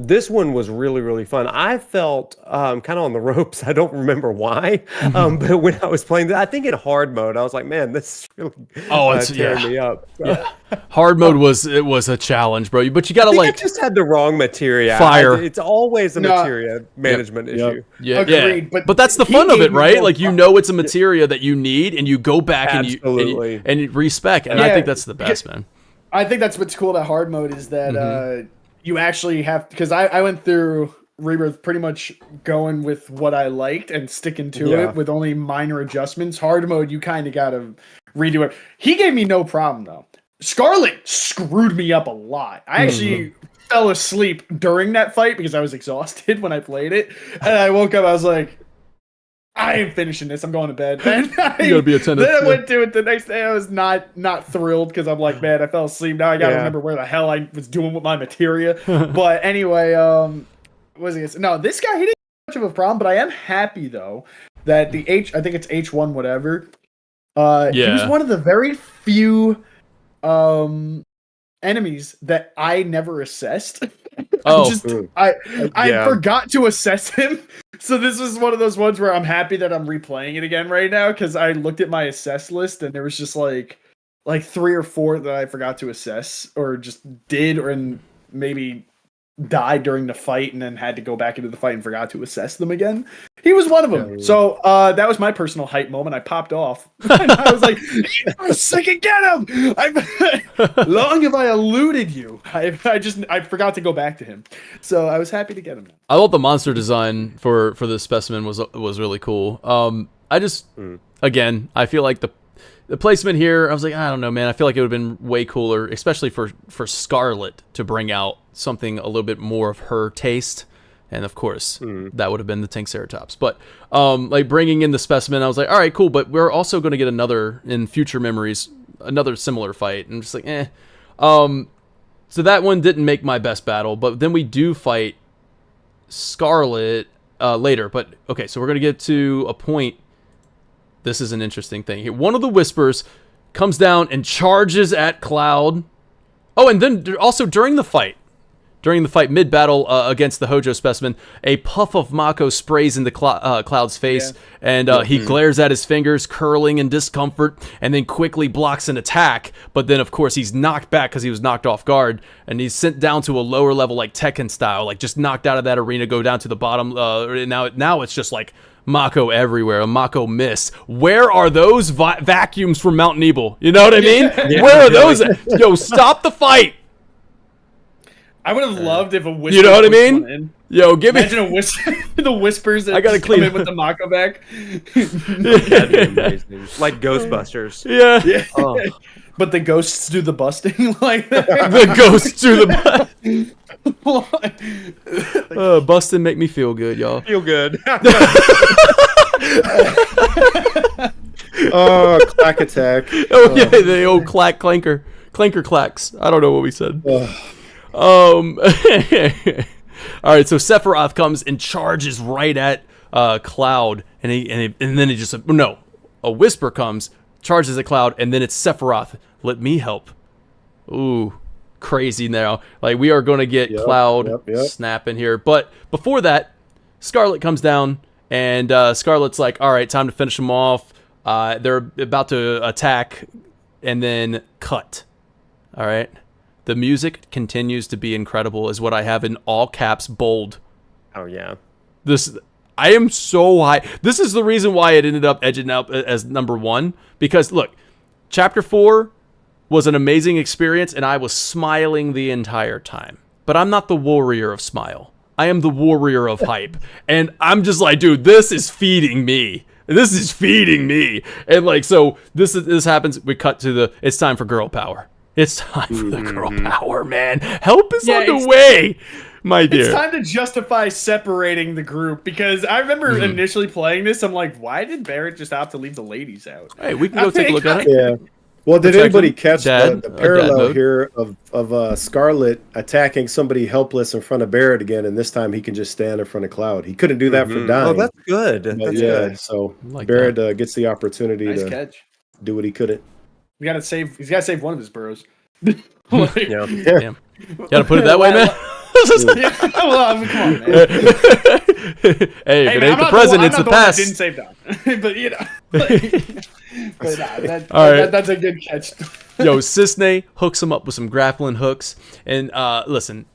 this one was really, really fun. I felt kind of on the ropes. I don't remember why, but when I was playing that, I think in hard mode, I was like, man, this is really tearing me up. Yeah. Hard mode was a challenge, bro. But you gotta I just had the wrong materia. Fire. It's always a materia management issue. Yeah, agreed, but that's the fun of it, right? Like you know it's a materia that you need, and you go back and you respec, and I think that's the best, man. I think that's what's cool about hard mode is that you actually have, because I went through Rebirth pretty much going with what I liked and sticking to it with only minor adjustments. Hard mode, you kind of got to redo it. He gave me no problem though. Scarlet screwed me up a lot. I actually fell asleep during that fight because I was exhausted when I played it, and I woke up. I was like, I ain't finishing this. I'm going to bed. And you gotta be attentive. Then I went to it the next day. I was not thrilled because I'm like, man, I fell asleep. Now I gotta remember where the hell I was doing with my materia. But anyway, what was he? No, this guy, he didn't have much of a problem. But I am happy though that I think it's H1 whatever. He was one of the very few enemies that I never assessed. I forgot to assess him. So this was one of those ones where I'm happy that I'm replaying it again right now because I looked at my assess list and there was just like 3 or 4 that I forgot to assess or just did and maybe died during the fight and then had to go back into the fight and forgot to assess them again. He was one of them. So that was my personal hype moment. I popped off. And I was like, for a second, get him! Long have I eluded you. I forgot to go back to him. So I was happy to get him. I thought the monster design for this specimen was really cool. I just again, I feel like the placement here, I was like, I don't know, man. I feel like it would have been way cooler, especially for Scarlet to bring out something a little bit more of her taste. And of course, that would have been the Triceratops. But like bringing in the specimen, I was like, all right, cool. But we're also going to get another in future memories, another similar fight. And I'm just like, eh. So that one didn't make my best battle. But then we do fight Scarlet later. But okay, so we're going to get to a point. This is an interesting thing here. One of the Whispers comes down and charges at Cloud. Oh, and then also during the fight, mid-battle against the Hojo specimen, a puff of Mako sprays into Cloud's face, and he glares at his fingers, curling in discomfort, and then quickly blocks an attack. But then, of course, he's knocked back because he was knocked off guard, and he's sent down to a lower level, like Tekken style, like just knocked out of that arena, go down to the bottom. Now it's just like Mako everywhere, a Mako miss. Where are those vacuums from Mountain Evil? You know what I mean? Where are those? Yo, stop the fight. I would have loved if a whisper. You know what I mean? Yo, give me. Imagine a whisper. The whispers that I gotta clean come in with the Mako back. That'd be amazing. Like Ghostbusters. Yeah. Oh. But the ghosts do the busting like that. The ghosts do the busting make me feel good, y'all. Feel good. Oh, clack attack. Oh yeah, the old clanker clacks. I don't know what we said. All right, so Sephiroth comes and charges right at Cloud, and then he just a Whisper comes, charges at Cloud, and then it's Sephiroth. Let me help. Ooh, crazy now. Like, we are going to get Yep, Cloud yep. snapping here. But before that, Scarlet comes down, and Scarlet's like, all right, time to finish them off. They're about to attack, and then cut. All right. The music continues to be incredible, is what I have in all caps, bold. Oh yeah. I am so high. This is the reason why it ended up edging up as number 1. Because look, Chapter 4 was an amazing experience, and I was smiling the entire time. But I'm not the warrior of smile. I am the warrior of hype. And I'm just like, dude, this is feeding me. This is feeding me. And like, so this happens. We cut to it's time for girl power. It's time for the girl power, man. Help is on the way, my dear. It's time to justify separating the group, because I remember initially playing this, I'm like, why did Barrett just have to leave the ladies out? Hey, we can go take a look at it. Yeah. Well, did anybody catch Dad the parallel mode? here of Scarlet attacking somebody helpless in front of Barrett again, and this time he can just stand in front of Cloud. He couldn't do that for Dying. Oh, that's good. But That's yeah, good. so Like Barrett gets the opportunity Nice to catch. do what he couldn't. He's got to save one of his burrows. Yeah. Damn. Gotta put it that way, man. Well, I mean, come on, man. Hey, if it man, ain't the present, it's the one that past. didn't save Don, but you know. But All right. that's a good catch. Yo, Cisne hooks him up with some grappling hooks. And listen,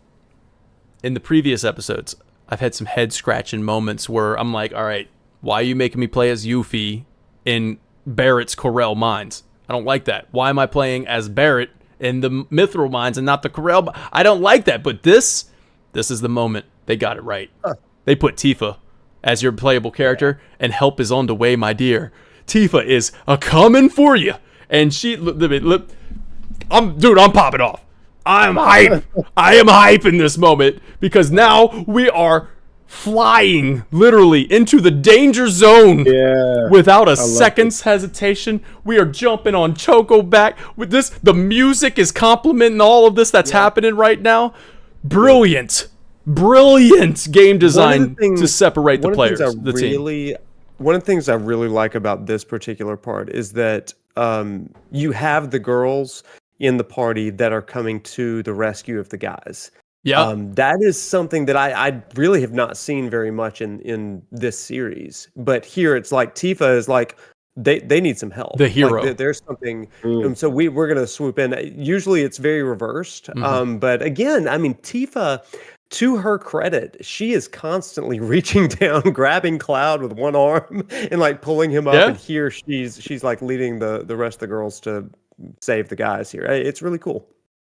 in the previous episodes, I've had some head scratching moments where I'm like, all right, why are you making me play as Yuffie in Barrett's Carell mines? I don't like that. Why am I playing as Barrett in the Mithril mines and not the Carell? I don't like that. But this is the moment they got it right. They put Tifa as your playable character, and help is on the way, my dear. Tifa is a coming for you. And she, I'm popping off. I'm hype. I am hype in this moment, because now we are flying literally into the danger zone without a second's hesitation. We are jumping on Choco back with this. The music is complementing all of this that's happening right now. Brilliant game design to separate the players, the team. One of the things I really like about this particular part is that you have the girls in the party that are coming to the rescue of the guys. Yeah, that is something that I really have not seen very much in this series. But here it's like Tifa is like, they need some help. The hero. Like, there's something. So we're going to swoop in. Usually it's very reversed. But again, I mean, Tifa, to her credit, she is constantly reaching down, grabbing Cloud with one arm and like pulling him up. And here she's like leading the rest of the girls to save the guys here. It's really cool.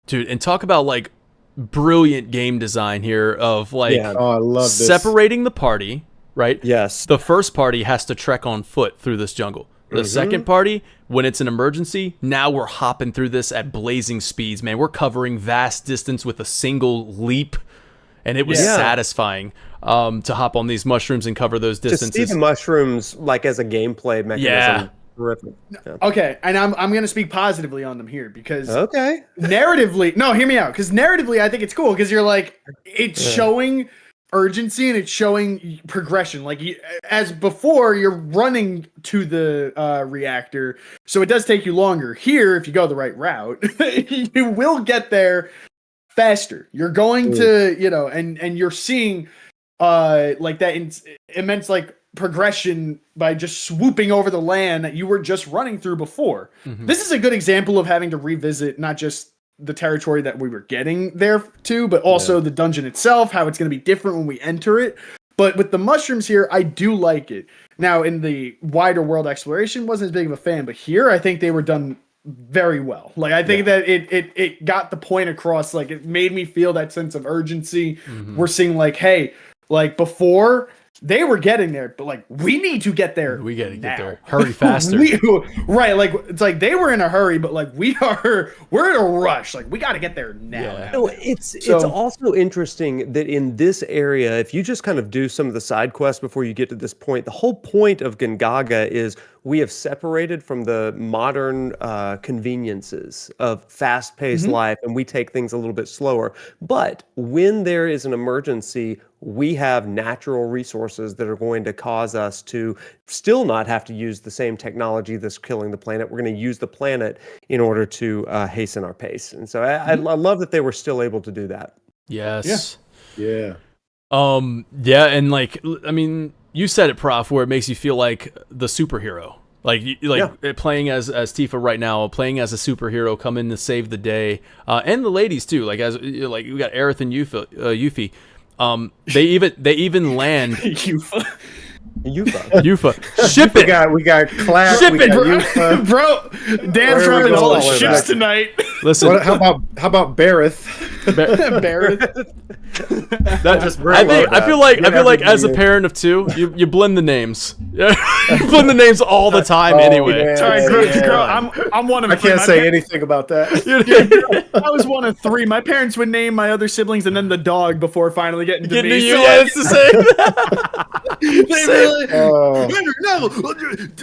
Dude, and talk about like brilliant game design here of like I love this. separating the party, right? Yes. The first party has to trek on foot through this jungle. The second party, when it's an emergency, now we're hopping through this at blazing speeds, man. We're covering vast distance with a single leap, and it was satisfying to hop on these mushrooms and cover those distances. To see the mushrooms like as a gameplay mechanism. Terrific. Yeah. Okay, and I'm going to speak positively on them here, because narratively, hear me out, because narratively I think it's cool, because you're like, it's showing urgency and it's showing progression. Like, as before, you're running to the reactor, so it does take you longer. Here, if you go the right route, you will get there faster. You're going to, and you're seeing like that immense like progression by just swooping over the land that you were just running through before. This is a good example of having to revisit not just the territory that we were getting there to, but also the dungeon itself, how it's going to be different when we enter it. But with the mushrooms here, I do like it. Now, in the wider world exploration, wasn't as big of a fan, but here I think they were done very well. Like, I think that it got the point across. Like, it made me feel that sense of urgency. We're seeing like, hey, like before they were getting there, but like, we need to get there. We got to now. get there. Hurry faster. Right. Like, it's like they were in a hurry, but like we're in a rush. Like, we got to get there now. No, it's also interesting that in this area, if you just kind of do some of the side quests before you get to this point, the whole point of Gongaga is we have separated from the modern conveniences of fast-paced life, and we take things a little bit slower. But when there is an emergency, we have natural resources that are going to cause us to still not have to use the same technology that's killing the planet. We're going to use the planet in order to hasten our pace. And so I love that they were still able to do that. Yes. Yeah. Yeah, and like, I mean, you said it, Prof, where it makes you feel like the superhero. Playing as Tifa right now, playing as a superhero, come in to save the day, and the ladies too. Like we got Aerith and Yuffie. They even land Yufa. Ship it. We got Clap. Ship we it, got Yufa. Bro, Dan's Where are we dropping all the going? ships tonight. Listen, How about Barrett? Barrett. I feel like as a parent of two, you blend the names. You blend the names all the time anyway. man. Sorry, girl, I'm one of I three. can't My say anything about that. I was one of three. My parents would name my other siblings and then the dog before finally getting to Getting me. to you, So yeah, it's the same. they really, Oh. no,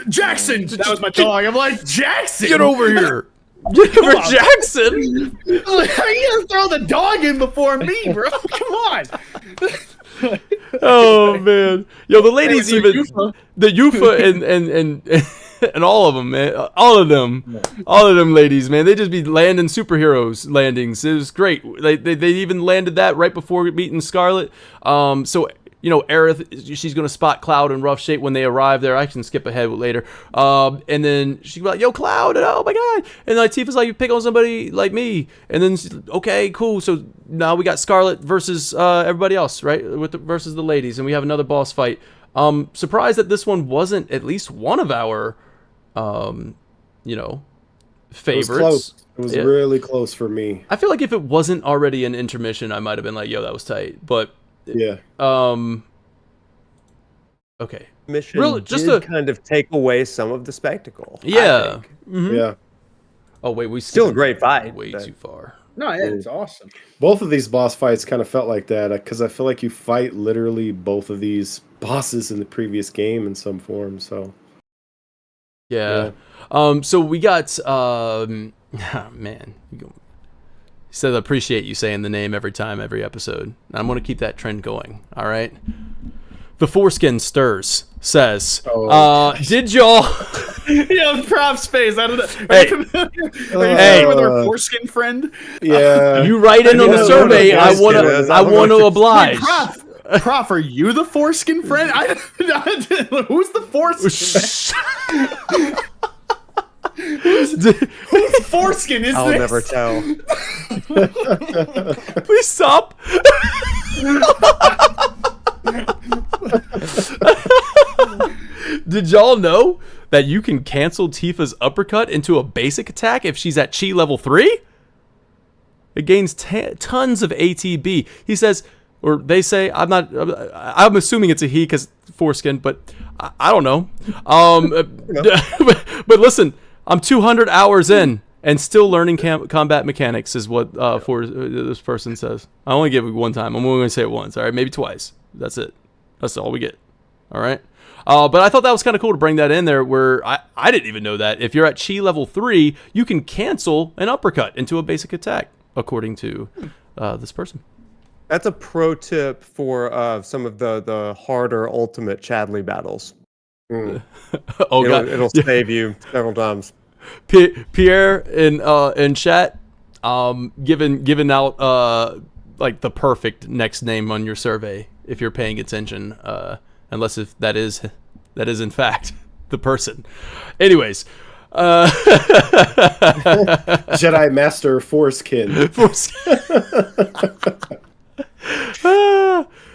Jackson. That was my dog. I'm like, Jackson. Get over here. Get over on. Jackson. Like, how you gonna throw the dog in before me, bro? Come on. Oh man, yo, the ladies Hey, so even Yufa. the Yufa and all of them, man, all of them ladies, man, they just be landing superheroes landings. It was great. They even landed that right before meeting Scarlet. So you know, Aerith, she's gonna spot Cloud in rough shape when they arrive there. I can skip ahead later. And then she's like, "Yo, Cloud!" And, oh my god! And like Tifa's like, "You pick on somebody like me." And then she's, okay, cool. So now we got Scarlet versus everybody else, right? Versus the ladies, and we have another boss fight. Surprised that this one wasn't at least one of our, favorites. It was really close for me. I feel like if it wasn't already an intermission, I might have been like, "Yo, that was tight." But Yeah. okay. Mission Really, just did kind of take away some of the spectacle. I Yeah. think. Mhm. Yeah. Oh wait, we Still a skipped great fight. way but- too far. No, yeah, it's awesome. Both of these boss fights kind of felt like that because I feel like you fight literally both of these bosses in the previous game in some form. So Yeah. So we got man. He said, "I appreciate you saying the name every time, every episode." I'm going to keep that trend going. All right. The Foreskin Stirs says, "Did y'all?" Yeah, Prof's face. I don't know. Hey. Are you familiar Hey. with our foreskin friend? yeah, You write in on the Yeah, survey. what I a want foreskin is. to. I want to Wait, oblige. Prof, are you the foreskin friend? Who's the foreskin? Whose foreskin is I'll this? never tell. Please stop. Did y'all know that you can cancel Tifa's uppercut into a basic attack if she's at chi level 3? It gains tons of ATB. He says, or they say, I'm assuming it's a he because foreskin, but I don't know. But listen, I'm 200 hours in and still learning combat mechanics is what this person says. I only give it one time. I'm only going to say it once, all right? Maybe twice. That's it. That's all we get. All right? But I thought that was kind of cool to bring that in there where I didn't even know that. If you're at chi level 3, you can cancel an uppercut into a basic attack, according to this person. That's a pro tip for some of the harder ultimate Chadley battles. Mm. Oh, God. It'll save you several times. Pierre in chat, giving out like the perfect next name on your survey if you're paying attention, unless if that is in fact the person. Anyways, Jedi Master Foreskin.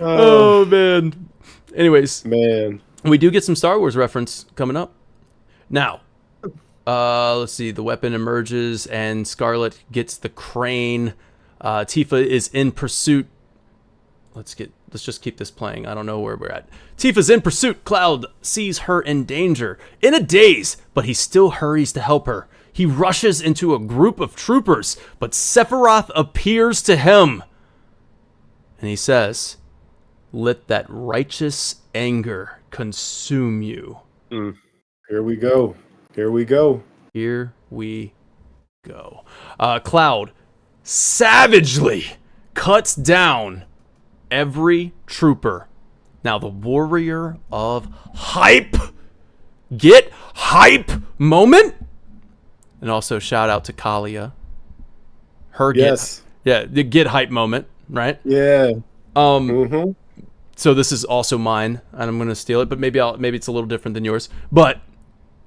Oh man. Anyways, Man, we do get some Star Wars reference coming up. Now, let's see. The weapon emerges, and Scarlet gets the crane. Tifa is in pursuit. Let's just keep this playing. I don't know where we're at. Tifa's in pursuit. Cloud sees her in danger, in a daze, but he still hurries to help her. He rushes into a group of troopers, but Sephiroth appears to him, and he says, "Let that righteous anger consume you." here we go. Here we go. Here we go. Cloud savagely cuts down every trooper. Now, the warrior of hype. Get hype moment. And also shout out to Kalia. The get hype moment, right? Yeah. So this is also mine, and I'm gonna steal it, but maybe it's a little different than yours. But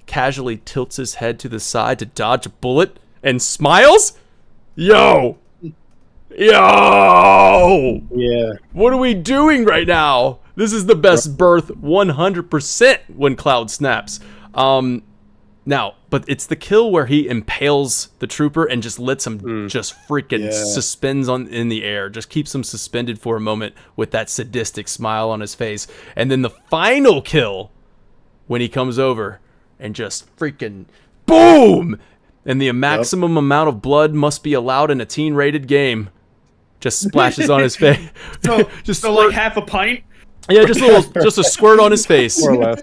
casually tilts his head to the side to dodge a bullet and smiles. Yo. Yeah. What are we doing right now? This is the best birth 100% when Cloud snaps. Now, but it's the kill where he impales the trooper and just lets him just freaking suspends in the air. Just keeps him suspended for a moment with that sadistic smile on his face. And then the final kill when he comes over and just freaking boom! And the maximum amount of blood must be allowed in a teen-rated game. Just splashes on his face. So like half a pint? Yeah, just a squirt on his face. More or less.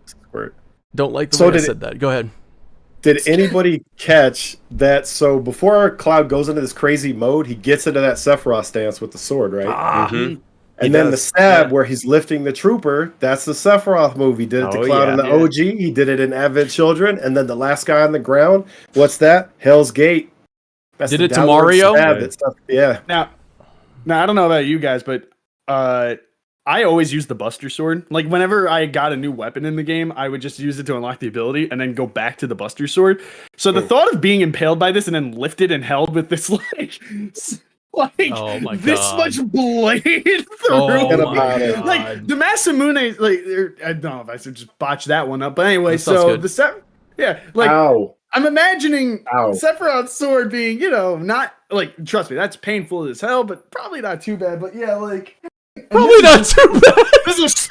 Squirt. Don't like the way I said that. Go ahead. Did anybody catch that? So before Cloud goes into this crazy mode, he gets into that Sephiroth stance with the sword, right? And then the stab where he's lifting the trooper, that's the Sephiroth move. He did it to Cloud in the OG. He did it in Advent Children. And then the last guy on the ground, what's that? Hell's Gate. That's did it to Mario? Yeah. Now, I don't know about you guys, but I always use the Buster Sword. Like, whenever I got a new weapon in the game, I would just use it to unlock the ability and then go back to the Buster Sword. So the thought of being impaled by this and then lifted and held with this, oh my this God. much blade through. Like, the Masamune, like, I don't know if I should just botch that one up. But anyway, so Ow. I'm imagining Sephiroth's sword being, not, like, trust me, that's painful as hell, but probably not too bad. But yeah, like... Probably not too bad. This is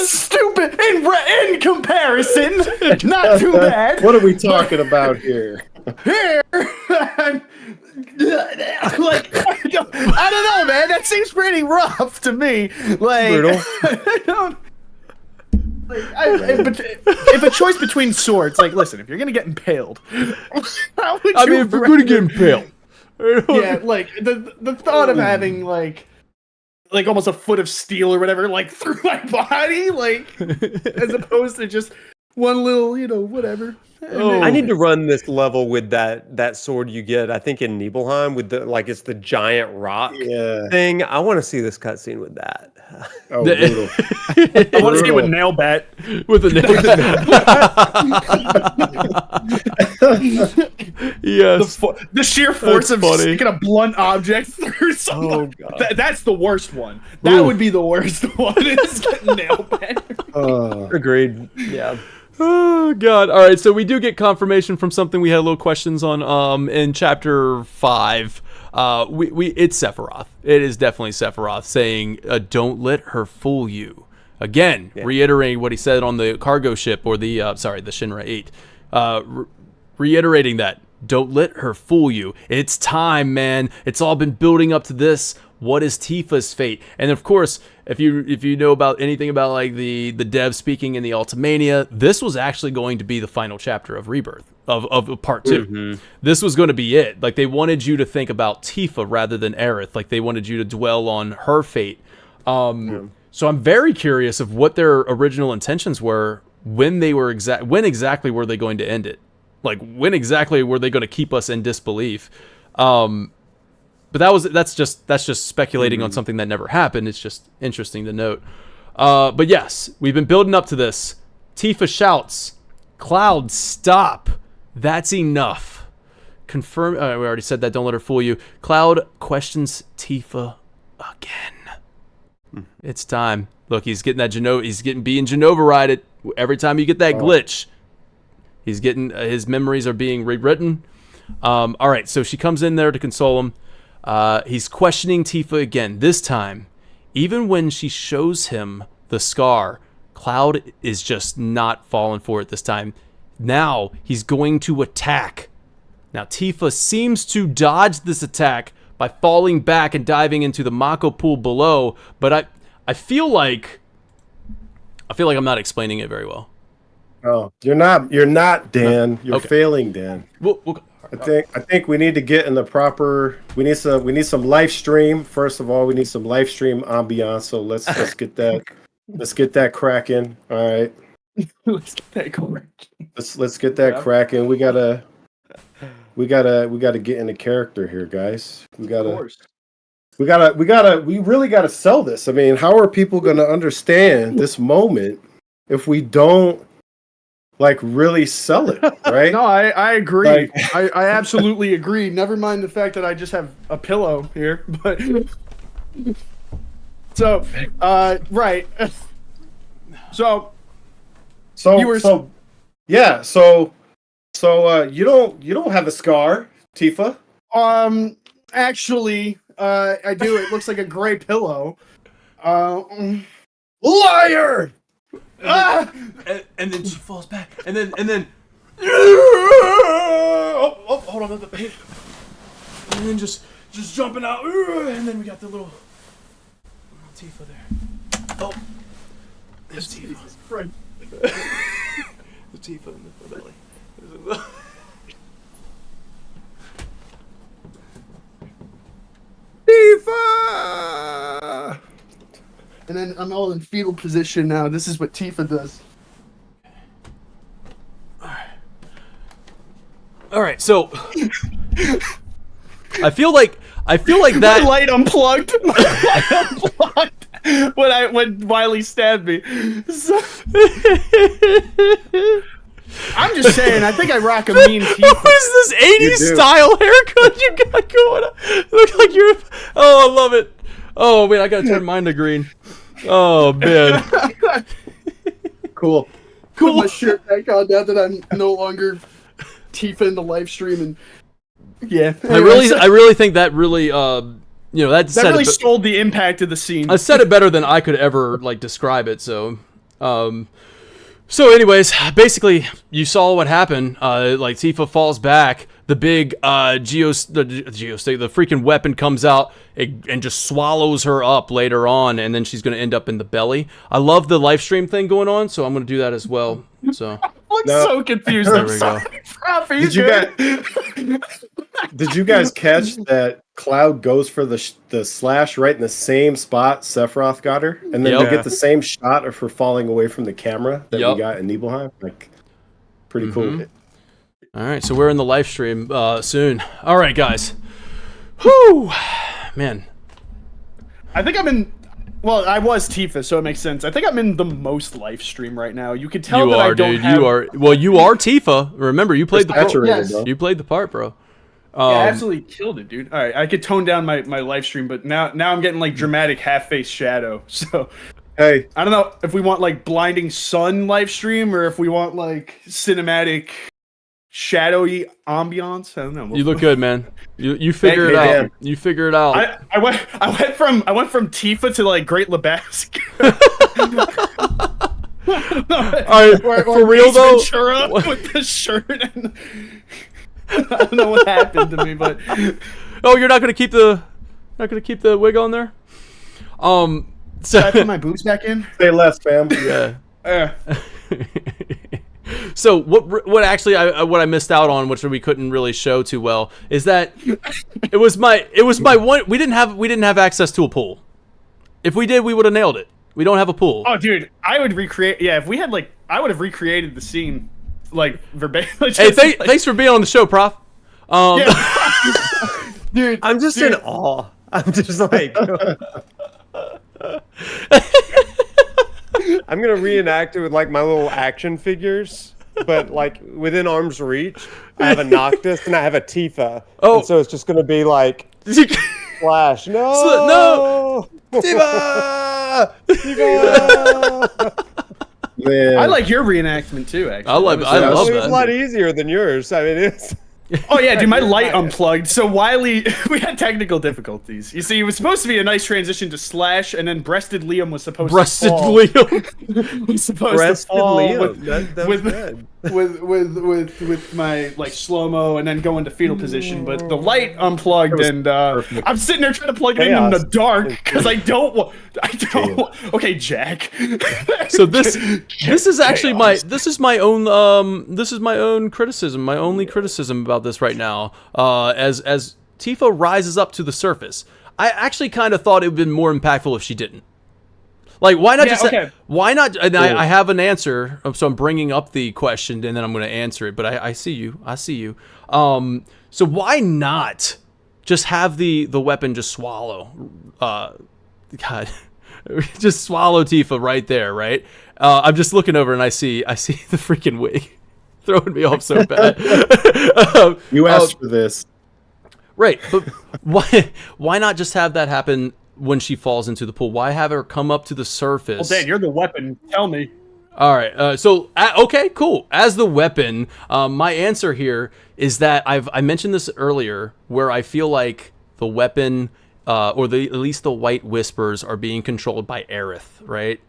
stupid in comparison. Not too bad. What are we talking about here? Here, like, I don't know, man. That seems pretty rough to me. Like, Brutal. If a choice between swords, like, listen, if you're gonna get impaled, how would you if we're gonna get impaled, yeah, like the thought of having like almost a foot of steel or whatever, like through my body, like as opposed to just one little, whatever. I need to run this level with that sword you get, I think in Nibelheim, with the it's the giant rock thing. I want to see this cutscene with that. Oh, brutal. I want to see it with nail bat. With a yes. The sheer force of sticking a blunt object through something. Oh, God. That's the worst one. That would be the worst one. Is getting nail bat. Agreed. Yeah. Oh God! All right, so we do get confirmation from something we had a little questions on in chapter 5. It's Sephiroth. It is definitely Sephiroth saying, "Don't let her fool you." Again, reiterating what he said on the cargo ship or the Shinra 8. Reiterating that, don't let her fool you. It's time, man. It's all been building up to this. What is Tifa's fate? And of course, if you know about anything about like the dev speaking in the Ultimania, this was actually going to be the final chapter of Rebirth of part 2. Mm-hmm. This was going to be it. Like they wanted you to think about Tifa rather than Aerith. Like they wanted you to dwell on her fate. So I'm very curious of what their original intentions were when exactly were they going to end it? Like when exactly were they going to keep us in disbelief? But that's just speculating on something that never happened. It's just interesting to note. But yes, we've been building up to this. Tifa shouts, "Cloud, stop! That's enough." Confirm. We already said that. Don't let her fool you. Cloud questions Tifa again. It's time. Look, he's getting that Genova. He's being Genova-righted. Every time you get that glitch, he's getting his memories are being rewritten. All right, so she comes in there to console him. He's questioning Tifa again. This time, even when she shows him the scar, Cloud is just not falling for it this time. Now he's going to attack. Now Tifa seems to dodge this attack by falling back and diving into the Mako pool below, but I feel like I'm not explaining it very well. Oh, you're not, Dan. You're failing, Dan. We'll I think we need to get in the proper. We need some live stream. First of all, we need some live stream ambiance. So let's get that. Let's get that cracking. All right. Let's get that correct. Let's get that cracking. We gotta get into character here, guys. We really gotta sell this. I mean, how are people gonna understand this moment if we don't like really sell it, right? No, I agree. I absolutely agree. Never mind the fact that I just have a pillow here, but so right. So you don't have a scar, Tifa. Actually, I do. It looks like a gray pillow. Liar! And then she falls back, and then oh, hold on, and then just jumping out, and then we got the little Tifa there. Oh, there's Tifa. The Tifa in the belly. Tifa! And then I'm all in fetal position now. This is what Tifa does. All right. So I feel like that My light unplugged. When Wiley stabbed me. So, I'm just saying. I think I rock a mean Tifa. What is this 80s style haircut you got going on? Look like you're. Oh, I love it. Oh wait, I gotta turn mine to green. Oh man. Cool. Put my shirt back on now that I'm no longer Tifa in the live stream, and yeah. I really think that really that really sold the impact of the scene. I said it better than I could ever like describe it. So anyways, basically you saw what happened. Like Tifa falls back. The big the freaking weapon comes out and just swallows her up later on, and then she's gonna end up in the belly. I love the live stream thing going on, so I'm gonna do that as well. So I'm so confused. There I'm we sorry. Did you guys catch that Cloud goes for the slash right in the same spot Sephiroth got her, and then Yep. we get the same shot of her falling away from the camera that Yep. we got in Nibelheim? Like, pretty cool. All right, so we're in the live stream soon. All right, guys. Whew, man. I think I'm in. Well, I was Tifa, so it makes sense. I think I'm in the most live stream right now. You can tell You that are, I don't dude. have. You are. Well, you are Tifa. Remember, you played the part. Saturated, Yes. bro. You played the part, bro. Yeah, I absolutely killed it, dude. All right, I could tone down my live stream, but now I'm getting like dramatic half-face shadow. So Hey, I don't know if we want like blinding sun live stream or if we want like cinematic shadowy ambiance. I don't know. You look good, man. You figure it you, out. man. You figure it out. I went from Tifa to like Great Lebowski. All right, for real Ace though. Ventura with the shirt and I don't know what happened to me, but Oh, you're not gonna keep the wig on there. So should I put my boobs back in? say less, fam. yeah. Uh, So what actually what I missed out on, which we couldn't really show too well, is that it was my one. We didn't have access to a pool. If we did, we would have nailed it. We don't have a pool. oh, dude, I would recreate. Yeah, if we had like, I would have recreated the scene like verbatim. Hey, thanks for being on the show, Prof. Dude, I'm just in awe. I'm just like. I'm gonna reenact it with like my little action figures, but like within arm's reach. I have a Noctis and I have a Tifa. Oh. And so it's just gonna be like Flash. No, No! Tifa! Man. I like your reenactment too. Actually, I love It was that. a lot easier than yours. I mean, it's. Oh yeah, dude, my light unplugged. So Wiley, we had technical difficulties. You see, it was supposed to be a nice transition to Slash, and then Breasted Liam was supposed Breasted to fall. Liam. Was supposed Breasted to fall Liam. That was with, good. with my like slow mo, and then go into fetal position. But the light unplugged, and I'm sitting there trying to plug it in the dark because I don't want. Okay, Jack. So this is actually my own criticism, my only criticism about about this right now. As Tifa rises up to the surface, I actually kind of thought it would have been more impactful if she didn't. Like, why not why not? And I have an answer, so I'm bringing up the question, and then I'm going to answer it. But I see you. So why not just have the weapon just swallow? God, just swallow Tifa right there, right? I'm just looking over and I see the freaking wig throwing me off so bad. You asked for this, right? But why not just have that happen when she falls into the pool? Why have her come up to the surface? Well, Dan, you're the weapon. Tell me. All right. Okay, cool. As the weapon, my answer here is that I mentioned this earlier, where I feel like the weapon, or at least the White Whispers, are being controlled by Aerith, right?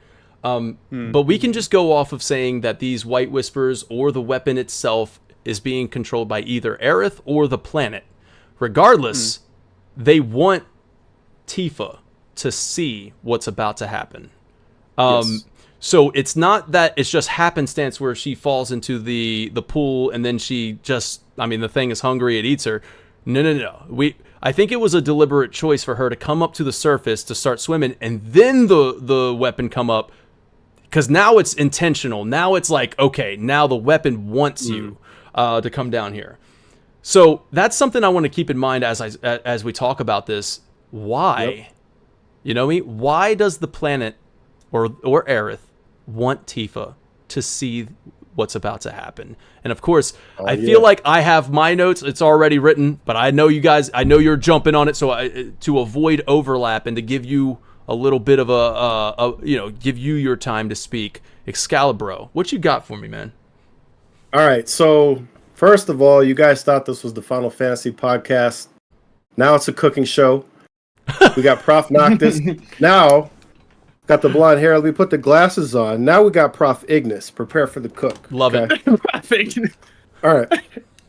But we can just go off of saying that these White Whispers or the weapon itself is being controlled by either Aerith or the planet. Regardless, they want Tifa to see what's about to happen. Yes. So it's not that it's just happenstance where she falls into the pool and then she just, the thing is hungry, it eats her. No. I think it was a deliberate choice for her to come up to the surface to start swimming, and then the weapon come up, because now it's intentional. Now it's like, okay, now the weapon wants you to come down here. So that's something I want to keep in mind as we talk about this. Why? Yep. You know me? Why does the planet or Aerith want Tifa to see what's about to happen? And of course, I feel like I have my notes. It's already written, but I know you guys, I know you're jumping on it. So to avoid overlap and to give you a little bit of give you your time to speak, Excalibro, what you got for me, man? All right. So first of all, you guys thought this was the Final Fantasy podcast. Now it's a cooking show. We got Prof Noctis. Now, got the blonde hair. We put the glasses on. Now we got Prof Ignis. Prepare for the cook. Love it. All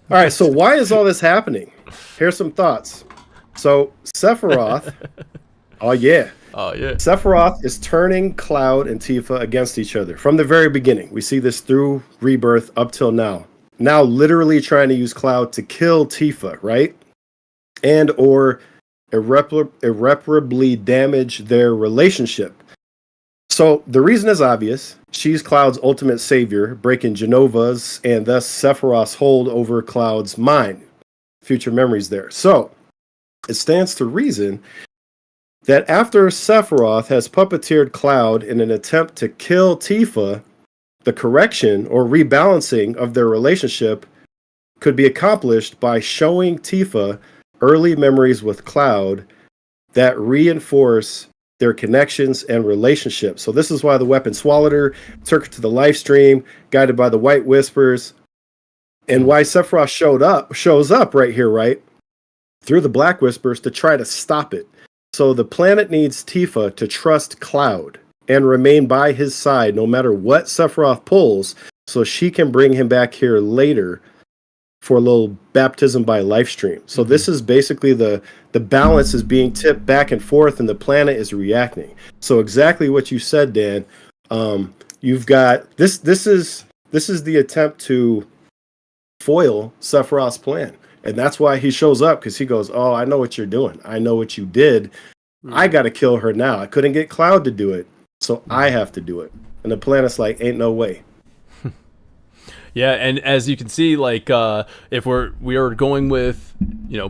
right. So why is all this happening? Here's some thoughts. So Sephiroth. Oh yeah. Sephiroth is turning Cloud and Tifa against each other from the very beginning. We see this through Rebirth up till now. Now literally trying to use Cloud to kill Tifa, right? And or irreparably damage their relationship. So the reason is obvious. She's Cloud's ultimate savior, breaking Genova's and thus Sephiroth's hold over Cloud's mind. Future memories there. So it stands to reason that after Sephiroth has puppeteered Cloud in an attempt to kill Tifa, the correction or rebalancing of their relationship could be accomplished by showing Tifa early memories with Cloud that reinforce their connections and relationships. So this is why the weapon swallowed her, took her to the Lifestream, guided by the White Whispers, and why Sephiroth shows up right here, right? Through the Black Whispers to try to stop it. So the planet needs Tifa to trust Cloud and remain by his side no matter what Sephiroth pulls, so she can bring him back here later for a little baptism by Lifestream. So this is basically the balance is being tipped back and forth, and the planet is reacting. So exactly what you said, Dan. You've got this. This is the attempt to foil Sephiroth's plan, and that's why he shows up, because he goes, "Oh, I know what you're doing. I know what you did. I got to kill her now. I couldn't get Cloud to do it, so I have to do it." And the planet's like, "Ain't no way." Yeah, and as you can see, like if we are going with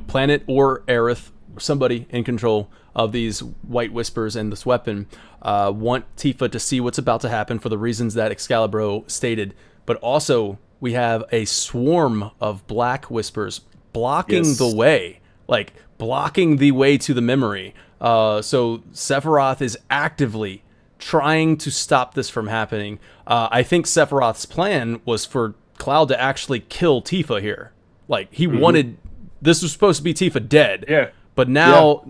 Planet or Aerith, somebody in control of these White Whispers and this weapon, want Tifa to see what's about to happen for the reasons that Excalibro stated, but also we have a swarm of Black Whispers blocking the way, like blocking the way to the memory. So Sephiroth is actively trying to stop this from happening. I think Sephiroth's plan was for Cloud to actually kill Tifa here. Like he wanted, this was supposed to be Tifa dead. Yeah. But now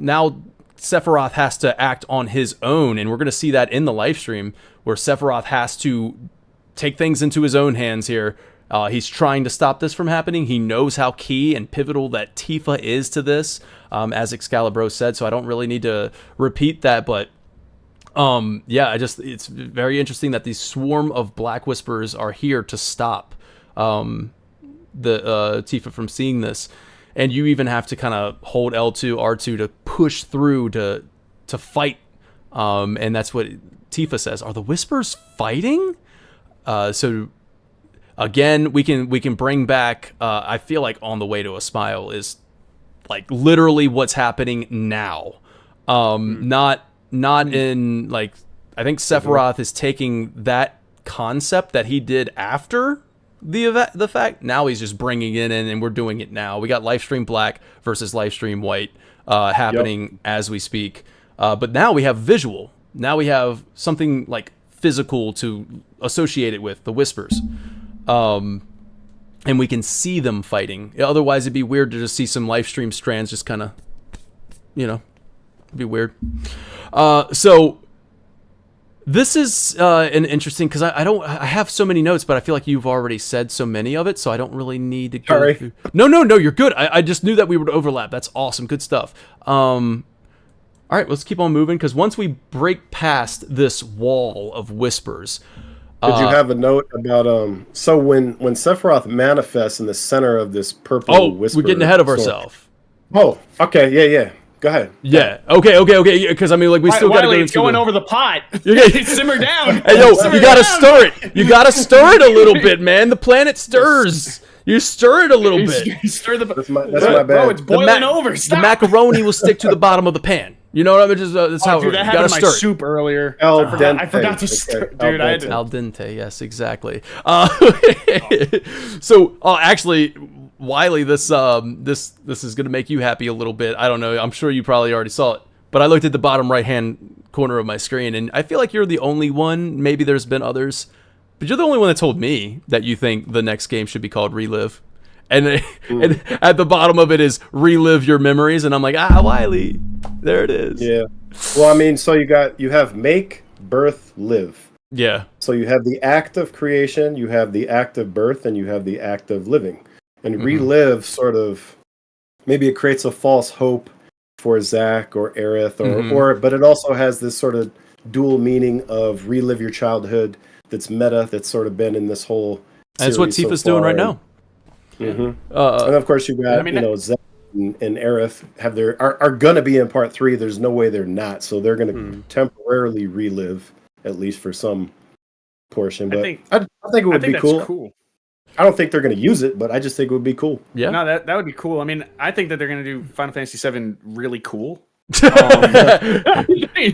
Sephiroth has to act on his own, and we're going to see that in the live stream where Sephiroth has to take things into his own hands here. He's trying to stop this from happening. He knows how key and pivotal that Tifa is to this, as Excalibro said, so I don't really need to repeat that, but it's very interesting that these swarm of Black Whispers are here to stop the Tifa from seeing this, and you even have to kind of hold L2, R2 to push through to fight, and that's what Tifa says. Are the Whispers fighting? So again, we can bring back. I feel like On the Way to a Smile is like literally what's happening now. Not in like, I think Sephiroth is taking that concept that he did after the fact. Now he's just bringing it in, and we're doing it now. We got Lifestream Black versus Lifestream White happening as we speak. But now we have visual. Now we have something like physical to associate it with, the Whispers. And we can see them fighting. Otherwise, it'd be weird to just see some Lifestream strands just kind of, it'd be weird. So this is an interesting, because I have so many notes, but I feel like you've already said so many of it, so I don't really need to go through. No, you're good. I just knew that we would overlap. That's awesome. Good stuff. All right, let's keep on moving, because once we break past this wall of whispers... Did you have a note about so when Sephiroth manifests in the center of this purple whisper? We're getting ahead of ourselves. Oh, okay, yeah. Go ahead. Yeah. Okay. Because I mean, like, we still got to go it's going over the pot. Simmer down. Hey, yo, you gotta stir it. You gotta stir it a little bit, man. The planet stirs. You stir it a little bit. You stir the. That's my bad. Bro, it's boiling over. Stop. The macaroni will stick to the bottom of the pan. You know what I mean? Just that's how dude, you that gotta happened in stir my soup earlier. I forgot to stir. Dude, I had to. Al dente. Yes, exactly. So, actually, Wiley, this is gonna make you happy a little bit. I don't know. I'm sure you probably already saw it, but I looked at the bottom right-hand corner of my screen, and I feel like you're the only one. Maybe there's been others, but you're the only one that told me that you think the next game should be called Relive. And at the bottom of it is relive your memories, and I'm like, Wiley, there it is. Yeah. Well, I mean, so you have make, birth, live. Yeah. So you have the act of creation, you have the act of birth, and you have the act of living. And relive sort of, maybe it creates a false hope for Zack or Aerith, or but it also has this sort of dual meaning of relive your childhood that's meta, that's sort of been in this whole series. That's what Tifa's doing right now. And of course you got Zack and Aerith are gonna be in part 3. There's no way they're not, so they're gonna temporarily relive, at least for some portion. But I think it would be cool. I don't think they're gonna use it, but I just think it would be cool. Yeah, no, that would be cool. I mean, I think that they're gonna do Final Fantasy VII really cool. Really,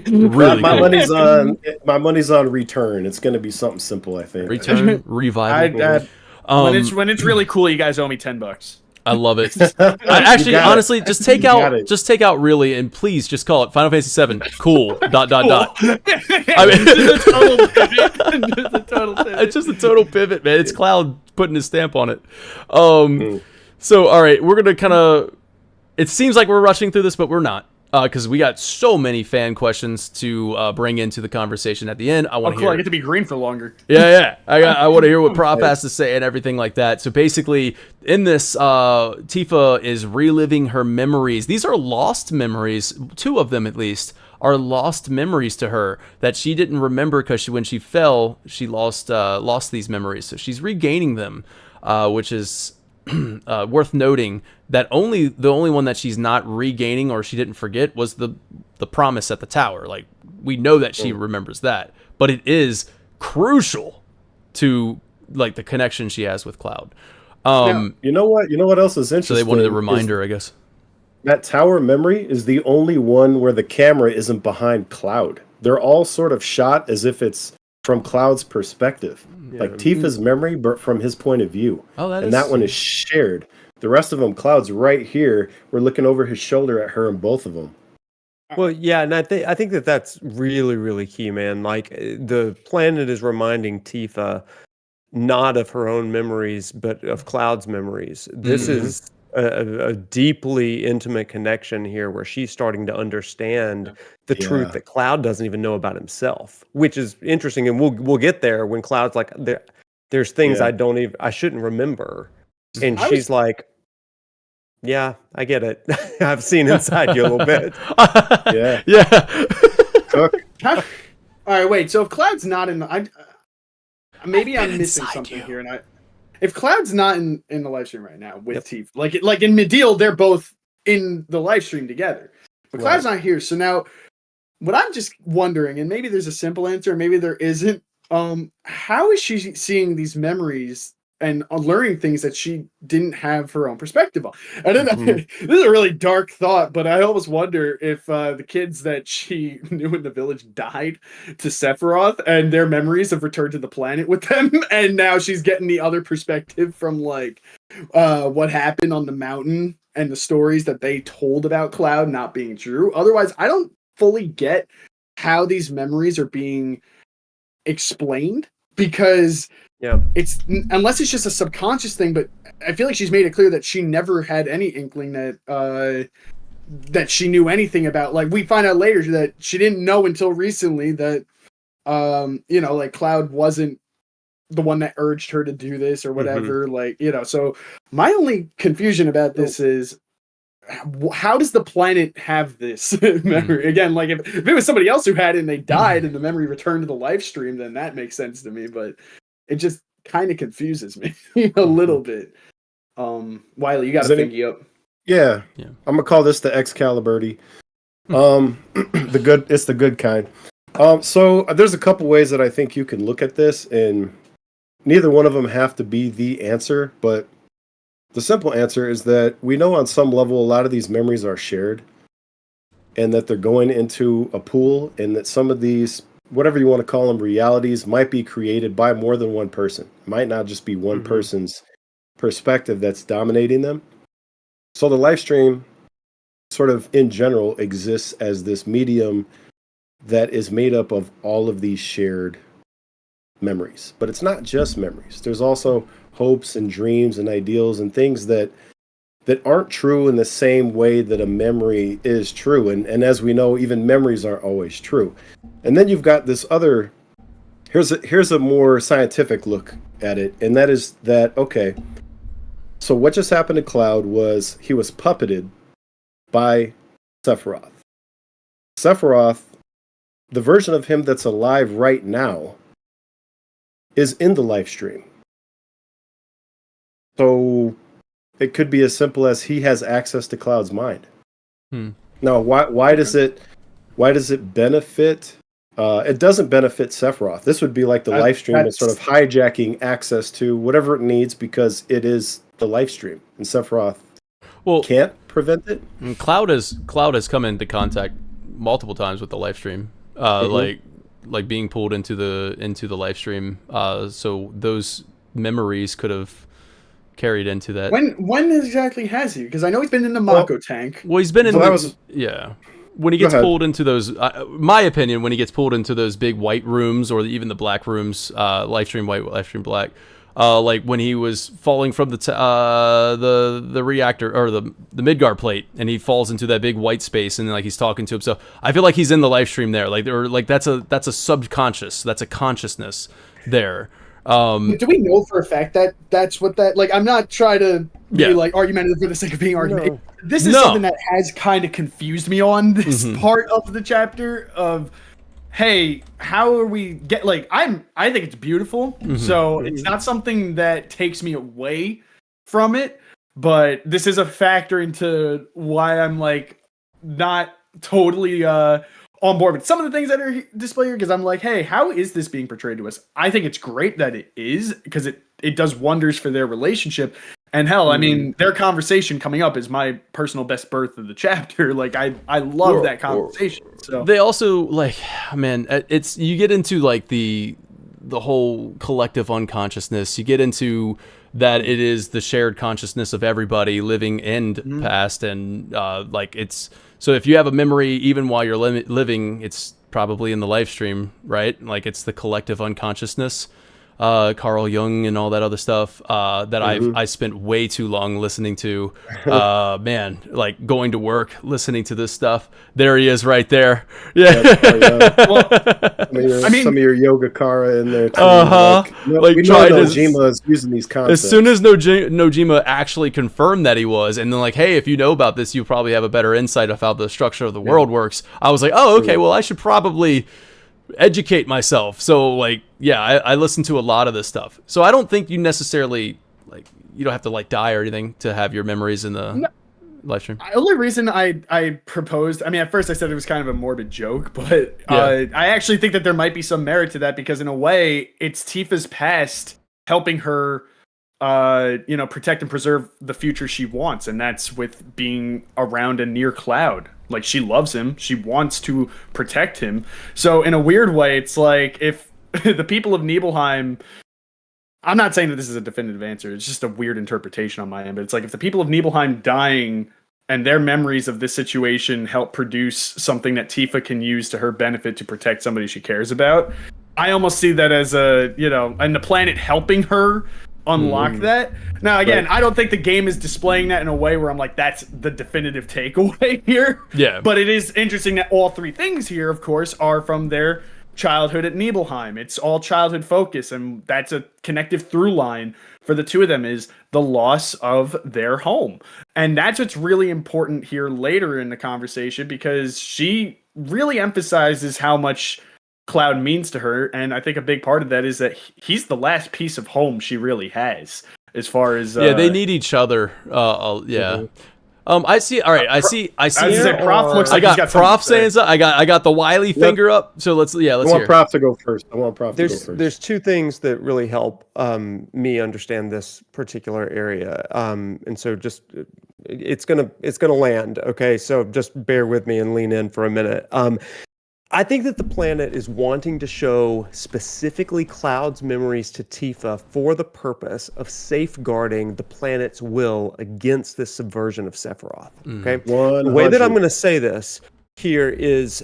my money's on Return. It's gonna be something simple, I think. Return, revival. When it's really cool, you guys owe me $10. I love it. Actually, honestly, just take out really, and please just call it Final Fantasy VII. Cool. ... I mean, it's just a total pivot, man. It's Cloud putting his stamp on it. So, all right, we're gonna kind of. It seems like we're rushing through this, but we're not. Because we got so many fan questions to bring into the conversation at the end. I want to hear. I get to be green for longer. Yeah. I want to hear what Prof has to say and everything like that. So basically, in this, Tifa is reliving her memories. These are lost memories. 2 of them, at least, are lost memories to her that she didn't remember because when she fell, she lost these memories. So she's regaining them, which is worth noting. That the only one that she's not regaining or she didn't forget was the promise at the tower. Like, we know that she remembers that, but it is crucial to like the connection she has with Cloud. You know what else is interesting? So they wanted a reminder, I guess. That tower memory is the only one where the camera isn't behind Cloud. They're all sort of shot as if it's from Cloud's perspective, like Tifa's memory, but from his point of view. That one is shared. The rest of them, Cloud's right here. We're looking over his shoulder at her in both of them. Well, yeah, and I think that's really, really key, man. Like, the planet is reminding Tifa not of her own memories, but of Cloud's memories. This is a deeply intimate connection here where she's starting to understand the truth that Cloud doesn't even know about himself, which is interesting. And we'll get there when Cloud's like, there's things I shouldn't remember. And she's like, yeah, I get it. I've seen inside you a little bit. Yeah. Cook. All right, wait. So if Cloud's not in the, maybe I'm missing something here, and if Cloud's not in the live stream right now with Tifa, like in Midil, they're both in the live stream together, but Cloud's not here. So now, what I'm just wondering, and maybe there's a simple answer, maybe there isn't. How is she seeing these memories and learning things that she didn't have her own perspective on? I don't know. This is a really dark thought, but I almost wonder if the kids that she knew in the village died to Sephiroth, and their memories have returned to the planet with them, and now she's getting the other perspective from like what happened on the mountain and the stories that they told about Cloud not being true. Otherwise, I don't fully get how these memories are being explained, because it's unless it's just a subconscious thing. But I feel like she's made it clear that she never had any inkling that that she knew anything about. Like, we find out later that she didn't know until recently that like Cloud wasn't the one that urged her to do this or whatever. So my only confusion about this is, how does the planet have this memory? Again, like if it was somebody else who had it and they died and the memory returned to the live stream, then that makes sense to me, but it just kind of confuses me a little bit. Wiley, you got to think you up. Yeah. I'm gonna call this the Excaliburity. It's the good kind. So there's a couple ways that I think you can look at this, and neither one of them have to be the answer, but the simple answer is that we know on some level a lot of these memories are shared, and that they're going into a pool, and that some of these, whatever you want to call them, realities might be created by more than one person. It might not just be one person's perspective that's dominating them. So the live stream sort of in general exists as this medium that is made up of all of these shared memories. But it's not just memories. There's also hopes and dreams and ideals and things that aren't true in the same way that a memory is true. And as we know, even memories aren't always true. And then you've got this other, here's a more scientific look at it. And that is that, okay, so what just happened to Cloud was he was puppeted by Sephiroth. Sephiroth, the version of him that's alive right now, is in the live stream. So it could be as simple as he has access to Cloud's mind. Now, why does it benefit? It doesn't benefit Sephiroth. This would be like the live stream is sort of hijacking access to whatever it needs because it is the live stream, and Sephiroth can't prevent it. Cloud has come into contact multiple times with the live stream, like being pulled into the live stream. So those memories could have carried into that. When exactly has he? Because I know he's been in the Mako tank. Well, he's been in when he gets pulled into those, my opinion, when he gets pulled into those big white rooms or even the black rooms, live stream white, live stream black, like when he was falling from the reactor or the Midgar plate, and he falls into that big white space, and like he's talking to himself. I feel like he's in the live stream there, that's a subconscious, that's a consciousness there. Do we know for a fact that that's what that, like, I'm not trying to be like argumentative for the sake of being argumentative. This is something that has kind of confused me on this part of the chapter of, hey, how are we get, like, I think it's beautiful. So it's not something that takes me away from it, but this is a factor into why I'm like not totally on board with some of the things that are displayed here, because I'm like, hey, how is this being portrayed to us? I think it's great that it is, because it does wonders for their relationship. And hell, I mean, their conversation coming up is my personal best birth of the chapter. Like, I love that conversation. So they also, like, man, it's, you get into like the whole collective unconsciousness. You get into that it is the shared consciousness of everybody, living and past, and like it's. So if you have a memory, even while you're living, it's probably in the live stream, right? Like, it's the collective unconsciousness. Carl Jung and all that other stuff that I spent way too long listening to. Man, like going to work, listening to this stuff. There he is right there. Yeah. Well, some of your Yogacara in there too. Like we know Nojima is using these concepts. As soon as Nojima actually confirmed that he was, and then like, hey, if you know about this, you probably have a better insight of how the structure of the world works. I was like, oh, okay, well, I should probably educate myself. So like, yeah, I listen to a lot of this stuff. So I don't think you necessarily like you don't have to like die or anything to have your memories in the live stream. The only reason I proposed, I mean, at first I said it was kind of a morbid joke, but I actually think that there might be some merit to that because in a way, it's Tifa's past helping her, protect and preserve the future she wants, and that's with being around and near Cloud. Like, she loves him, she wants to protect him. So in a weird way, it's like if the people of Nibelheim, I'm not saying that this is a definitive answer, it's just a weird interpretation on my end, but it's like if the people of Nibelheim dying and their memories of this situation help produce something that Tifa can use to her benefit to protect somebody she cares about, I almost see that as and the planet helping her unlock that. Now, again, I don't think the game is displaying that in a way where I'm like, that's the definitive takeaway here. Yeah. But it is interesting that all three things here, of course, are from their childhood at Nibelheim. It's all childhood focus, and that's a connective through line for the two of them is the loss of their home. And that's what's really important here later in the conversation, because she really emphasizes how much Cloud means to her, and I think a big part of that is that he's the last piece of home she really has, as far as they need each other. I see. All right, I see. Prof looks like I he's got got Prof something to say. saying something. I got the Wily finger up. So let's I hear. want Prof to go first. There's two things that really help me understand this particular area, and so just it's gonna land. Okay, so just bear with me and lean in for a minute. I think that the planet is wanting to show specifically Cloud's memories to Tifa for the purpose of safeguarding the planet's will against this subversion of Sephiroth. Okay, the way that I'm going to say this here is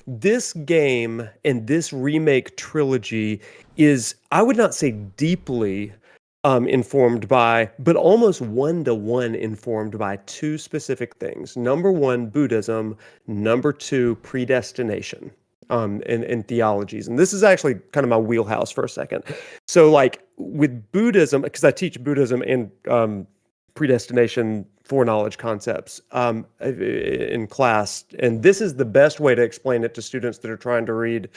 this game and this remake trilogy is, I would not say deeply informed by, but almost one-to-one informed by two specific things. Number one, Buddhism. Number two, predestination in theologies. And this is actually kind of my wheelhouse for a second. So like with Buddhism, because I teach Buddhism and predestination, foreknowledge concepts in class. And this is the best way to explain it to students that are trying to read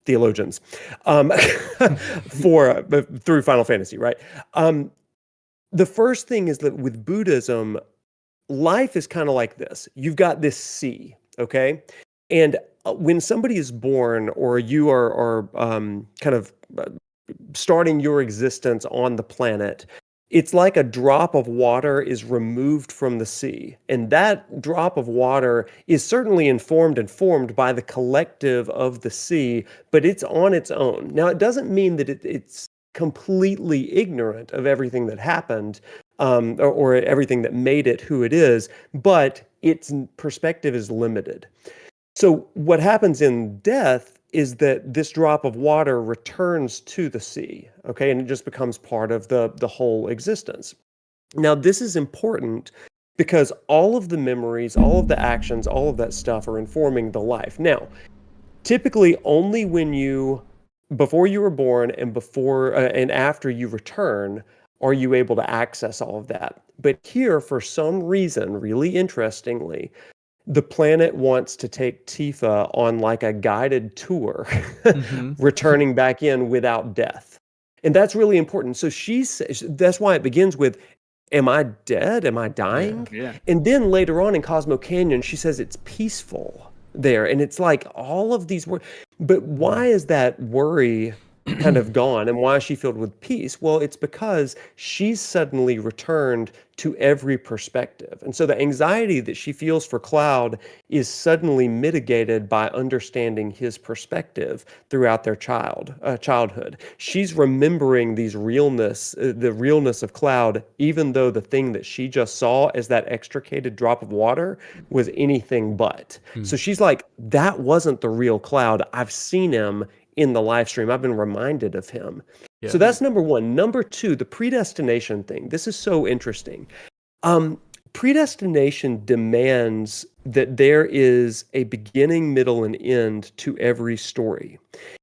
theologians through Final Fantasy, right? The first thing is that with Buddhism, life is kind of like this. You've got this sea, okay? And when somebody is born, or you are kind of starting your existence on the planet, it's like a drop of water is removed from the sea. And that drop of water is certainly informed and formed by the collective of the sea, but it's on its own. Now, it doesn't mean that it's completely ignorant of everything that happened or everything that made it who it is, but its perspective is limited. So what happens in death is that this drop of water returns to the sea, okay? And it just becomes part of the whole existence. Now, this is important because all of the memories, all of the actions, all of that stuff are informing the life. Now, typically only before you were born and before and after you return, are you able to access all of that. But here, for some reason, really interestingly, the planet wants to take Tifa on like a guided tour, returning back in without death. And that's really important. So that's why it begins with, am I dead? Am I dying? Yeah. And then later on in Cosmo Canyon, she says it's peaceful there. And it's like all of these words. But why is that worry kind of gone, and why is she filled with peace? Well, it's because she's suddenly returned to every perspective. And so the anxiety that she feels for Cloud is suddenly mitigated by understanding his perspective throughout their childhood. She's remembering the realness of Cloud, even though the thing that she just saw as that extricated drop of water was anything but. So she's like, that wasn't the real Cloud. I've seen him in the live stream. I've been reminded of him. Yeah. So that's number one. Number two, the predestination thing. This is so interesting. Predestination demands that there is a beginning, middle, and end to every story.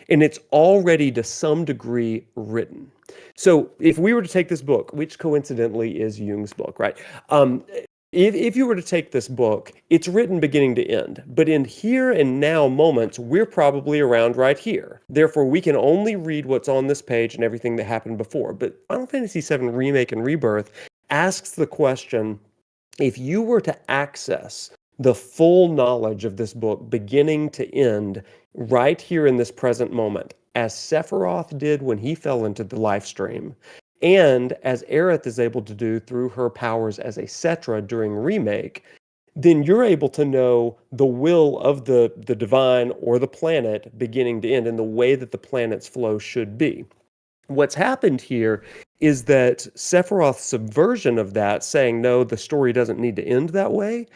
And it's already to some degree written. So if we were to take this book, which coincidentally is Jung's book, right? if you were to take this book, it's written beginning to end, but in here and now moments, we're probably around right here. Therefore, we can only read what's on this page and everything that happened before. But Final Fantasy VII Remake and Rebirth asks the question, if you were to access the full knowledge of this book beginning to end right here in this present moment, as Sephiroth did when he fell into the Lifestream, and as Aerith is able to do through her powers as a Cetra during Remake, then you're able to know the will of the divine or the planet beginning to end and the way that the planet's flow should be. What's happened here is that Sephiroth's subversion of that, saying, no, the story doesn't need to end that way,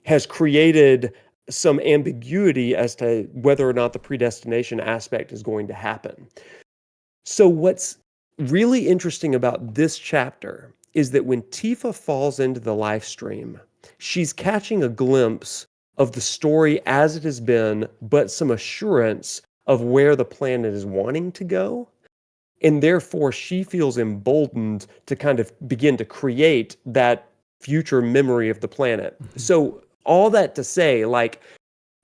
has created some ambiguity as to whether or not the predestination aspect is going to happen. So what's really interesting about this chapter is that when Tifa falls into the Lifestream, she's catching a glimpse of the story as it has been, but some assurance of where the planet is wanting to go. And therefore, she feels emboldened to kind of begin to create that future memory of the planet. So all that to say, like,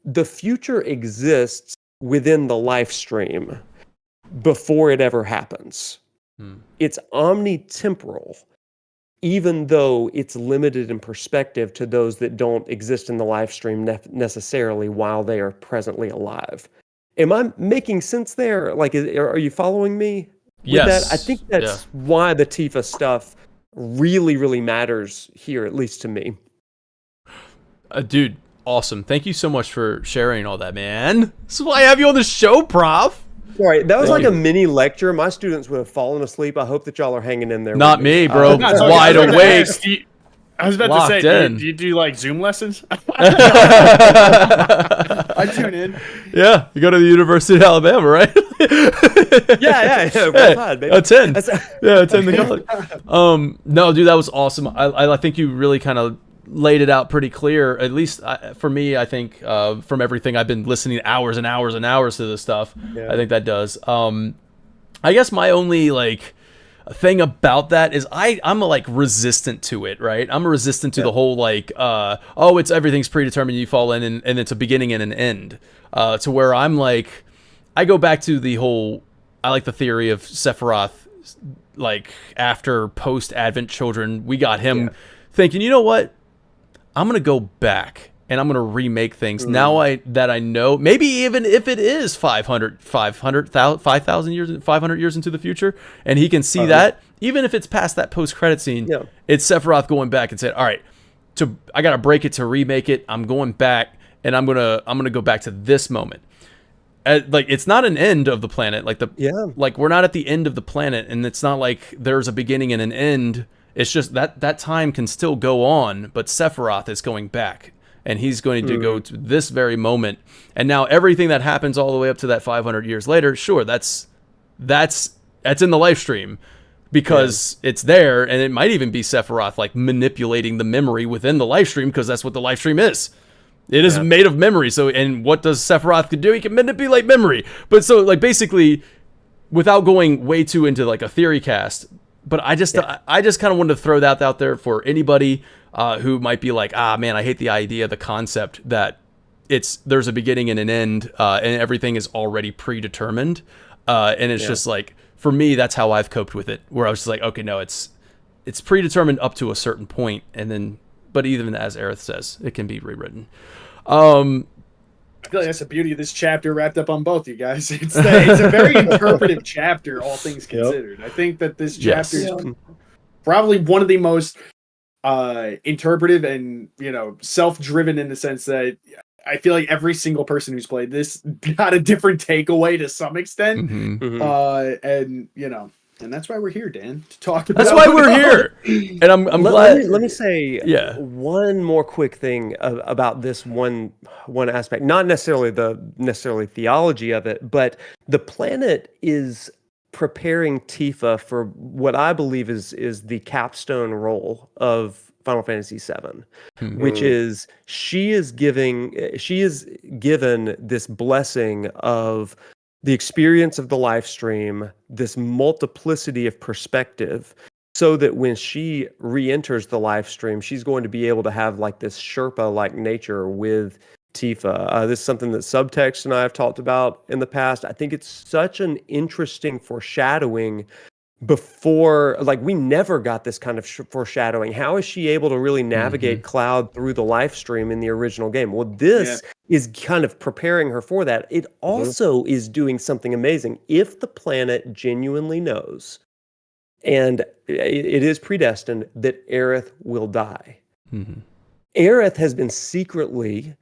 the future exists within the Lifestream before it ever happens. It's omnitemporal, even though it's limited in perspective to those that don't exist in the Lifestream necessarily while they are presently alive. Am I making sense there? Like, are you following me? Yes. That? I think that's why the Tifa stuff really, really matters here, at least to me. Dude, awesome. Thank you so much for sharing all that, man. This is why I have you on the show, Prof. All right, that was like a mini lecture. My students would have fallen asleep. I hope that y'all are hanging in there. Not me, bro. Wide awake. I was about to say, do you do like Zoom lessons? I tune in. Yeah, you go to the University of Alabama, right? Yeah. Well done, baby. Attend. Attend the college. No, dude, that was awesome. I think you really kind of laid it out pretty clear. At least for me, I think from everything I've been listening hours and hours and hours to this stuff, I think that does. I guess my only like thing about that is I'm like resistant to it, right? I'm resistant to the whole like it's everything's predetermined, you fall in and it's a beginning and an end. To where I'm like, I go back to the whole, I like the theory of Sephiroth, like after post Advent Children, we got him thinking, you know what? I'm going to go back and I'm going to remake things. Now that I know, maybe even if it is 500 years, 500 years into the future, and he can see that, even if it's past that post-credit scene, it's Sephiroth going back and saying, all right, I got to break it to remake it. I'm going back and I'm going to go back to this moment. Like, it's not an end of the planet. Like like we're not at the end of the planet, and it's not like there's a beginning and an end. It's just that time can still go on, but Sephiroth is going back, and he's going to go to this very moment. And now everything that happens all the way up to that 500 years later, sure, that's in the Lifestream because it's there, and it might even be Sephiroth like manipulating the memory within the Lifestream because that's what the Lifestream is. It is made of memory. So, and what does Sephiroth do? He can manipulate memory. But so, like, basically, without going way too into like a theory cast. But I just kind of wanted to throw that out there for anybody who might be like, man, I hate the idea, the concept that there's a beginning and an end, and everything is already predetermined. And it's just like, for me, that's how I've coped with it, where I was just like, okay, no, it's predetermined up to a certain point, and then, but even as Aerith says, it can be rewritten. I feel like that's the beauty of this chapter wrapped up on both you guys. It's a very interpretive chapter, all things considered. I think that this chapter is probably one of the most interpretive and, self-driven in the sense that I feel like every single person who's played this got a different takeaway to some extent. And that's why we're here, Dan, to talk about. That's why we're here. And I'm glad. Let me say one more quick thing about this one aspect. Not necessarily the theology of it, but the planet is preparing Tifa for what I believe is the capstone role of Final Fantasy VII, which is she is given this blessing of the experience of the Lifestream, this multiplicity of perspective, so that when she re-enters the live stream, she's going to be able to have like this Sherpa-like nature with Tifa. This is something that Subtext and I have talked about in the past. I think it's such an interesting foreshadowing before, like, we never got this kind of foreshadowing. How is she able to really navigate Cloud through the live stream in the original game? Well, this is kind of preparing her for that. It also is doing something amazing. If the planet genuinely knows, and it is predestined, that Aerith will die. Aerith has been secretly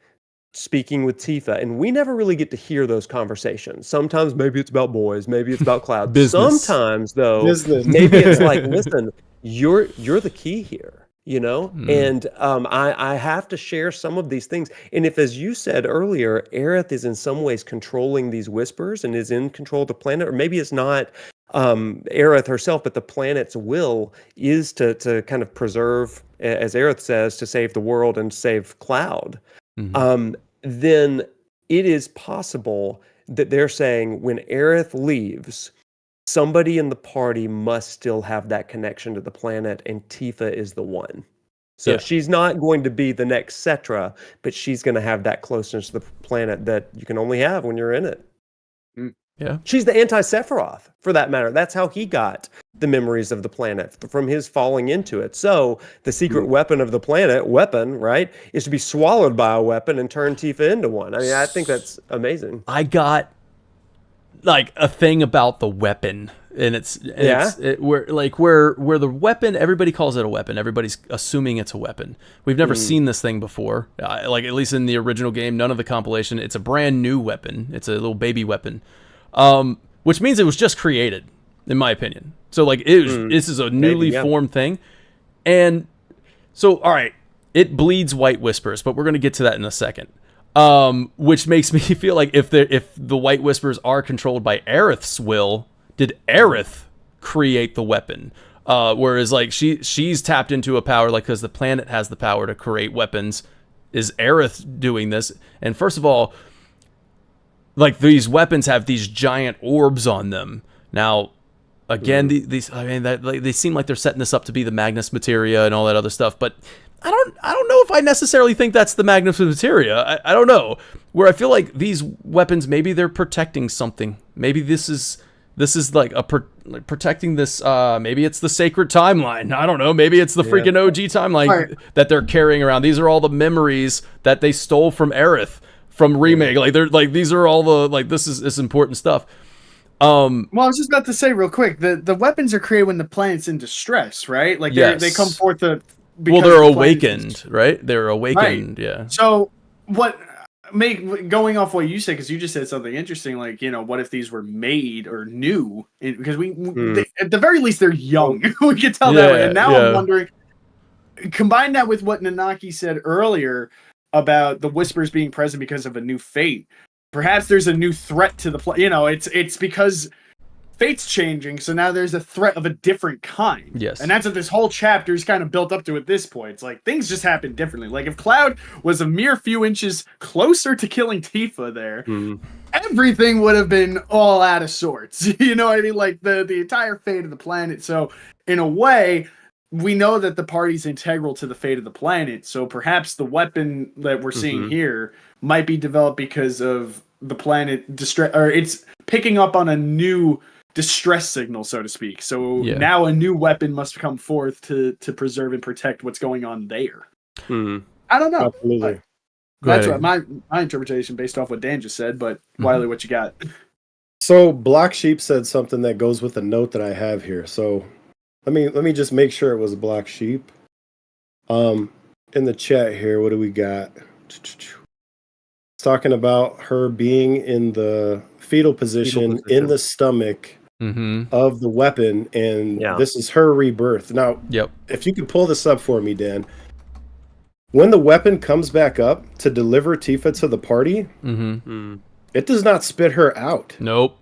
speaking with Tifa, and we never really get to hear those conversations. Sometimes maybe it's about boys, maybe it's about Cloud. Sometimes though, maybe it's like, listen, you're the key here, you know? And I have to share some of these things. And if, as you said earlier, Aerith is in some ways controlling these whispers and is in control of the planet, or maybe it's not Aerith herself, but the planet's will is to kind of preserve, as Aerith says, to save the world and save Cloud. Then it is possible that they're saying when Aerith leaves, somebody in the party must still have that connection to the planet, and Tifa is the one. So she's not going to be the next Cetra, but she's going to have that closeness to the planet that you can only have when you're in it. Yeah. She's the anti-Sephiroth, for that matter. That's how he got the memories of the planet, from his falling into it. So the secret weapon of the planet, right, is to be swallowed by a weapon and turn Tifa into one. I mean, I think that's amazing. I got like a thing about the weapon, and where the weapon, everybody calls it a weapon. Everybody's assuming it's a weapon. We've never seen this thing before. Like, at least in the original game, none of the compilation. It's a brand new weapon. It's a little baby weapon. Which means it was just created, in my opinion. So, like, this is a newly formed thing. And so, all right, it bleeds white whispers, but we're going to get to that in a second. Which makes me feel like if the white whispers are controlled by Aerith's will, did Aerith create the weapon? Whereas, like, she's tapped into a power, like, because the planet has the power to create weapons. Is Aerith doing this? And first of all, like, these weapons have these giant orbs on them. Now, again, these they seem like they're setting this up to be the Magnus Materia and all that other stuff, but I don't know if I necessarily think that's the Magnus Materia. I don't know. Where I feel like these weapons, maybe they're protecting something. Maybe this is like protecting this. Maybe it's the sacred timeline. I don't know. Maybe it's the freaking OG timeline that they're carrying around. These are all the memories that they stole from Aerith. From Remake, like, they're like, these are all the, like, this is important stuff. Well, I was just about to say real quick, the weapons are created when the planet's in distress, right? Like, they come forth they're awakened, right? They're awakened, yeah. So going off what you said, because you just said something interesting, like, you know, what if these were made or new? Because at the very least, they're young. We can tell that way. And now I'm wondering, combine that with what Nanaki said earlier about the whispers being present because of a new fate. Perhaps there's a new threat to the you know, it's because fate's changing, so now there's a threat of a different kind. Yes. And that's what this whole chapter is kind of built up to at this point. It's like, things just happen differently. Like, if Cloud was a mere few inches closer to killing Tifa there, everything would have been all out of sorts. You know what I mean? Like, the entire fate of the planet. So, in a way, we know that the party's integral to the fate of the planet, so perhaps the weapon that we're seeing here might be developed because of the planet distress, or it's picking up on a new distress signal, so to speak. So now a new weapon must come forth to preserve and protect what's going on there. I don't know. Absolutely. That's what my interpretation based off what Dan just said, but Wiley, what you got? So Black Sheep said something that goes with a note that I have here. So let me just make sure it was a Black Sheep. In the chat here, what do we got? It's talking about her being in the fetal position in the stomach of the weapon, and this is her rebirth. Now, if you could pull this up for me, Dan. When the weapon comes back up to deliver Tifa to the party, it does not spit her out. Nope.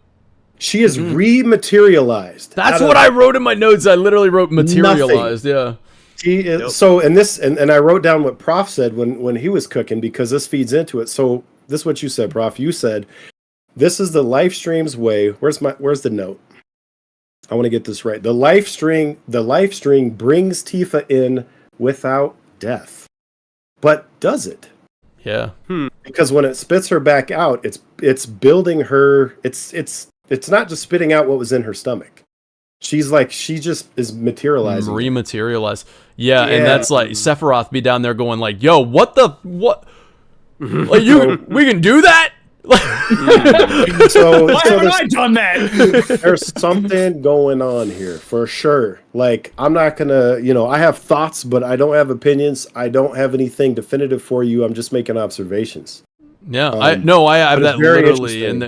She is rematerialized. That's what I wrote in my notes. I literally wrote materialized. Nothing. She is, so, and this, and I wrote down what Prof said when he was cooking, because this feeds into it. So this is what you said, Prof. You said, this is the Lifestream's way. Where's the note? I want to get this right. The life string brings Tifa in without death. But does it? Yeah. Because when it spits her back out, it's building her. It's not just spitting out what was in her stomach. She just is materializing. Rematerialize. Yeah, and that's like Sephiroth be down there going like, "Yo, what? Like we can do that?" So Why haven't I done that? there's something going on here for sure. Like, I'm not gonna, I have thoughts, but I don't have opinions. I don't have anything definitive for you. I'm just making observations. Yeah, I have that very literally, and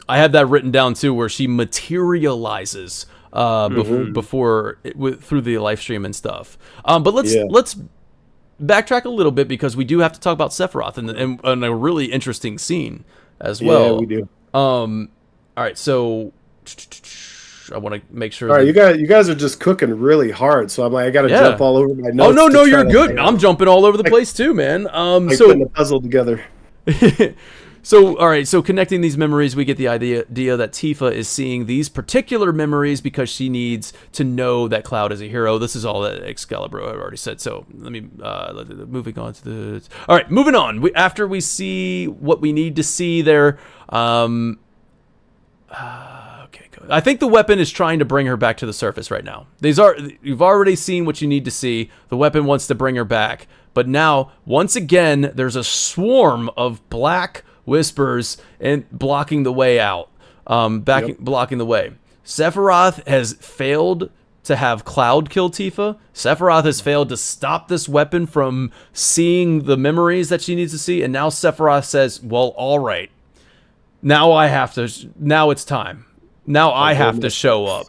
I have that written down too, where she materializes before through the live stream and stuff. But let's backtrack a little bit, because we do have to talk about Sephiroth and a really interesting scene as well. Yeah, we do. All right, so I want to make sure. All right, you guys are just cooking really hard, so I'm like, I got to jump all over my notes. Oh no, you're good. I'm jumping all over the place too, man. So putting the puzzle together. So, all right, so connecting these memories, we get the idea that Tifa is seeing these particular memories because she needs to know that Cloud is a hero. This is all that Excalibur had already said. So let me, moving on to the... All right, moving on. After we see what we need to see there, okay, good. I think the weapon is trying to bring her back to the surface right now. You've already seen what you need to see. The weapon wants to bring her back. But now, once again, there's a swarm of black whispers and blocking the way out, blocking the way. Sephiroth has failed to have Cloud kill Tifa. Sephiroth has failed to stop this weapon from seeing the memories that she needs to see, and now Sephiroth says, well, all right, now it's time. Now I have to show up.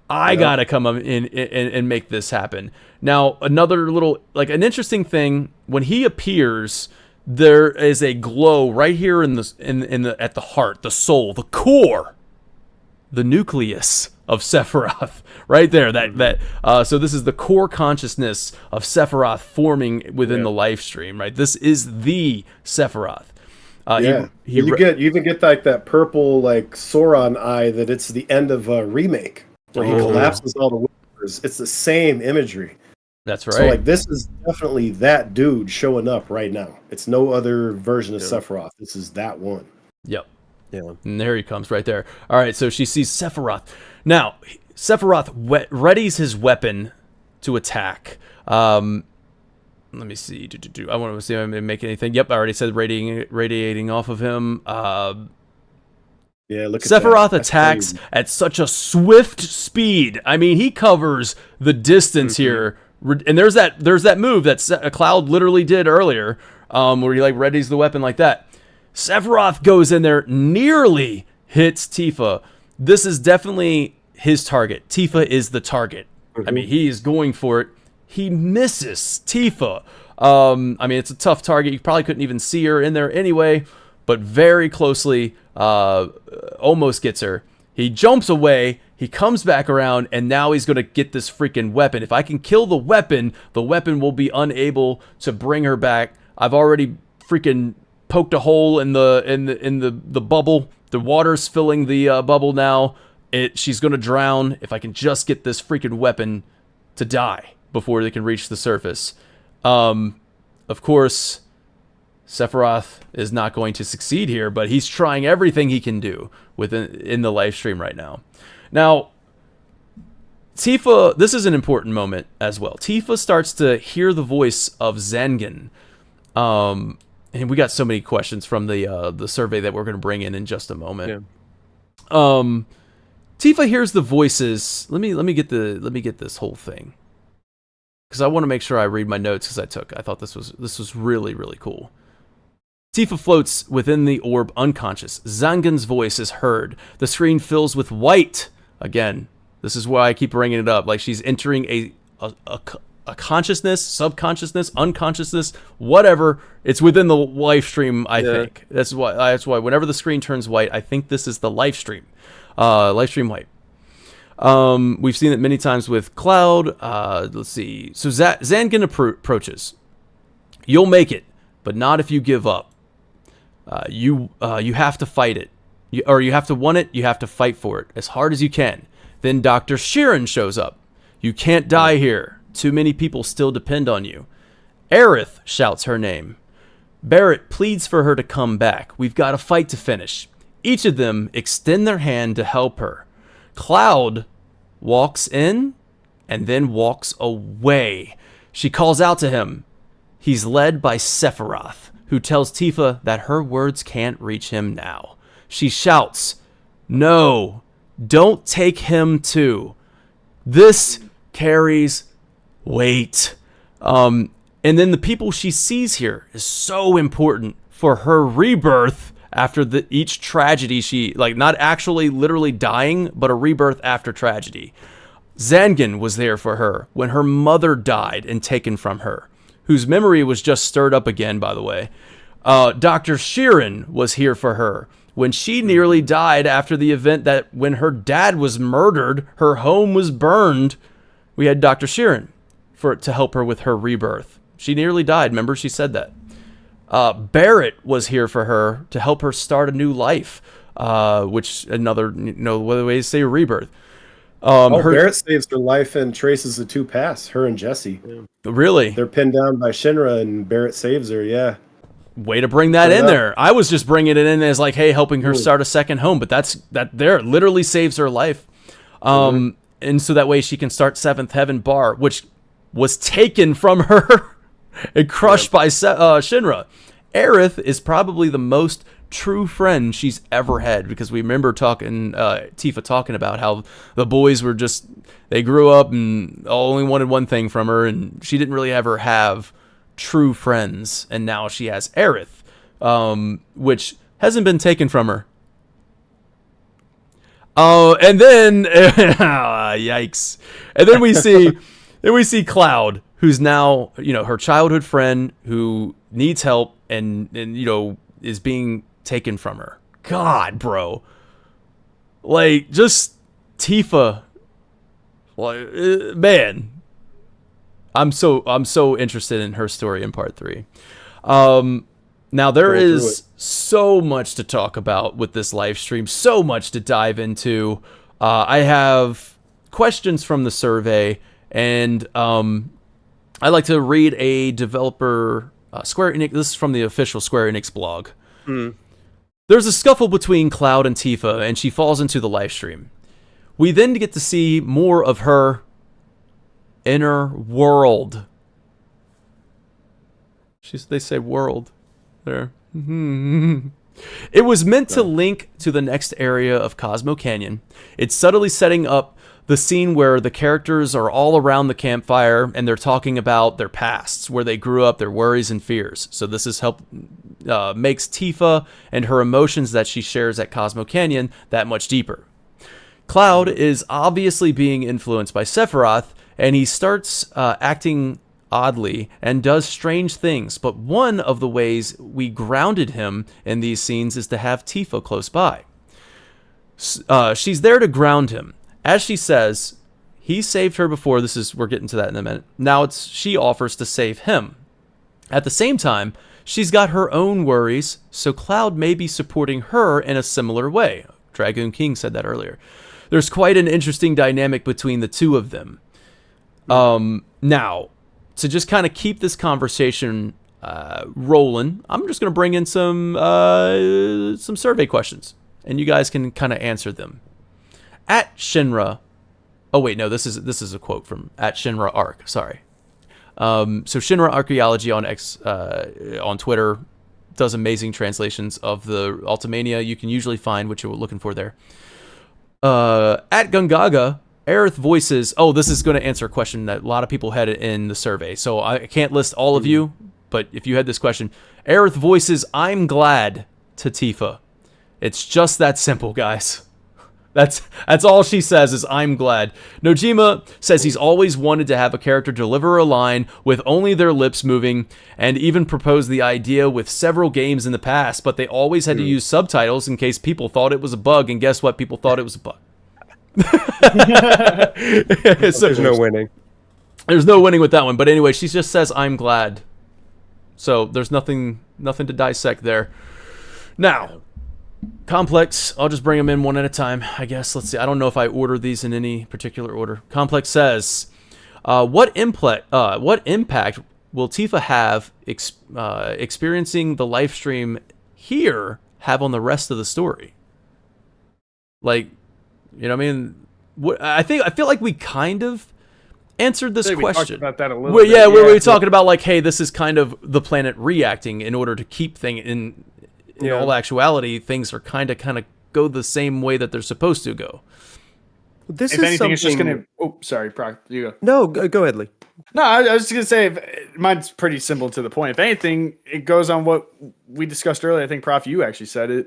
I gotta come in and make this happen. Now, another little, an interesting thing, when he appears, there is a glow right here at the heart, the soul, the core, the nucleus of Sephiroth, right there. So this is the core consciousness of Sephiroth forming within the live stream, right? This is the Sephiroth. You even get that purple Sauron eye that it's the end of a remake where he collapses all the whispers. It's the same imagery. That's right. So this is definitely that dude showing up right now. It's no other version of Sephiroth. This is that one. Yep. Yeah. And there he comes right there. All right, so she sees Sephiroth. Now, Sephiroth readies his weapon to attack. Let me see. I want to see if I make anything. Yep, I already said radiating off of him. Yeah, look at Sephiroth attacks at such a swift speed. I mean, he covers the distance here. And there's that move that Cloud literally did earlier, where he readies the weapon like that. Sephiroth goes in there, nearly hits Tifa. This is definitely his target. Tifa is the target. I mean, he is going for it. He misses Tifa. I mean, it's a tough target. You probably couldn't even see her in there anyway, but very closely, almost gets her. He jumps away. He comes back around, and now he's going to get this freaking weapon. If I can kill the weapon will be unable to bring her back. I've already freaking poked a hole in the bubble. The water's filling the bubble now. She's going to drown. If I can just get this freaking weapon to die before they can reach the surface. Of course, Sephiroth is not going to succeed here, but he's trying everything he can do in the live stream right now. Now, Tifa, this is an important moment as well. Tifa starts to hear the voice of Zangan. And we got so many questions from the survey that we're going to bring in just a moment. Yeah. Tifa hears the voices. Let me get this whole thing, because I want to make sure I read my notes, because I thought this was really, really cool. Tifa floats within the orb unconscious. Zangan's voice is heard. The screen fills with white. Again, this is why I keep bringing it up. She's entering a consciousness, subconsciousness, unconsciousness, whatever. It's within the live stream, I think. That's why whenever the screen turns white, I think this is the live stream. Live stream white. We've seen it many times with Cloud. Let's see. So Zangan approaches. You'll make it, but not if you give up. You have to fight it. You have to want it, you have to fight for it as hard as you can. Then Dr. Sheeran shows up. You can't die here. Too many people still depend on you. Aerith shouts her name. Barrett pleads for her to come back. We've got a fight to finish. Each of them extend their hand to help her. Cloud walks in and then walks away. She calls out to him. He's led by Sephiroth, who tells Tifa that her words can't reach him now. She shouts, "No, don't take him too." This carries weight. And then the people she sees here is so important for her rebirth after each tragedy. She, like, not actually literally dying, but a rebirth after tragedy. Zangan was there for her when her mother died and taken from her, whose memory was just stirred up again, by the way. Dr. Sheeran was here for her when she nearly died after the event that when her dad was murdered, her home was burned. We had Dr. Sheeran to help her with her rebirth. She nearly died. Remember, she said that. Barrett was here for her to help her start a new life, which another, way to say rebirth. Barrett saves her life and traces the two paths, her and Jesse. Yeah. Really? They're pinned down by Shinra, and Barrett saves her, yeah. Way to bring that in there. I was just bringing it in as like, hey, helping her start a second home, but that there literally saves her life. And so that way she can start Seventh Heaven Bar, which was taken from her and crushed by Shinra. Aerith is probably the most true friend she's ever had, because we remember Tifa talking about how the boys were just, they grew up and only wanted one thing from her, and she didn't really ever have true friends, and now she has Aerith, which hasn't been taken from her. Oh, and then yikes! And then we see Cloud, who's now her childhood friend who needs help and is being taken from her. God, bro, like just Tifa, like man. I'm so interested in her story in part 3. Now there is so much to talk about with this live stream, so much to dive into. I have questions from the survey, and I like to read a developer Square Enix. This is from the official Square Enix blog. There's a scuffle between Cloud and Tifa, and she falls into the live stream. We then get to see more of her inner world. They say world there. It was meant to link to the next area of Cosmo Canyon. It's subtly setting up the scene where the characters are all around the campfire and they're talking about their pasts, where they grew up, their worries and fears. So this is makes Tifa and her emotions that she shares at Cosmo Canyon that much deeper. Cloud is obviously being influenced by Sephiroth, and he starts acting oddly and does strange things. But one of the ways we grounded him in these scenes is to have Tifa close by. She's there to ground him. As she says, he saved her before. We're getting to that in a minute. Now she offers to save him. At the same time, she's got her own worries, so Cloud may be supporting her in a similar way. Dragoon King said that earlier. There's quite an interesting dynamic between the two of them. Now, to just kind of keep this conversation rolling, I'm just going to bring in some survey questions, and you guys can kind of answer them. At Shinra, oh wait, no, this is a quote from at Shinra Arc. Sorry. So Shinra Archaeology on Twitter does amazing translations of the Ultimania. You can usually find what you're looking for there. At Gongaga, Aerith voices, this is going to answer a question that a lot of people had in the survey. So I can't list all of you, but if you had this question, Aerith voices, "I'm glad" to Tifa. It's just that simple, guys. That's all she says is "I'm glad." Nojima says he's always wanted to have a character deliver a line with only their lips moving, and even proposed the idea with several games in the past, but they always had to use subtitles in case people thought it was a bug, and guess what? People thought it was a bug. So, there's no winning. There's no winning with that one. But anyway, she just says "I'm glad." So there's nothing to dissect there. Now, Complex, I'll just bring them in one at a time, I guess. Let's see. I don't know if I order these in any particular order. Complex says, what impact will Tifa have experiencing the live stream here have on the rest of the story? Like, you know what I mean? I feel like we kind of answered this question. We talked about that a little Well, bit. yeah, we were talking about like, hey, this is kind of the planet reacting in order to keep things in all actuality. Things are kind of go the same way that they're supposed to go. This If is anything, something... it's just going to... Oh, sorry, Proc. You go. No, go ahead, Lee. No, I was just going to say, mine's pretty simple to the point. If anything, it goes on what we discussed earlier. I think, Prof, you actually said it.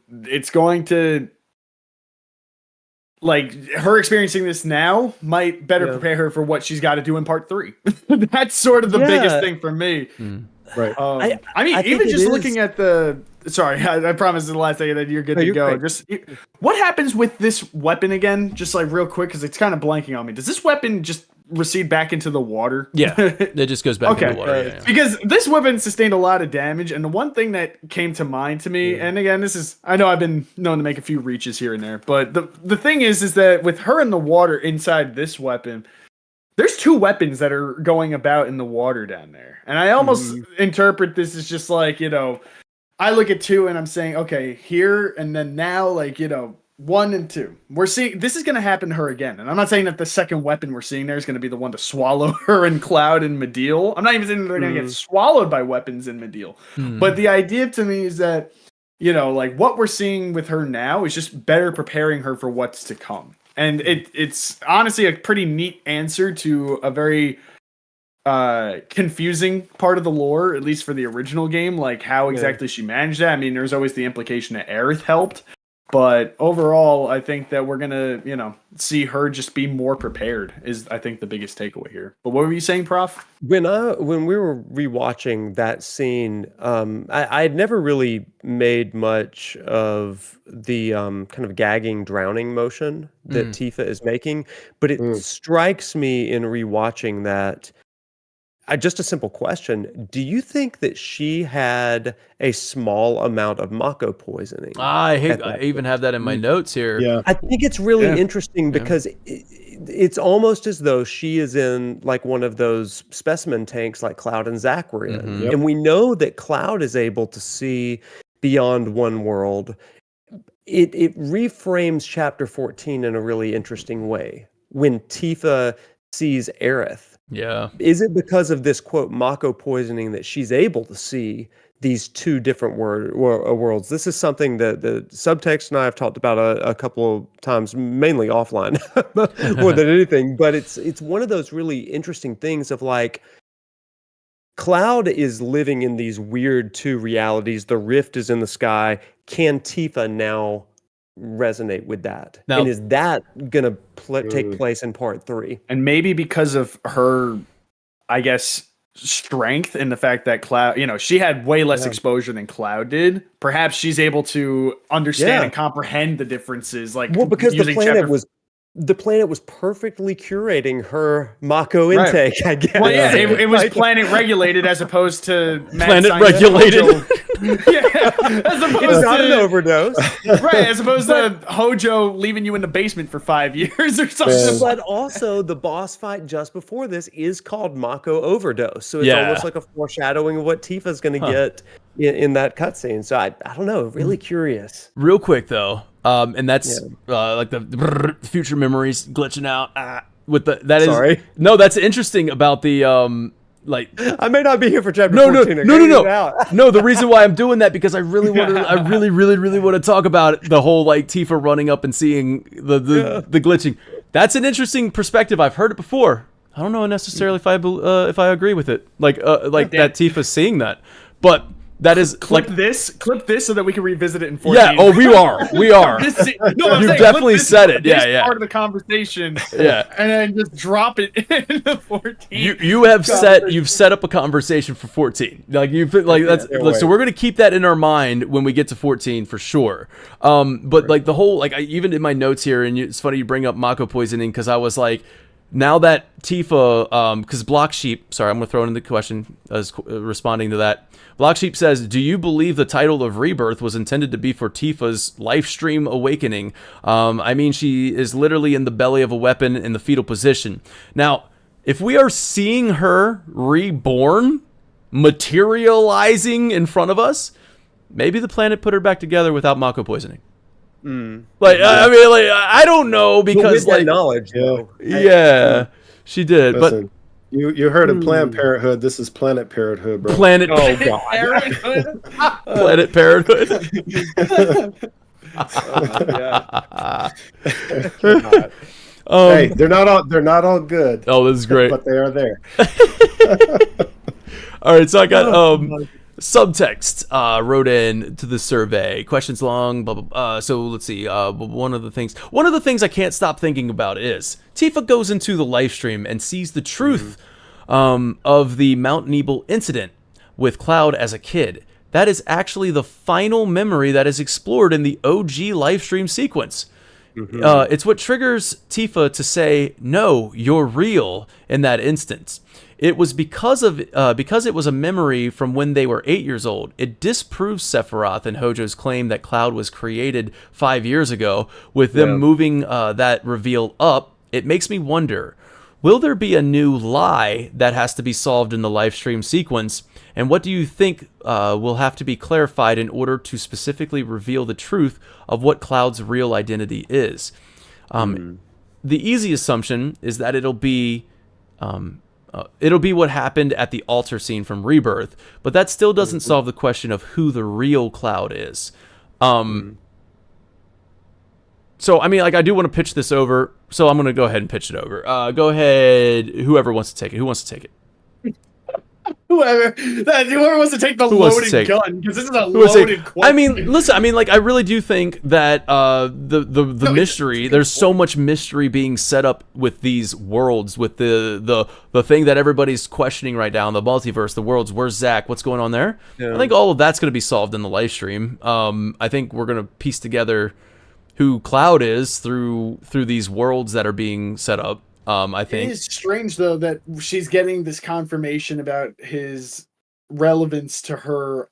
It's going to... Like, her experiencing this now might better prepare her for what she's got to do in part 3. That's sort of the biggest thing for me. Right. I mean, even just looking at the... Sorry, I promised in the last second that you're good to go. Great. Just what happens with this weapon again? Just like real quick, because it's kind of blanking on me. Does this weapon just recede back into the water? Yeah, it just goes back into the water. Yeah. Because this weapon sustained a lot of damage, and the one thing that came to mind to me, and again, this is, I know I've been known to make a few reaches here and there, but the thing is that with her in the water inside this weapon, there's 2 weapons that are going about in the water down there. And I almost interpret this as just like, you know, I look at 2 and I'm saying, okay, here and then now, like, you know, 1 and 2. We're seeing this is going to happen to her again. And I'm not saying that the second weapon we're seeing there is going to be the one to swallow her in Cloud and Medeal. I'm not even saying that they're going to get swallowed by weapons in Medeal. But the idea to me is that, you know, like what we're seeing with her now is just better preparing her for what's to come. And it's honestly a pretty neat answer to a very confusing part of the lore, at least for the original game, like how exactly she managed that. I mean, there's always the implication that Aerith helped, but overall, I think that we're gonna, you know, see her just be more prepared is, I think, the biggest takeaway here. But what were you saying, Prof? When we were rewatching that scene, I had never really made much of the kind of gagging, drowning motion that Tifa is making, but it strikes me in rewatching that. Just a simple question. Do you think that she had a small amount of Mako poisoning? I even have that in my notes here. Yeah. I think it's really interesting because it's almost as though she is in like one of those specimen tanks like Cloud and Zack were in. And we know that Cloud is able to see beyond one world. It reframes chapter 14 in a really interesting way. When Tifa sees Aerith, is it because of this, quote, Mako poisoning that she's able to see these 2 different worlds? This is something that the subtext and I have talked about a couple of times, mainly offline more than anything. But it's one of those really interesting things of like, Cloud is living in these weird 2 realities. The rift is in the sky. Can Tifa now resonate with that? Now, and is that gonna take place in part 3? And maybe because of her, I guess, strength in the fact that Cloud, you know, she had way less exposure than Cloud did. Perhaps she's able to understand and comprehend the differences. Like, well, because the planet was perfectly curating her Mako intake, I guess. Well, yeah, it was planet regulated as opposed to planet regulated. As opposed it's not an overdose. Right, as opposed to Hojo leaving you in the basement for 5 years or something. But also, the boss fight just before this is called Mako Overdose. So it's almost like a foreshadowing of what Tifa's going to get in that cutscene. So I don't know, really curious. Real quick, though. And that's like the future memories glitching out with the that's interesting about the like I may not be here for chapter 14. No, the reason why I'm doing that because I really want to talk about the whole like Tifa running up and seeing the glitching. That's an interesting perspective. I've heard it before. I don't know necessarily if I agree with it. Like that Tifa seeing that, but. That is clip this so that we can revisit it in 14. Yeah, we are. You've definitely said it. Yeah. Part of the conversation. Yeah. And then just drop it into 14. You've set up a conversation for 14. Like so we're gonna keep that in our mind when we get to 14 for sure. But like the whole like I even in my notes here, and it's funny you bring up Mako poisoning because I was like, now that Tifa, because Block Sheep, sorry, I'm going to throw in the question as responding to that. Block Sheep says, do you believe the title of Rebirth was intended to be for Tifa's Lifestream awakening? I mean, she is literally in the belly of a weapon in the fetal position. Now, if we are seeing her reborn, materializing in front of us, maybe the planet put her back together without Mako poisoning. Like, I mean, like, I don't know, because with like that knowledge, though. yeah, she did. Listen, you heard of Planned Parenthood. This is Planet Parenthood, bro. But Planet Parenthood. Planet Parenthood. Hey, they're not all good. Oh, this is great. But they are there. All right, so I got subtext wrote in to the survey. Questions long, blah, blah, blah. So let's see. One of the things I can't stop thinking about is Tifa goes into the live stream and sees the truth of the Mount Nebel incident with Cloud as a kid. That is actually the final memory that is explored in the OG live stream sequence. It's what triggers Tifa to say, "No, you're real." In that instance, it was because it was a memory from when they were 8 years old. It disproves Sephiroth and Hojo's claim that Cloud was created 5 years ago. With them moving that reveal up, it makes me wonder: will there be a new lie that has to be solved in the live stream sequence? And what do you think will have to be clarified in order to specifically reveal the truth of what Cloud's real identity is? The easy assumption is that it'll be what happened at the altar scene from Rebirth, but that still doesn't solve the question of who the real Cloud is. So, I mean, like, I do want to pitch this over, so I'm going to go ahead and pitch it over. Go ahead, whoever wants to take it. Who wants to take it? Whoever wants to take the loaded gun, because this is a loaded question. I mean, listen, I mean, like, I really do think that the mystery, there's so much mystery being set up with these worlds, with the thing that everybody's questioning right now, the multiverse, the worlds. Where's Zack? What's going on there? I think all of that's going to be solved in the live stream. I think we're going to piece together who Cloud is through these worlds that are being set up. I think it is strange, though, that she's getting this confirmation about his relevance to her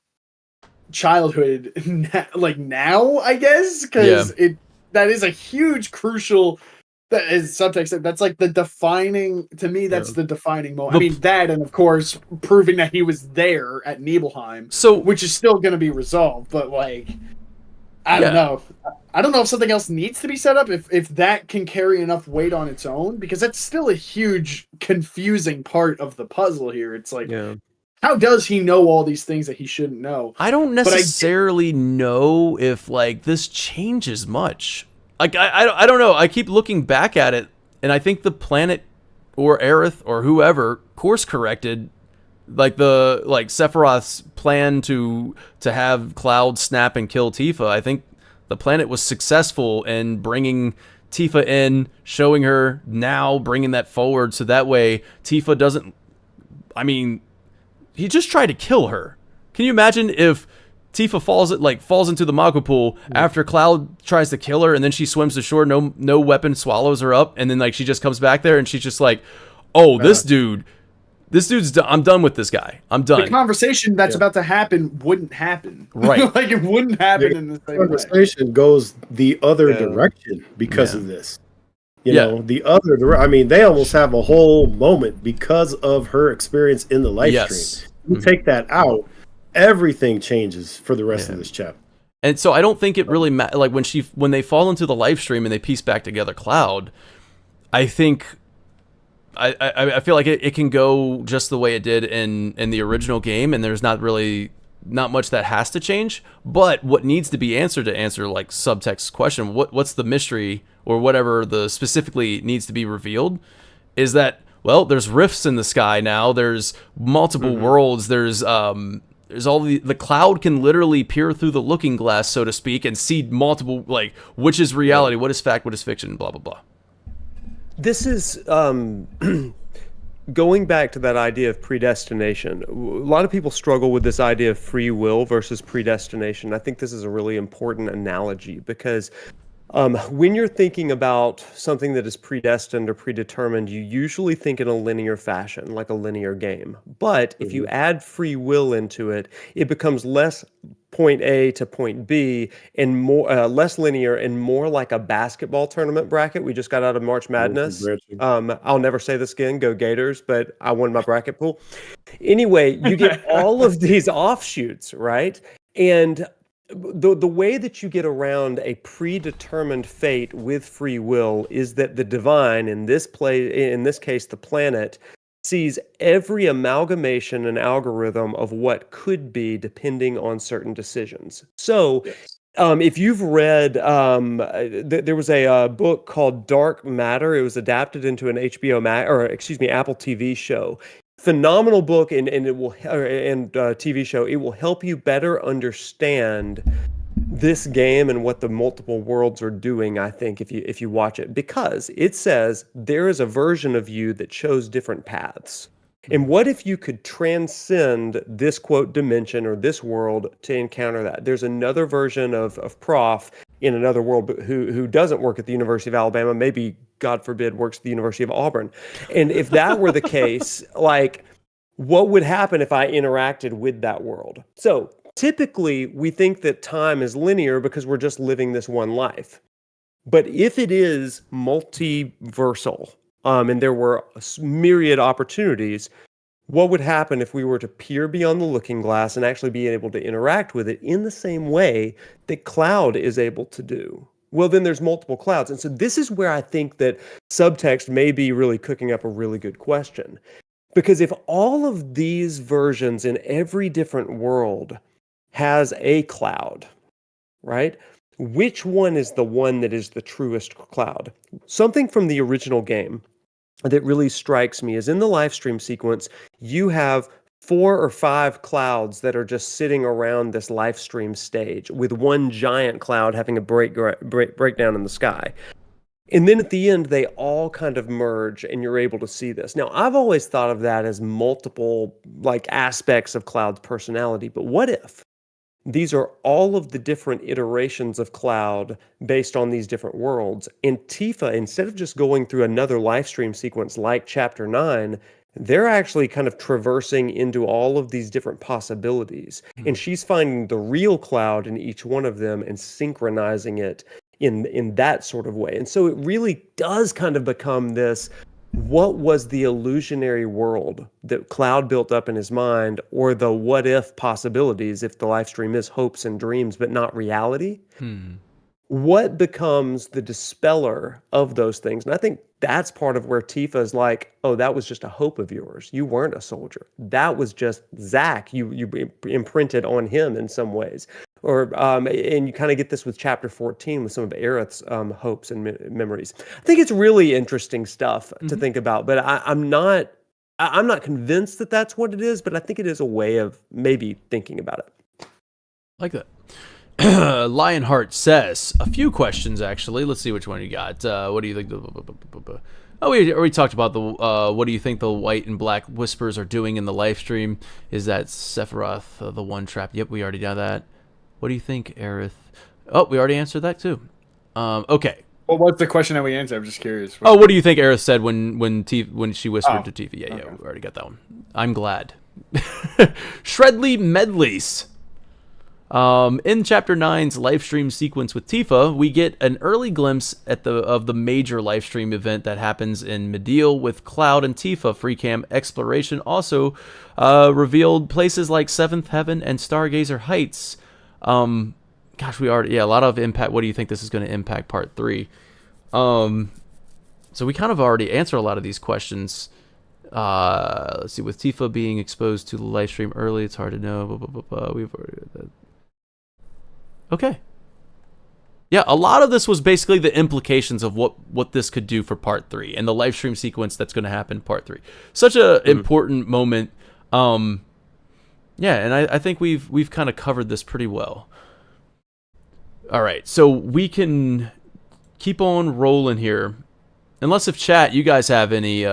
childhood, like now, I guess, because that is a huge, crucial. That is subtext. That's like the defining, to me. That's the defining moment. I mean, that, and of course, proving that he was there at Nibelheim, which is still going to be resolved. But like, I don't know. I don't know if something else needs to be set up, if that can carry enough weight on its own, because that's still a huge, confusing part of the puzzle here. It's like, how does he know all these things that he shouldn't know? I don't necessarily know if, like, this changes much. Like, I don't know. I keep looking back at it, and I think the planet or Aerith or whoever course corrected, like Sephiroth's plan to have Cloud snap and kill Tifa. I think the planet was successful in bringing Tifa in, showing her now, bringing that forward, so that way Tifa doesn't. I mean, he just tried to kill her. Can you imagine if Tifa falls into the Mako pool after Cloud tries to kill her, and then she swims to shore, no weapon swallows her up, and then like she just comes back there and she's just like, oh, this dude's I'm done with this guy. I'm done. The conversation that's about to happen wouldn't happen. Right. Like, it wouldn't happen in the same way. The conversation goes the other direction because of this. You know, the other I mean, they almost have a whole moment because of her experience in the live stream. You take that out, everything changes for the rest of this chapter. And so I don't think it really matters. Like, when they fall into the live stream and they piece back together Cloud, I think I feel like it can go just the way it did in the original game, and there's not much that has to change. But what needs to be answered to answer like subtext question, what's the mystery or whatever the specifically needs to be revealed, is that, well, there's rifts in the sky now. There's multiple worlds. There's all the Cloud can literally peer through the looking glass, so to speak, and see multiple, like, which is reality, what is fact, what is fiction, blah blah blah. This is going back to that idea of predestination. A lot of people struggle with this idea of free will versus predestination. I think this is a really important analogy because When you're thinking about something that is predestined or predetermined, you usually think in a linear fashion, like a linear game. But if you add free will into it, it becomes less point A to point B and more less linear and more like a basketball tournament bracket. We just got out of March Madness. I'll never say this again, go Gators, but I won my bracket pool. Anyway, you get all of these offshoots, right? And the way that you get around a predetermined fate with free will is that the divine, in this case, the planet, sees every amalgamation and algorithm of what could be depending on certain decisions. So, if you've read, there was a book called Dark Matter. It was adapted into an Apple TV show. Phenomenal book, and TV show. It will help you better understand this game and what the multiple worlds are doing. I think if you watch it, because it says there is a version of you that chose different paths. And what if you could transcend this quote dimension or this world to encounter that? There's another version of Prof in another world who doesn't work at the University of Alabama, maybe, God forbid, works at the University of Auburn. And if that were the case, like, what would happen if I interacted with that world? So typically, we think that time is linear because we're just living this one life. But if it is multiversal, and there were a myriad opportunities, what would happen if we were to peer beyond the looking glass and actually be able to interact with it in the same way that Cloud is able to do? Well, then there's multiple clouds. And so this is where I think that subtext may be really cooking up a really good question. Because if all of these versions in every different world has a cloud, right? Which one is the one that is the truest cloud? Something from the original game that really strikes me is in the Lifestream sequence, you have 4 or 5 clouds that are just sitting around this Lifestream stage, with one giant cloud having a breakdown in the sky. And then at the end, they all kind of merge and you're able to see this. Now, I've always thought of that as multiple aspects of Cloud's personality, but what if these are all of the different iterations of Cloud based on these different worlds? And Tifa, instead of just going through another Lifestream sequence like Chapter 9, they're actually kind of traversing into all of these different possibilities. And she's finding the real Cloud in each one of them and synchronizing it in that sort of way. And so it really does kind of become this, what was the illusionary world that Cloud built up in his mind, or the what if possibilities if the Lifestream is hopes and dreams but not reality? What becomes the dispeller of those things? And I think that's part of where Tifa is like, oh, that was just a hope of yours. You weren't a soldier. That was just Zack. You imprinted on him in some ways. Or and you kind of get this with Chapter 14 with some of Aerith's hopes and memories. I think it's really interesting stuff to think about, but I'm not convinced that that's what it is, but I think it is a way of maybe thinking about it. Like that. Lionheart says a few questions, actually. Let's see which one you got. What do you think? Oh, we already talked about the. What do you think the white and black whispers are doing in the Lifestream? Is that Sephiroth the one trap? Yep, we already done that. What do you think, Aerith? Oh, we already answered that too. Okay. Well, what's the question that we answered? I'm just curious. What do you think Aerith said when she whispered to Tifa? Yeah, okay. We already got that one. I'm glad. Shredley Medleys. In Chapter 9's Lifestream sequence with Tifa, we get an early glimpse of the major Lifestream event that happens in Medial with Cloud and Tifa. Freecam exploration also revealed places like Seventh Heaven and Stargazer Heights. Gosh, a lot of impact. What do you think this is going to impact Part 3? So we kind of already answered a lot of these questions. Let's see, with Tifa being exposed to the Lifestream early, it's hard to know. We've already read that. Okay. Yeah, a lot of this was basically the implications of what this could do for Part 3 and the Lifestream sequence that's going to happen in Part 3. Such a important moment. Yeah, and I think we've kind of covered this pretty well. All right, so we can keep on rolling here. Unless if chat, you guys have any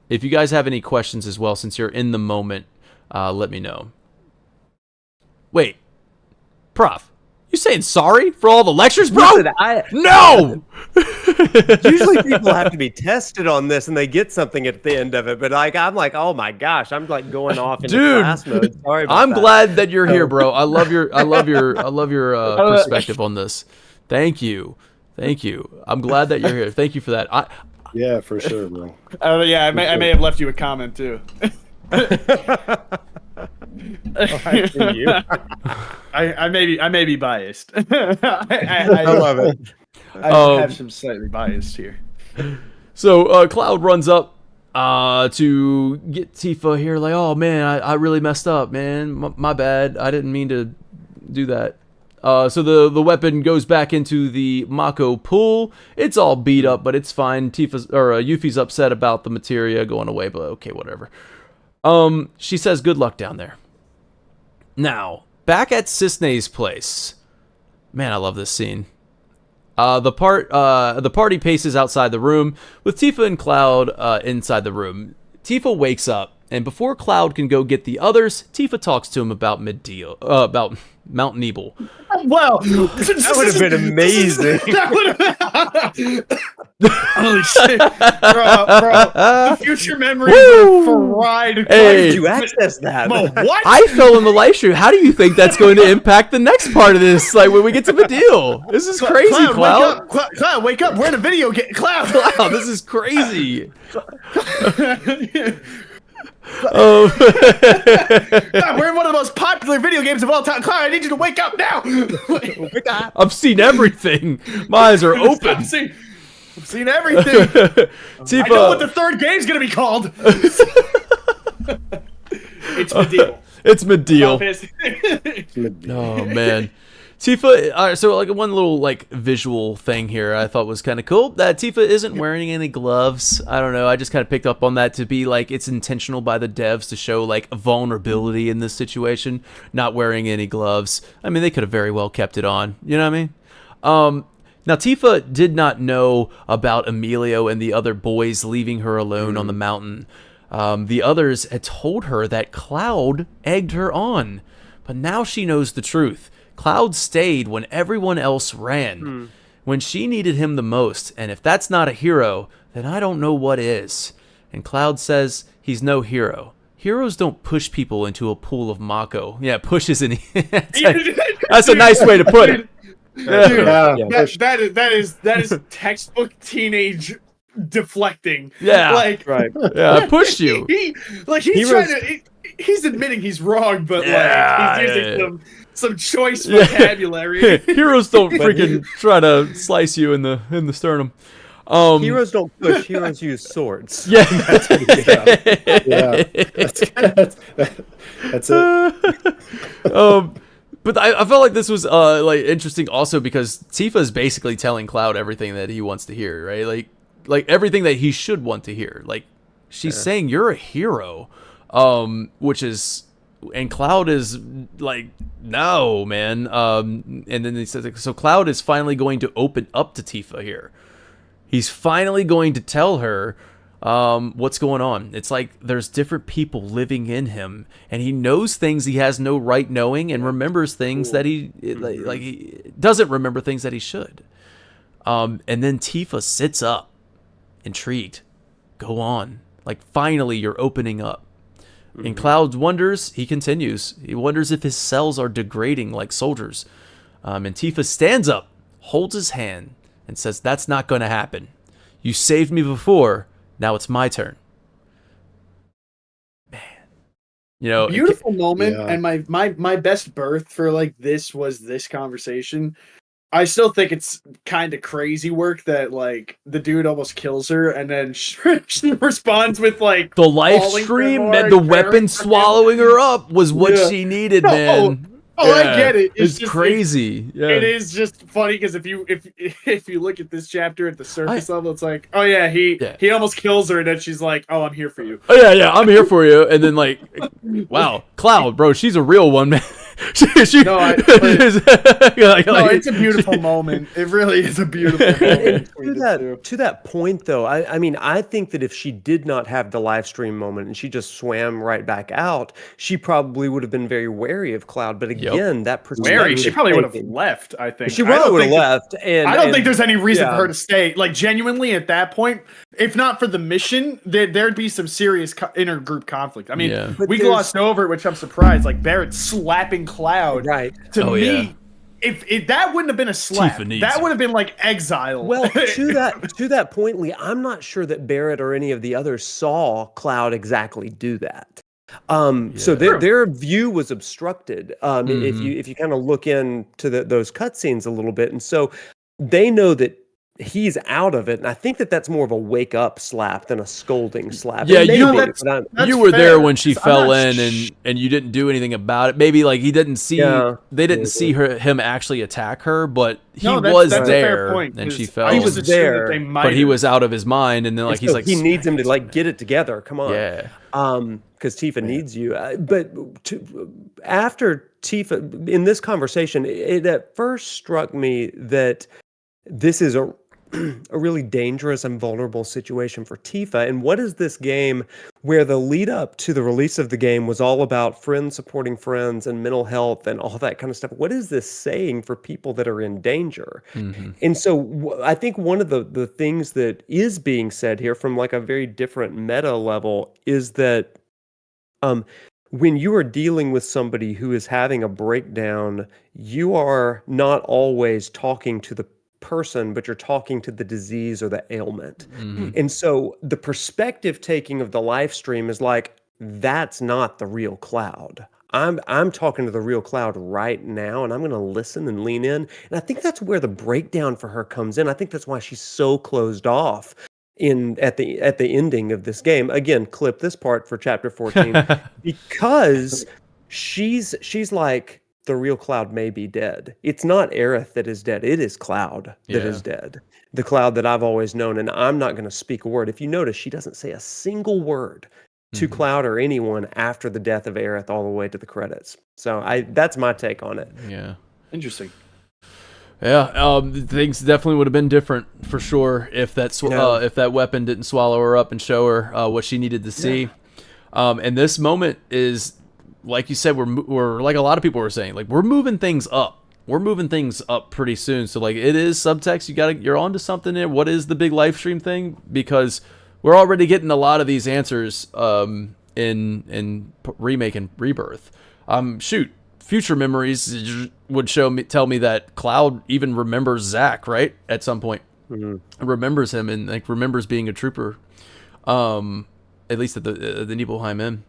if you guys have any questions as well, since you're in the moment, let me know. Wait, Prof, You saying sorry for all the lectures, bro? Listen, No! usually people have to be tested on this and they get something at the end of it, but like I'm like, oh my gosh, I'm like going off into Dude, class mode. Sorry about I'm that. glad that you're here, bro. I love your perspective on this. Thank you. I'm glad that you're here. Thank you for that. Yeah, for sure, bro. Yeah, I may have left you a comment too. I may be biased. I love it. I have some slightly biased here. So Cloud runs up to get Tifa here, like, oh man, I really messed up, man. My bad. I didn't mean to do that. So the weapon goes back into the Mako pool. It's all beat up, but it's fine. Yuffie's upset about the materia going away, but okay, whatever. She says good luck down there. Now, back at Cisne's place. Man, I love this scene. The party paces outside the room with Tifa and Cloud inside the room. Tifa wakes up, and before Cloud can go get the others, Tifa talks to him about about Mount Nebel. Well, That would have been amazing. Holy shit, bro! The future memories are fried. Hey. Why did you access that? What? I fell in the live stream. How do you think that's going to impact the next part of this? Like when we get to the deal, this is crazy, Cloud. Cloud, wake up! We're in a video game. Cloud, Wow, this is crazy. Cloud, we're in one of the most popular video games of all time. Cloud, I need you to wake up now. I've seen everything. My eyes are open. I've seen everything. Tifa, I know what the third game's gonna be called. It's Medieval. It's Medieval. Obviously. Oh man. Tifa, so like one little like visual thing here I thought was kind of cool. That Tifa isn't wearing any gloves. I don't know. I just kind of picked up on that to be like it's intentional by the devs to show like vulnerability in this situation. Not wearing any gloves. I mean, they could have very well kept it on. You know what I mean? Now Tifa did not know about Emilio and the other boys leaving her alone on the mountain. The others had told her that Cloud egged her on, but now she knows the truth. Cloud stayed when everyone else ran, when she needed him the most, and if that's not a hero, then I don't know what is. And Cloud says he's no hero. Heroes don't push people into a pool of Mako. Yeah, pushes in. That's a nice way to put it. Dude, Yeah. that is textbook teenage deflecting. Yeah. Like, Right. Yeah, I pushed you. He's trying to. He's admitting he's wrong, but like he's using some choice vocabulary. Heroes don't freaking try to slice you in the sternum. Heroes don't push, heroes use swords. Yeah. That's it. But I felt like this was like interesting also because Tifa is basically telling Cloud everything that he wants to hear, right? Like everything that he should want to hear. Like she's saying you're a hero, which is, and Cloud is like, no, man. And then he says, so Cloud is finally going to open up to Tifa here. He's finally going to tell her what's going on. It's like there's different people living in him, and he knows things he has no right knowing, and remembers things that he like he doesn't remember things that he should. And then Tifa sits up, intrigued. Go on. Like finally you're opening up. And Cloud wonders, he continues, he wonders if his cells are degrading like soldiers. And Tifa stands up, holds his hand, and says, that's not going to happen. You saved me before, now it's my turn. Man. You know, Beautiful moment, Yeah. and my best birth for like this was this conversation. I still think it's kind of crazy work that like the dude almost kills her, and then she responds with like the live falling for stream more and the and weapon caring for him. swallowing her up was what Yeah. she needed, No, man. Oh, I get it. It's just, crazy. Yeah. It is just funny because if you look at this chapter at the surface level, it's like, oh yeah, he almost kills her, and then she's like, oh, I'm here for you. Oh yeah, I'm here for you. And then like, wow, Cloud, bro, she's a real one, man. No, it's a beautiful moment. It really is a beautiful moment. To that point, though, I mean, I think that if she did not have the live stream moment and she just swam right back out, she probably would have been very wary of Cloud. But again, that perspective, she probably would have left. I think she probably would have left. And I don't think there's any reason for her to stay. Like genuinely, at that point, if not for the mission, there'd be some serious intergroup conflict. I mean, we glossed over it, which I'm surprised. Like Barrett slapping Cloud. Right. To me, if that wouldn't have been a slap, that would have been like exile. Well, to that point, Lee, I'm not sure that Barrett or any of the others saw Cloud exactly do that. So their view was obstructed. If you kind of look into those cutscenes a little bit, and so they know that he's out of it, and I think that that's more of a wake up slap than a scolding slap. Yeah, you were there when she fell in, and you didn't do anything about it. Maybe like he didn't see, they didn't see him actually attack her, but he was there, and she fell. He was there, but he was out of his mind, and then like he needs him to like get it together. Come on, because Tifa needs you. But after Tifa in this conversation, it at first struck me that this is a really dangerous and vulnerable situation for Tifa. And what is this game where the lead up to the release of the game was all about friends supporting friends and mental health and all that kind of stuff? What is this saying for people that are in danger? And so I think one of the things that is being said here from like a very different meta level is that when you are dealing with somebody who is having a breakdown, you are not always talking to the person, but you're talking to the disease or the ailment. And so the perspective taking of the live stream is like, that's not the real Cloud. I'm talking to the real Cloud right now, and I'm going to listen and lean in. And I think that's where the breakdown for her comes in. I think that's why she's so closed off at the ending of this game. Again, clip this part for chapter 14 because she's like, the real Cloud may be dead. It's not Aerith that is dead. It is Cloud that is dead. The Cloud that I've always known, and I'm not going to speak a word. If you notice, she doesn't say a single word to Cloud or anyone after the death of Aerith all the way to the credits. So that's my take on it. Yeah. Interesting. Yeah, things definitely would have been different for sure if that weapon didn't swallow her up and show her what she needed to see. And this moment is, like you said, we're like a lot of people were saying, like we're moving things up. We're moving things up pretty soon. So like it is subtext. You're onto something there. What is the big live stream thing? Because we're already getting a lot of these answers in Remake and Rebirth. Future memories would tell me that Cloud even remembers Zack, right? At some point, remembers him and like remembers being a trooper, at least at the Nibelheim Inn.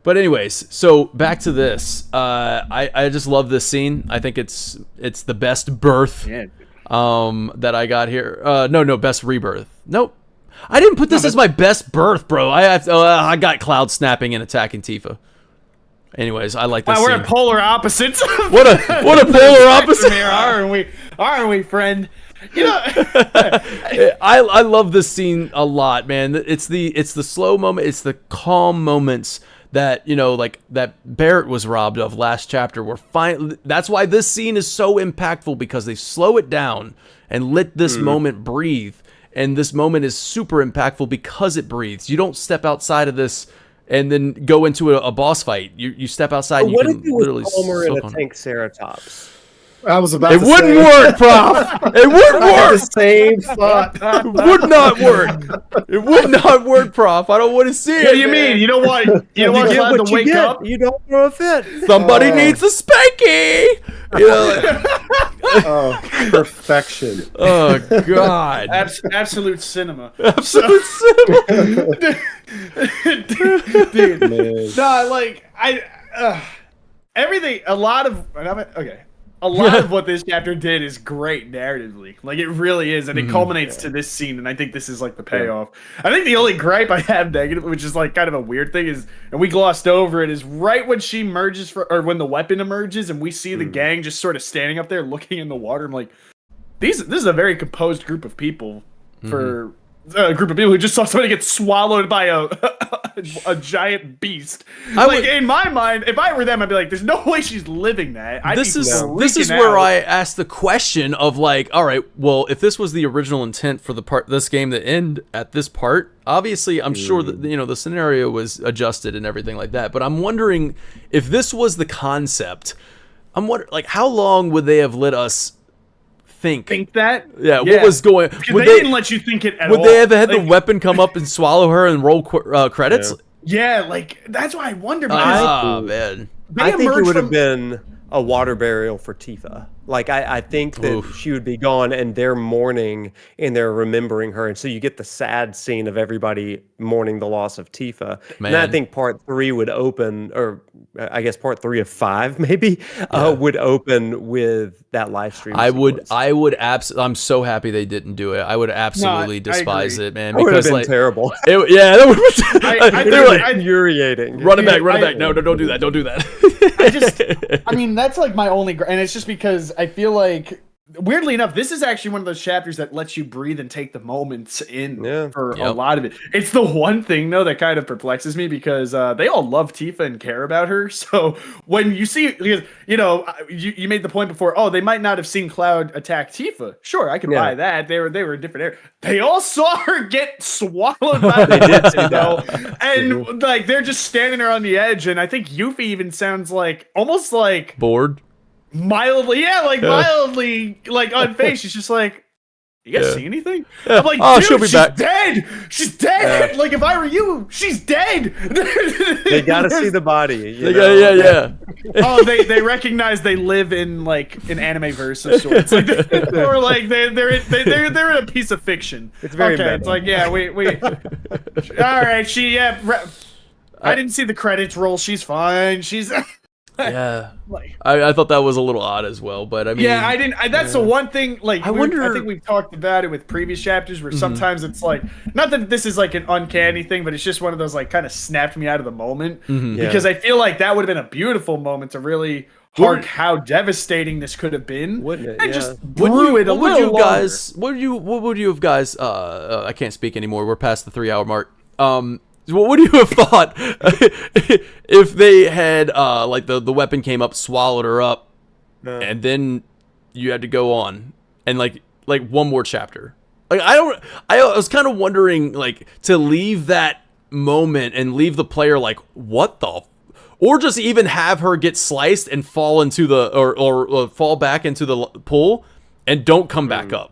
But anyways, so back to this. I just love this scene. I think it's the best birth that I got here. No, best rebirth. Nope. I didn't put this as my best birth, bro. I got Cloud snapping and attacking Tifa. Anyways, I like this. Wow, we're scene. at polar opposites. What a polar opposite here, aren't we? Aren't we, friend? You know, I love this scene a lot, man. It's the slow moment. It's the calm moments that, like that Barrett was robbed of last chapter. That's why this scene is so impactful, because they slow it down and let this moment breathe. And this moment is super impactful because it breathes. You don't step outside of this and then go into a boss fight. You step outside and you can literally Palmer in a tank Ceratops? I was about it to wouldn't say. work, Prof. It wouldn't work. The same thought. It would not work. It would not work, Prof. I don't want to see it. What do you mean? You don't want Cloud to wake up? You don't throw a fit. Somebody needs a spanky. Perfection. Oh God. Absolute cinema. Absolute cinema. Dude. Man. No, like everything. A lot of what this chapter did is great narratively. Like it really is, and it culminates to this scene. And I think this is like the payoff. I think the only gripe I have negative, which is like kind of a weird thing, is, and we glossed over it, is right when she emerges or when the weapon emerges, and we see the gang just sort of standing up there looking in the water. I'm like, this is a very composed group of people for a group of people who just saw somebody get swallowed by a giant beast. In my mind, if I were them, I'd be like, "There's no way she's living that." This is where I asked the question of like, all right, well, if this was the original intent for this game to end at this part, obviously, I'm sure that the scenario was adjusted and everything like that. But I'm wondering if this was the concept. I'm wondering, like, how long would they have let us think that? Yeah, what was going? Would they didn't let you think it at all. Would they have had the weapon come up and swallow her and roll credits? Yeah, like that's why I wonder. Man, I think it would have been a water burial for Tifa. Like, I think that she would be gone and they're mourning and they're remembering her. And so you get the sad scene of everybody mourning the loss of Tifa. Man. And I think part 3 would open, or I guess part 3 of 5 maybe, would open with that live stream. I would absolutely, I'm so happy they didn't do it. I would absolutely despise it, man. It would have been terrible. That would have been infuriating. Run it back. No, don't do that. Don't do that. I mean, that's like my only, and it's just because I feel like, weirdly enough, this is actually one of those chapters that lets you breathe and take the moments in for a lot of it. It's the one thing, though, that kind of perplexes me because they all love Tifa and care about her. So when you see, because, you made the point before, they might not have seen Cloud attack Tifa. Sure, I can buy that. They were a different area. They all saw her get swallowed by the and like they're just standing there on the edge. And I think Yuffie even sounds like almost like bored. Mildly like on face. She's just like, you guys see anything? I'm like, dude, she'll be back. She's dead. Like, if I were you, she's dead. They gotta see the body. Yeah. They recognize they live in like an anime verse of sorts, or like they're in a piece of fiction. It's very okay. It's like, we all right. I didn't see the credits roll. She's fine. She's. Yeah, I thought that was a little odd as well, but I mean, I didn't. That's the one thing. Like, I think we've talked about it with previous chapters, where sometimes it's like, not that this is like an uncanny thing, but it's just one of those like kind of snapped me out of the moment because I feel like that would have been a beautiful moment to really hark how devastating this could have been, wouldn't it? And just brew it a little longer. What would you have guys? I can't speak anymore. We're past the 3-hour mark. What would you have thought if they had like the weapon came up, swallowed her up, and then you had to go on and like one more chapter? Like I was kind of wondering like to leave that moment and leave the player like what the, or just even have her get sliced and fall into the or fall back into the pool and don't come back up,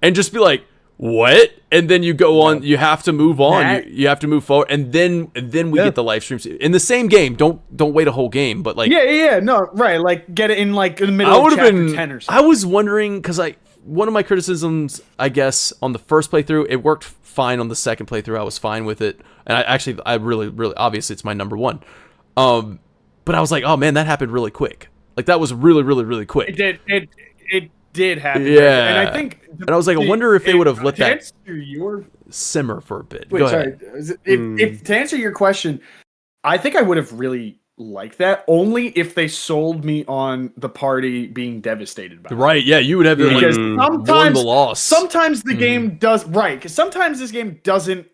and just be like, what? And then you go on. You have to move on. You have to move forward, and then we get the live streams in the same game. Don't wait a whole game, but like no, right, like get it in like in the middle of chapter 10 or something. I was wondering because one of my criticisms, I guess, on the first playthrough, it worked fine. On the second playthrough, I was fine with it, and I really obviously it's my number one. But I was like, oh man, that happened really quick. Like that was really quick. It did happen. Yeah, and I think. And I was like, I wonder if they would have let that simmer for a bit. Go ahead. If to answer your question, I think I would have really liked that only if they sold me on the party being devastated by it. Right, yeah, you would have because sometimes the loss. Sometimes the game does because sometimes this game doesn't.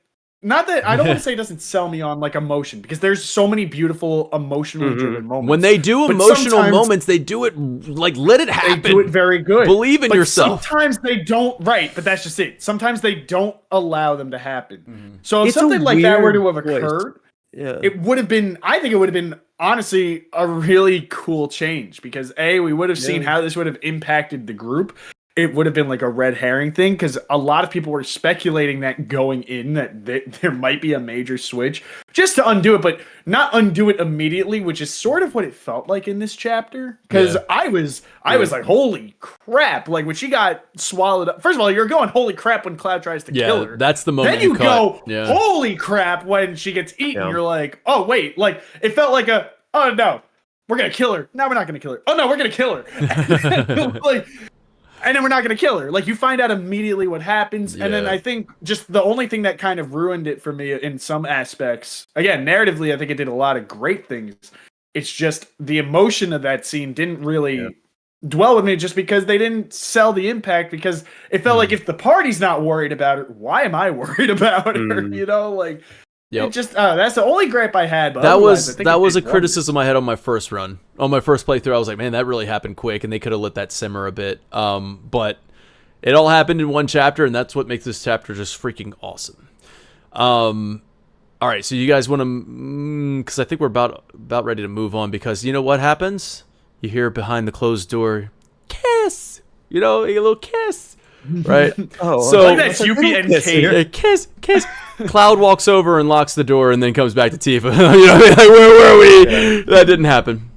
Not that I don't want to say it doesn't sell me on like emotion because there's so many beautiful emotionally driven moments. When they do emotional moments, they do it like let it happen. They do it very good. Believe in yourself. Sometimes they don't. Right, but that's just it. Sometimes they don't allow them to happen. So if something like that were to have occurred, it would have been. I think it would have been honestly a really cool change because we would have seen how this would have impacted the group. It would have been like a red herring thing because a lot of people were speculating that going in that there might be a major switch just to undo it, but not undo it immediately, which is sort of what it felt like in this chapter. Because I was like, holy crap! Like when she got swallowed up. First of all, you're going holy crap when Cloud tries to kill her. That's the moment. Then you go holy crap when she gets eaten. You're like, oh wait, like it felt like oh no, we're gonna kill her. No, we're not gonna kill her. Oh no, we're gonna kill her. Like. And then we're not going to kill her. Like, you find out immediately what happens. Yeah. And then I think just the only thing that kind of ruined it for me in some aspects, again, narratively, I think it did a lot of great things. It's just the emotion of that scene didn't really dwell with me just because they didn't sell the impact because it felt like if the party's not worried about it, why am I worried about her? You know, like Yep. It just that's the only gripe I had. But That otherwise, I was think that it was a did wonders. criticism I had on my first run. On my first playthrough, I was like, man, that really happened quick, and they could have let that simmer a bit. But it all happened in one chapter, and that's what makes this chapter just freaking awesome. All right, so you guys want to, because I think we're about ready to move on, because you know what happens? You hear behind the closed door, kiss. You know, a little kiss, right? Oh, so Like that's Yuffie and kiss Cait. here. yeah, kiss. Cloud walks over and locks the door, and then comes back to Tifa. You know, like, where were we? That didn't happen.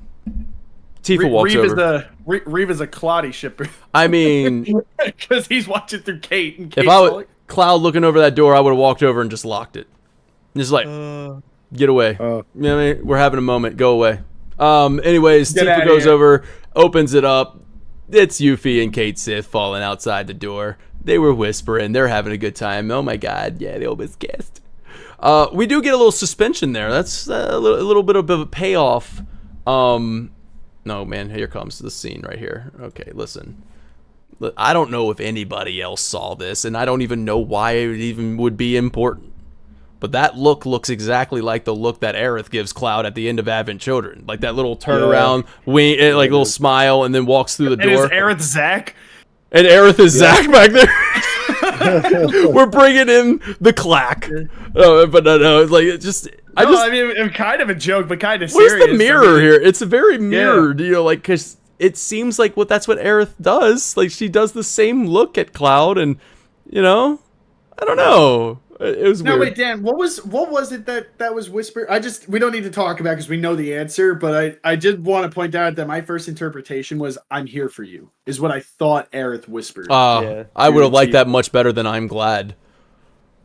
Tifa walks over. Reeve is a Claudie shipper I mean, because he's watching through Cait. And if Cait's I like, was Cloud looking over that door, I would have walked over and just locked it. Just like, get away. You know what I mean? We're having a moment. Go away. Anyways, Get Tifa outta goes here. over, opens it up. It's Yuffie and Cait Sith falling outside the door. They were whispering. They're having a good time. Oh my god. Yeah, they almost kissed. We do get a little suspension there. That's a little bit of a payoff. No, man. Here comes the scene right here. Okay, listen. I don't know if anybody else saw this, and I don't even know why it even would be important. But that look looks exactly like the look that Aerith gives Cloud at the end of Advent Children. Like that little turnaround, wing, like little smile, and then walks through the and door. is Aerith Zack? And Aerith is Zack back there. We're bringing in the clack. But no, it's like, it just... I mean, it's kind of a joke, but kind of where's serious. the mirror here? It's very mirrored, you know, like, because it seems like that's what Aerith does. Like, she does the same look at Cloud, and, you know, I don't know. It was No, weird. wait, Dan. What was it that was whispered? We don't need to talk about because we know the answer. But I did want to point out that my first interpretation was "I'm here for you" is what I thought Aerith whispered. Yeah. I would have liked that much better than I'm glad.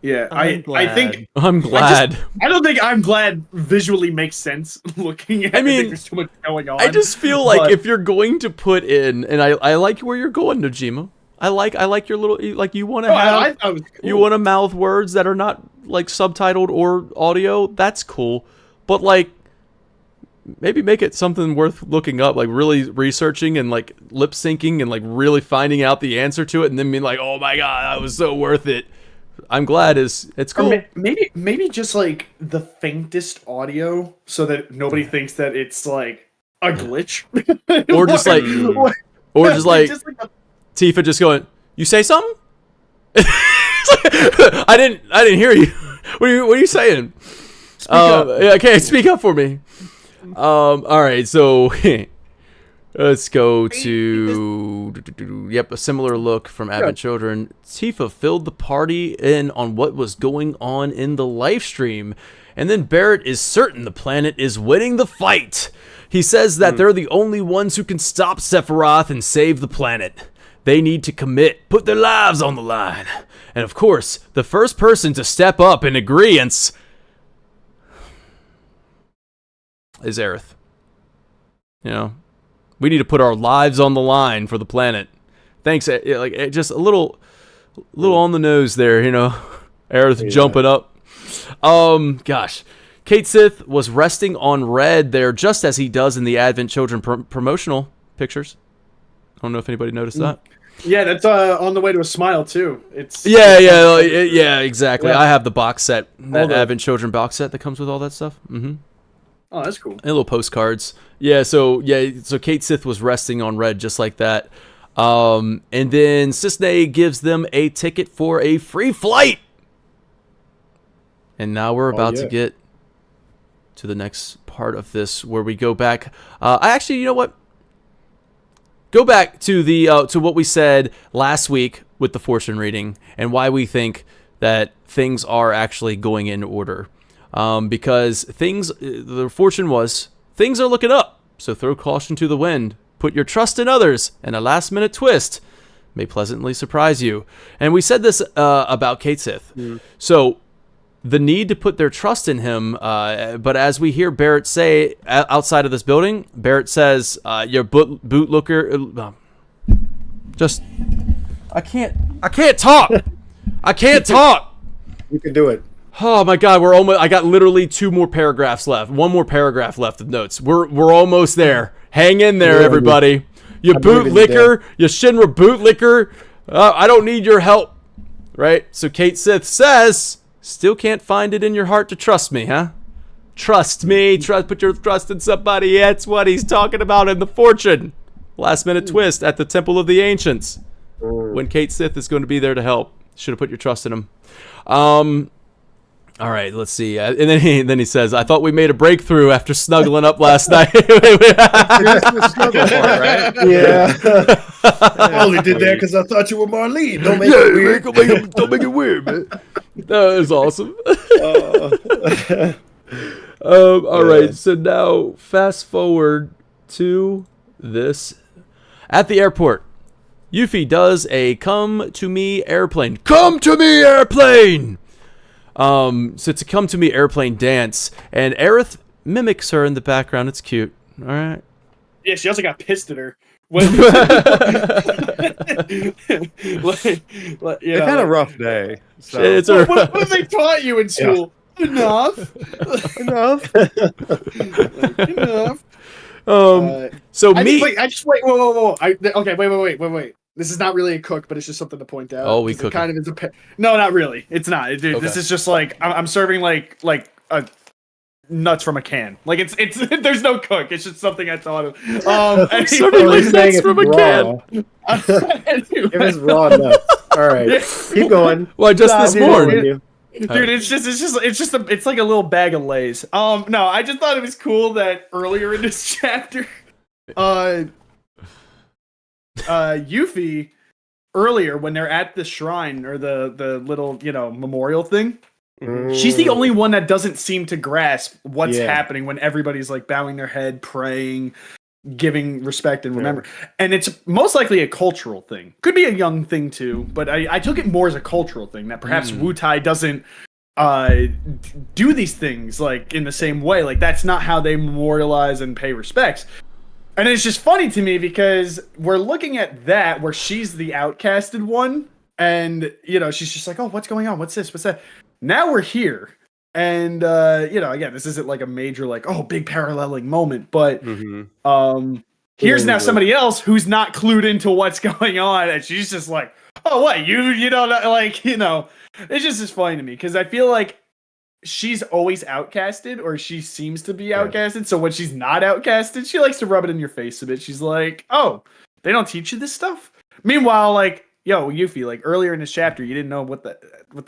Yeah, I'm I think I'm glad. I don't think I'm glad visually makes sense looking at. I mean, think there's too much going on. I just feel like but- if you're going to put in, and I like where you're going, Nojima. I like your little, like, you want to have, I thought it was cool. you want to mouth words that are not like subtitled or audio. That's cool, but like maybe make it something worth looking up, like really researching and like lip syncing and like really finding out the answer to it, and then being like, oh my god, that was so worth it. I'm glad it's cool. Or maybe just like the faintest audio so that nobody thinks that it's like a glitch. Or just like, or just like a- Tifa just going, "You say something?" I didn't hear you. What are you saying? Yeah, okay, speak up for me. All right, so let's go to yep, a similar look from Advent Children. Tifa filled the party in on what was going on in the Lifestream, and then Barrett is certain the planet is winning the fight. He says that they're the only ones who can stop Sephiroth and save the planet. They need to commit, put their lives on the line. And of course, the first person to step up in agreeance is Aerith. You know, we need to put our lives on the line for the planet. Thanks, like just a little on the nose there, you know. Aerith jumping up. Gosh. Cait Sith was resting on red there, just as he does in the Advent Children promotional pictures. I don't know if anybody noticed that. Yeah, that's on the way to a smile too. Yeah, exactly. Yeah. I have the box set, that the- Advent Children box set that comes with all that stuff. Mm-hmm. Oh, that's cool. And little postcards. So Cait Sith was resting on red just like that. And then Cisne gives them a ticket for a free flight. And now we're about to get to the next part of this where we go back. You know what? Go back to the to what we said last week with the fortune reading and why we think that things are actually going in order. Because the fortune was, things are looking up. So throw caution to the wind. Put your trust in others, and a last-minute twist may pleasantly surprise you. And we said this about Cait Sith. So the need to put their trust in him, but as we hear Barrett say outside of this building, Barrett says, your bootlicker, just, I can't talk. I can't talk. You can do it. Oh my god, I got literally 2 more paragraphs left. 1 more paragraph left of notes. We're almost there. Hang in there, everybody. You bootlicker, you Shinra bootlicker. I don't need your help. Right? So Cait Sith says, Still can't find it in your heart to trust me, huh? Trust me. Put your trust in somebody. That's what he's talking about in the Fortune. Last minute twist at the Temple of the Ancients. When Cait Sith is going to be there to help. Should have put your trust in him. All right, let's see. And then he says, I thought we made a breakthrough after snuggling up last night. Yeah. I only did that because I thought you were Marlene. Don't make it weird. Don't make it weird, man. That was awesome. All right, so now fast forward to this. At the airport, Yuffie does a come to me airplane. Come to me airplane! So it's a come to me airplane dance, and Aerith mimics her in the background. It's cute. All right. Yeah, she also got pissed at her. They've had a rough day. So. What have they taught you in school? Yeah. Enough. So wait. Whoa. Wait. This is not really a cook, but it's just something to point out. Oh, we cook. Kind of is no, not really. It's not. Dude, okay. This is just like I'm serving like a nuts from a can. Like it's there's no cook. It's just something I thought of. I'm serving like nuts from a can. It was raw nuts. All right, keep going. Well, just this morning. Dude, it's like a little bag of Lay's. No, I just thought it was cool that earlier in this chapter, Yuffie, earlier when they're at the shrine or the little memorial thing, she's the only one that doesn't seem to grasp what's happening when everybody's like bowing their head, praying, giving respect and remember. And it's most likely a cultural thing. Could be a young thing too, but I took it more as a cultural thing that perhaps Wutai doesn't do these things like in the same way. Like that's not how they memorialize and pay respects. And it's just funny to me because we're looking at that where she's the outcasted one, and she's just like, oh, what's going on? What's this? What's that? Now we're here. And again, this isn't like a major big paralleling moment, but here's now somebody else who's not clued into what's going on, and she's just like, oh, what, you don't know, it's just as funny to me because I feel like she's always outcasted, or she seems to be outcasted. So when she's not outcasted, she likes to rub it in your face a bit. She's like, oh, they don't teach you this stuff? Meanwhile, Yuffie, earlier in this chapter, you didn't know what the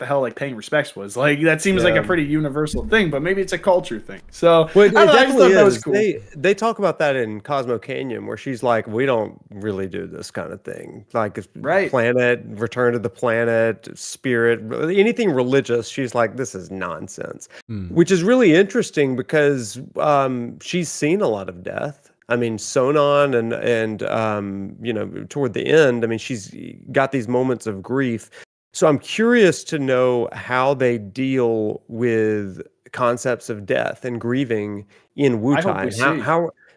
hell paying respects was. That seems like a pretty universal thing, but maybe it's a culture thing. So well, it definitely that is. Was cool. They talk about that in Cosmo Canyon, where she's like, we don't really do this kind of thing. Planet, return to the planet, spirit, anything religious. She's like, this is nonsense, which is really interesting because she's seen a lot of death. I mean, Sonon and toward the end, I mean, she's got these moments of grief. So I'm curious to know how they deal with concepts of death and grieving in Wutai.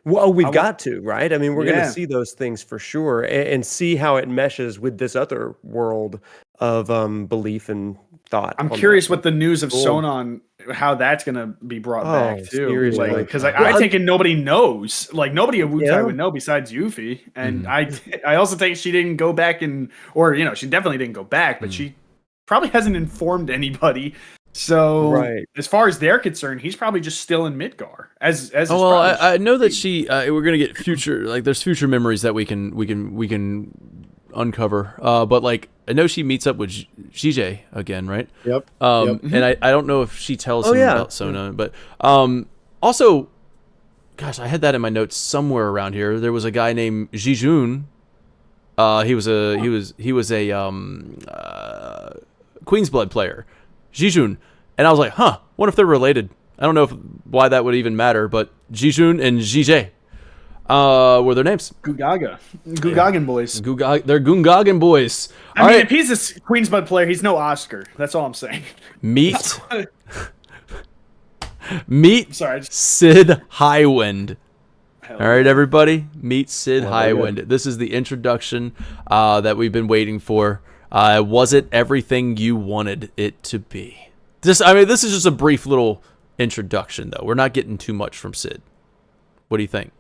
We've got to, right? I mean, we're going to see those things for sure and see how it meshes with this other world of belief and thought. I'm curious what the news of Sonon, how that's going to be brought back too. Because I think nobody knows. Nobody at Wutai would know besides Yuffie. And I also think she didn't go back she definitely didn't go back, but she probably hasn't informed anybody. So as far as they're concerned, he's probably just still in Midgar. I know that we're gonna get future there's future memories that we can uncover. But I know she meets up with CJ again, right? Yep. And I don't know if she tells him about Sona, but also, gosh, I had that in my notes somewhere around here. There was a guy named Jijun. He was a Queen's Blood player, Jijun, and I was like, what if they're related? I don't know why that would even matter, but Jijun and Jije were their names. Gongagan boys. They're Gongagan boys. I mean, if he's a Queen's Blood player, he's no Oscar. That's all I'm saying. Meet Sorry, Cid Highwind. All right, everybody, meet Cid Highwind. This is the introduction that we've been waiting for. Was it everything you wanted it to be? This is just a brief little introduction, though. We're not getting too much from Cid. What do you think?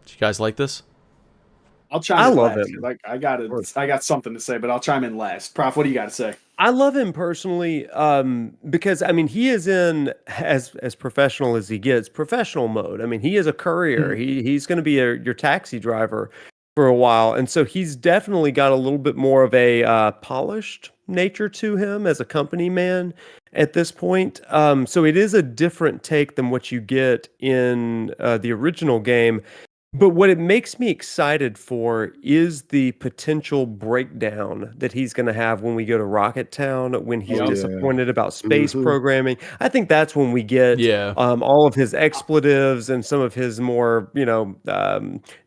Do you guys like this? I'll chime I in love last, him. 'cause I got something to say, but I'll chime in last. Prof, what do you got to say? I love him personally because I mean he is in as professional as he gets, professional mode. I mean he is a courier. He's going to be your taxi driver for a while, and so he's definitely got a little bit more of a polished nature to him as a company man at this point. So it is a different take than what you get in the original game. But what it makes me excited for is the potential breakdown that he's going to have when we go to Rocket Town, when he's Oh, yeah. disappointed about space programming. I think that's when we get all of his expletives and some of his more,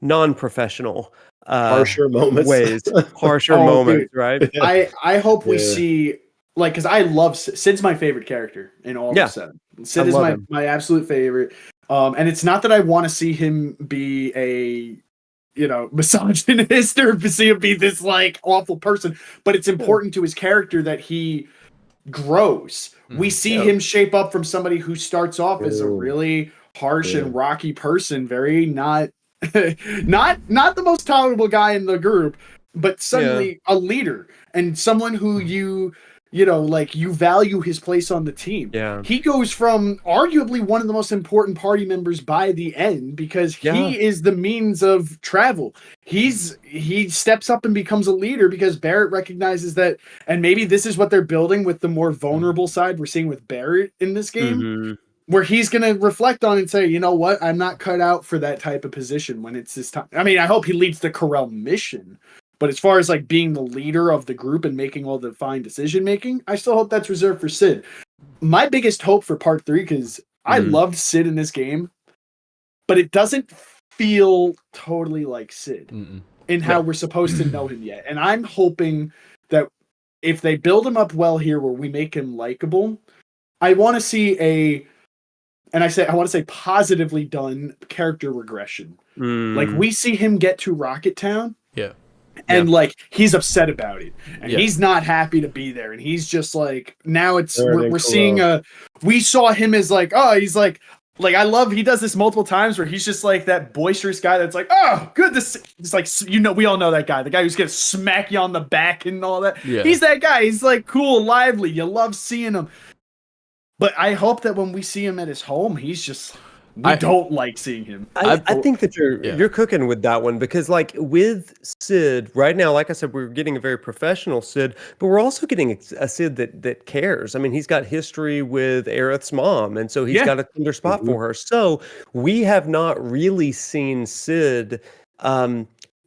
non-professional Harsher moments. ways, harsher Oh, moments, dude. right? I hope we Yeah. see, like, because I love Cid's my favorite character in all of 7. Cid I is love him. my absolute favorite. And it's not that I want to see him be a misogynist or see him be this like awful person, but it's important to his character that he grows. We see him shape up from somebody who starts off as a really harsh and rocky person, very not the most tolerable guy in the group, but suddenly a leader and someone who you value his place on the team. Yeah. He goes from arguably one of the most important party members by the end because he is the means of travel. He steps up and becomes a leader because Barrett recognizes that, and maybe this is what they're building with the more vulnerable side we're seeing with Barrett in this game, where he's going to reflect on and say, you know what, I'm not cut out for that type of position when it's his time. I mean, I hope he leads the Carell mission. But as far as like being the leader of the group and making all the fine decision making, I still hope that's reserved for Cid. My biggest hope for part 3, because I loved Cid in this game, but it doesn't feel totally like Cid in how we're supposed to know him yet. And I'm hoping that if they build him up well here, where we make him likable, I want to see I want to say positively done character regression. Like we see him get to Rocket Town. Yeah. And like he's upset about it, and he's not happy to be there, and he's just like now it's we're seeing we saw him as like he's like I love he does this multiple times where he's just like that boisterous guy that's like good this it's like we all know that guy, the guy who's gonna smack you on the back and all that. He's that guy. He's like cool, lively. You love seeing him, but I hope that when we see him at his home, he's just. I don't like seeing him. I think that you're cooking with that one because, like, with Cid right now, like I said, we're getting a very professional Cid, but we're also getting a Cid that cares. I mean, he's got history with Aerith's mom, and so he's got a tender spot for her. So we have not really seen Cid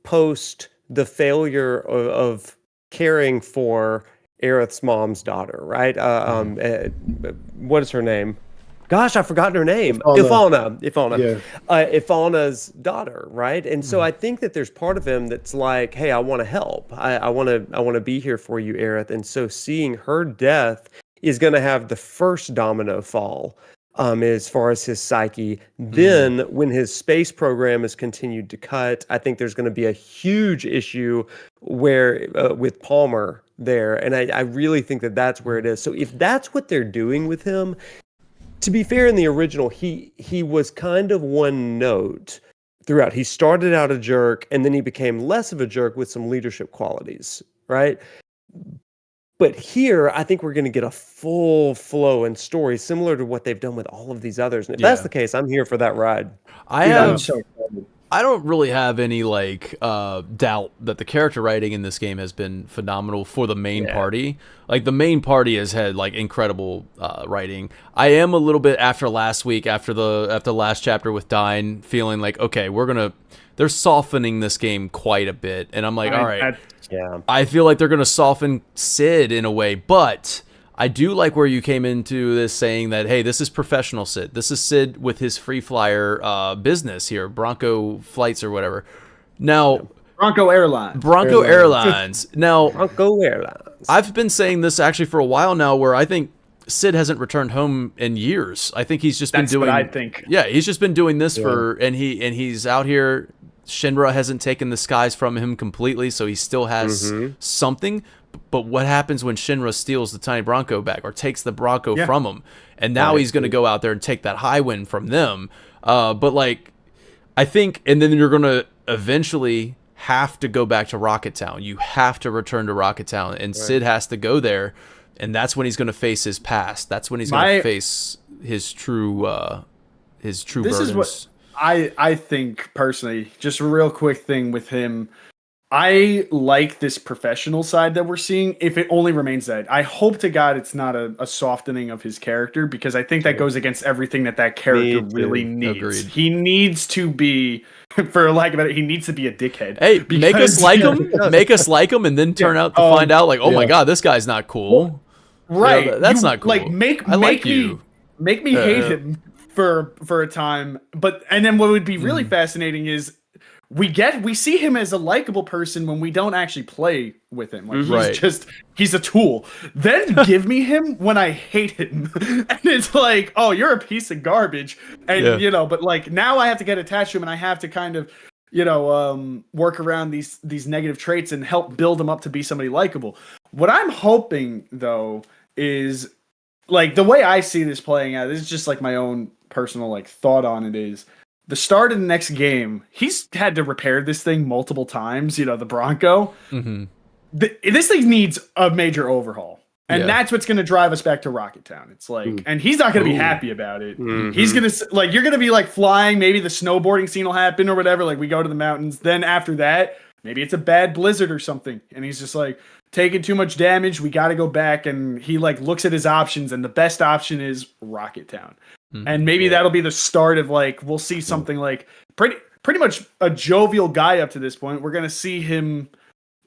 post the failure of caring for Aerith's mom's daughter, right? What is her name? Gosh, I've forgotten her name. Ifalna. Ifalna's daughter, right? And so I think that there's part of him that's like, hey, I want to help. I want to be here for you, Aerith. And so seeing her death is going to have the first domino fall as far as his psyche. Then when his space program is continued to cut, I think there's going to be a huge issue where with Palmer there. And I really think that that's where it is. So if that's what they're doing with him, to be fair, in the original, he was kind of one note throughout. He started out a jerk, and then he became less of a jerk with some leadership qualities, right? But here, I think we're going to get a full flow and story similar to what they've done with all of these others. And if that's the case, I'm here for that ride. I don't really have any doubt that the character writing in this game has been phenomenal for the main party. Like the main party has had like incredible writing. I am a little bit after last week, after the last chapter with Dine, feeling like okay, they're softening this game quite a bit, and I'm like, all right, I feel like they're gonna soften Cid in a way, but I do like where you came into this saying that, hey, this is professional Cid. This is Cid with his free flyer business here, Bronco Flights or whatever. Now, Bronco Airlines. Now, Bronco Airlines. I've been saying this actually for a while now, where I think Cid hasn't returned home in years. I think he's just been doing. That's what I think. Yeah, he's just been doing this and he's out here. Shinra hasn't taken the skies from him completely, so he still has something. But what happens when Shinra steals the tiny Bronco back or takes the Bronco from him? And now he's going to go out there and take that Highwind from them. But like, I think, and then you're going to eventually have to go back to Rocket Town. You have to return to Rocket Town, and Cid has to go there, and that's when he's going to face his past. That's when he's going to face his true This burdens. is what I think personally. Just a real quick thing with him. I like this professional side that we're seeing. If it only remains that, I hope to God it's not a softening of his character, because I think that goes against everything that character really needs. Agreed. He needs to be, for lack of it, he needs to be a dickhead. Hey, make us like him, and then turn out to find out like, oh my God, this guy's not cool. Right, You know, that's not cool. Like make me hate him for a time, and then what would be really fascinating is we see him as a likable person when we don't actually play with him. Like he's a tool. Then give me him when I hate him, and it's like, oh, you're a piece of garbage, and but like now I have to get attached to him, and I have to kind of work around these negative traits and help build him up to be somebody likable. What I'm hoping though is, like, the way I see this playing out, this is just like my own personal like thought on it, is the start of the next game, he's had to repair this thing multiple times, the Bronco. Mm-hmm. This thing needs a major overhaul. And that's what's going to drive us back to Rocket Town. It's like, and he's not going to be happy about it. Mm-hmm. He's going to, like, you're going to be like flying, maybe the snowboarding scene will happen or whatever. Like, we go to the mountains. Then after that, maybe it's a bad blizzard or something. And he's just like, taking too much damage. We got to go back. And he like looks at his options, and the best option is Rocket Town. Mm-hmm. And maybe that'll be the start of, like, we'll see something like pretty much a jovial guy up to this point. We're going to see him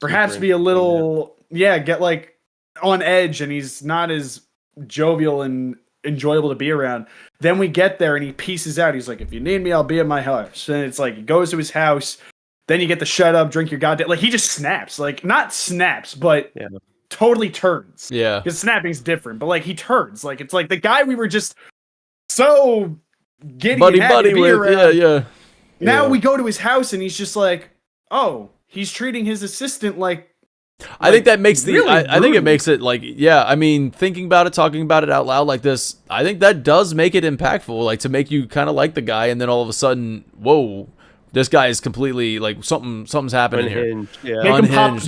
perhaps be a little, get like on edge, and he's not as jovial and enjoyable to be around. Then we get there and he pieces out. He's like, if you need me, I'll be at my house. And it's like, he goes to his house. Then you get the shut up, drink your goddamn, like, he just snaps, like, not snaps, but totally turns. Yeah. Because snapping's different, but like, he turns. Like, it's like the guy we were just so giddy buddy to be with around. Now we go to his house and he's just like, oh, he's treating his assistant like, I think that makes really I think it makes it like, I mean, thinking about it, talking about it out loud like this, I think that does make it impactful, like, to make you kind of like the guy, and then all of a sudden, whoa, this guy is completely like, something's happening Unhinged. here. Make him pop.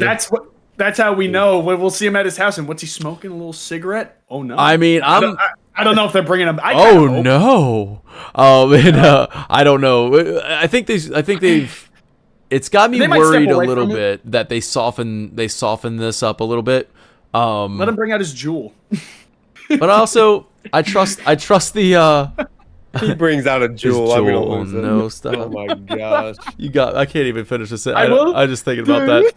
That's how we know. We'll see him at his house, and what's he smoking? A little cigarette? Oh no. I mean, I don't know if they're bringing him. Oh no. I don't know. I think they've. It's got me worried a little bit that they soften this up a little bit. Let him bring out his jewel. But also, I trust the. He brings out a jewel. I'm gonna lose it. No stuff. Oh my gosh! I can't even finish this. I just thinking about that.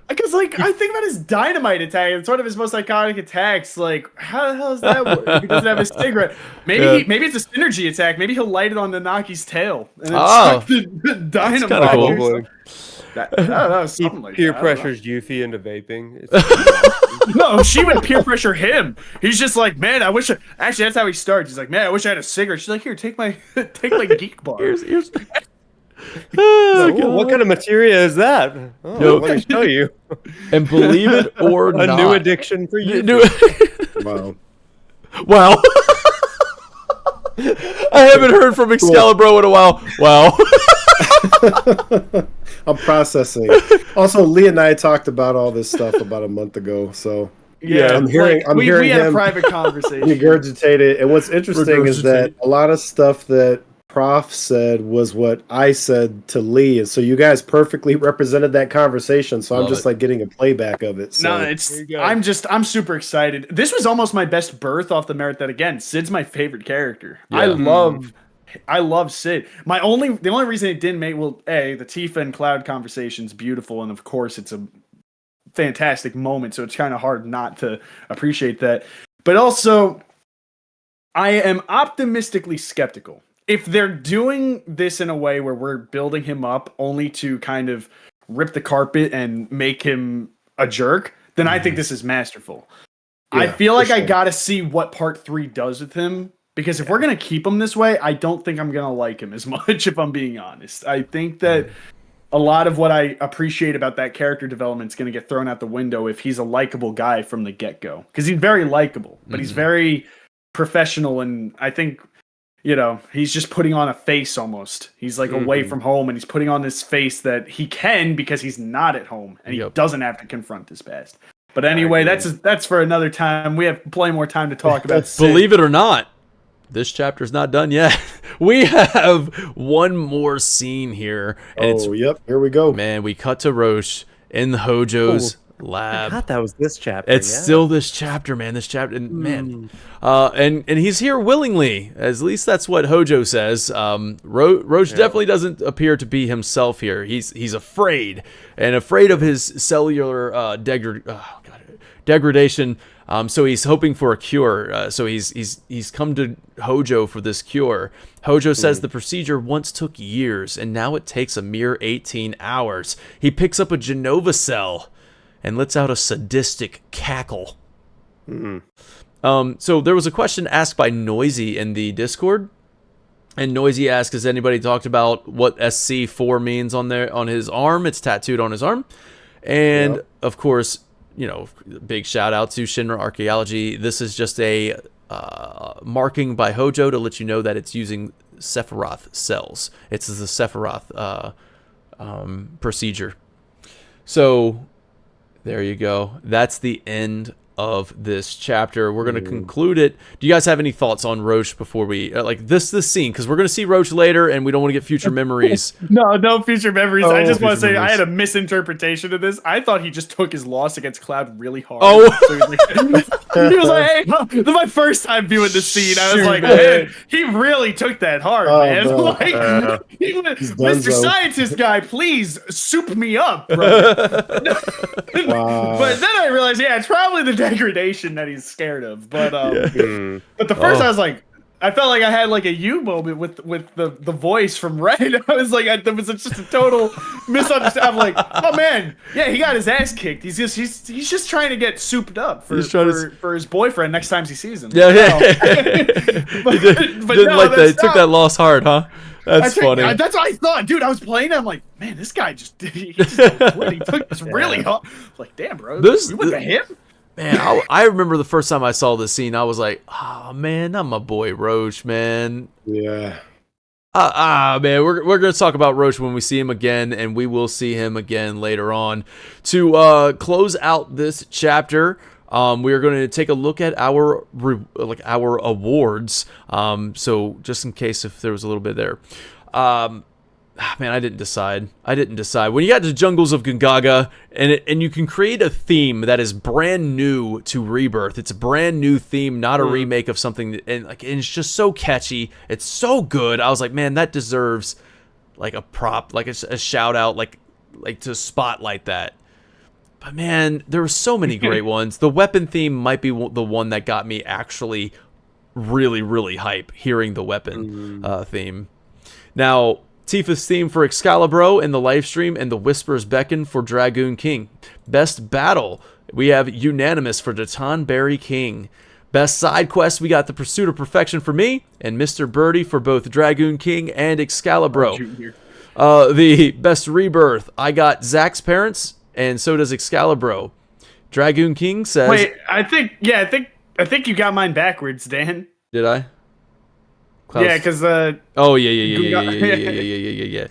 Because, like, I think about his dynamite attack. It's one of his most iconic attacks. Like, how the hell does that work? He doesn't have a cigarette. Maybe it's a synergy attack. Maybe he'll light it on the Naki's tail and then chuck the dynamite. That's cool. I don't know, something like peer that. pressures Yuffie into vaping. No, she would peer pressure him. He's just like, man, I wish. Actually, that's how he starts. He's like, man, I wish I had a cigarette. She's like, here, take my geek bar. Here's what kind of materia is that? Let me show you. And believe it or not, a new addiction for you. Wow. I haven't heard from Excalibur in a while. Wow. I'm processing. Also, Lee and I talked about all this stuff about a month ago, so I'm hearing we had him a private conversation. Regurgitate it. And what's interesting is that a lot of stuff that Prof said was what I said to Lee, and so you guys perfectly represented that conversation. So I'm just like getting a playback of it. So. No, I'm super excited. This was almost my best birth off the merit that, again, Cid's my favorite character. Yeah. I love Cid. The only reason it didn't make, the Tifa and Cloud conversation's beautiful, and of course it's a fantastic moment, so it's kind of hard not to appreciate that. But also, I am optimistically skeptical. If they're doing this in a way where we're building him up only to kind of rip the carpet and make him a jerk, then I think this is masterful. Yeah, I feel like I gotta see what part 3 does with him, because if we're gonna keep him this way, I don't think I'm gonna like him as much, if I'm being honest. I think that a lot of what I appreciate about that character development is gonna get thrown out the window if he's a likable guy from the get-go. Because he's very likable, but he's very professional, and I think he's just putting on a face almost. He's like away from home, and he's putting on this face that he can because he's not at home, and he doesn't have to confront his past. But anyway, that's for another time. We have plenty more time to talk about Cid. Believe it or not, this chapter's not done yet. We have one more scene here. And here we go. Man, we cut to Roche in Hojo's lab. I thought that was this chapter. It's still this chapter, man. This chapter, and man, and he's here willingly. At least that's what Hojo says. Roche definitely doesn't appear to be himself here. He's afraid of his cellular degradation. So he's hoping for a cure. So he's come to Hojo for this cure. Hojo says the procedure once took years, and now it takes a mere 18 hours. He picks up a Genova cell and lets out a sadistic cackle. So there was a question asked by Noisy in the Discord, and Noisy asked, has anybody talked about what SC4 means on his arm? It's tattooed on his arm. And of course, big shout out to Shinra Archaeology. This is just a marking by Hojo to let you know that it's using Sephiroth cells. It's the Sephiroth procedure. So there you go. That's the end of this chapter. We're going to conclude it. Do you guys have any thoughts on Roche before we this scene? Because we're going to see Roche later, and we don't want to get future memories. No future memories. I just want to say memories. I had a misinterpretation of this. I thought he just took his loss against Cloud really hard. Oh. So he was like, hey, this is my first time viewing this scene. I was like, man, he really took that hard, man. No. Like, he went, Mr. Scientist guy, please soup me up, bro. But then I realized, it's probably the degradation that he's scared of. But but the first I was like, I felt like I had like a you moment with the voice from Red. I was like, that was just a total misunderstanding. I'm like, oh man, he got his ass kicked. He's just trying to get souped up for his boyfriend next time he sees him. But he took that loss hard, huh? That's funny. That's what I thought, dude. I was playing. I'm like, man, this guy he took this really hard. Like, damn, bro, we went to him. Man, I remember the first time I saw this scene, I was like, oh, man, not my boy Roche, man. Yeah. Man, we're going to talk about Roche when we see him again, and we will see him again later on. To close out this chapter, we are going to take a look at our awards. So just in case if there was a little bit there. Man, I didn't decide. When you got to Jungles of Gongaga, and you can create a theme that is brand new to Rebirth. It's a brand new theme, not a remake of something. And it's just so catchy. It's so good. I was like, man, that deserves like a prop, like a shout out, like to spotlight that. But man, there were so many great ones. The weapon theme might be the one that got me actually really, really hype hearing the weapon theme. Now, Tifa's theme for Excalibur in the Lifestream, and the Whispers Beckon for Dragoon King. Best Battle, we have Unanimous for Datan Berry King. Best Side Quest, we got The Pursuit of Perfection for me, and Mr. Birdie for both Dragoon King and Excalibur. The Best Rebirth, I got Zack's parents, and so does Excalibur. Dragoon King says... Wait, I think you got mine backwards, Dan. Did I? Klaus. Yeah, because oh yeah.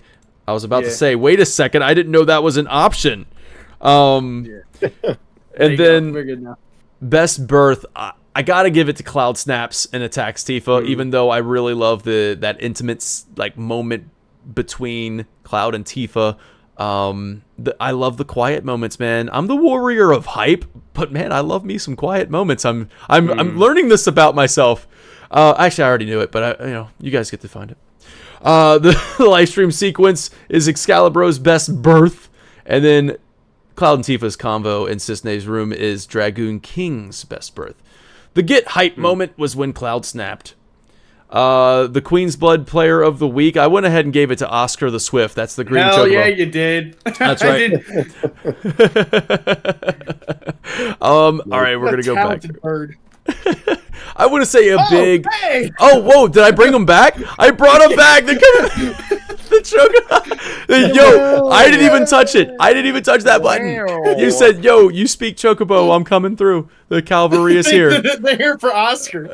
I was about to say, wait a second, I didn't know that was an option. And then we're good now. Best Birth, I gotta give it to Cloud Snaps and Attacks Tifa, even though I really love that intimate moment between Cloud and Tifa. I love the quiet moments, man. I'm the warrior of hype, but man, I love me some quiet moments. I'm learning this about myself. Actually, I already knew it, but you guys get to find it. The live stream sequence is Excalibur's Best Birth, and then Cloud and Tifa's convo in Cisne's room is Dragoon King's Best Birth. The get hype moment was when Cloud snapped. The Queen's Blood Player of the Week, I went ahead and gave it to Oscar the Swift. That's the green chocobo. Hell yeah, you did. That's right. All right, we're gonna go back. Bird. I want to say a big. Hey! Oh, whoa! Did I bring them back? I brought them back. the chocobo. Yo, I didn't even touch it. I didn't even touch that button. You said, yo, you speak chocobo. I'm coming through. The cavalry is here. They're here for Oscar.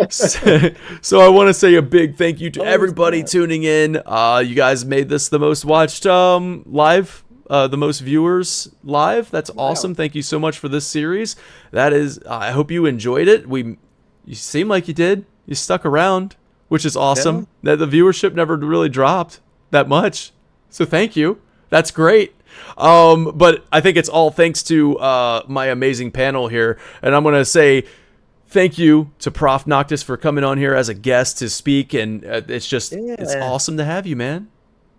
So I want to say a big thank you to everybody tuning in. You guys made this the most watched live, the most viewers live. That's awesome. Thank you so much for this series. That is, I hope you enjoyed it. You seem like you did. You stuck around, which is awesome. That the viewership never really dropped that much. So thank you. That's great. But I think it's all thanks to my amazing panel here. And I'm going to say thank you to Prof. Noctis for coming on here as a guest to speak. And it's awesome to have you, man.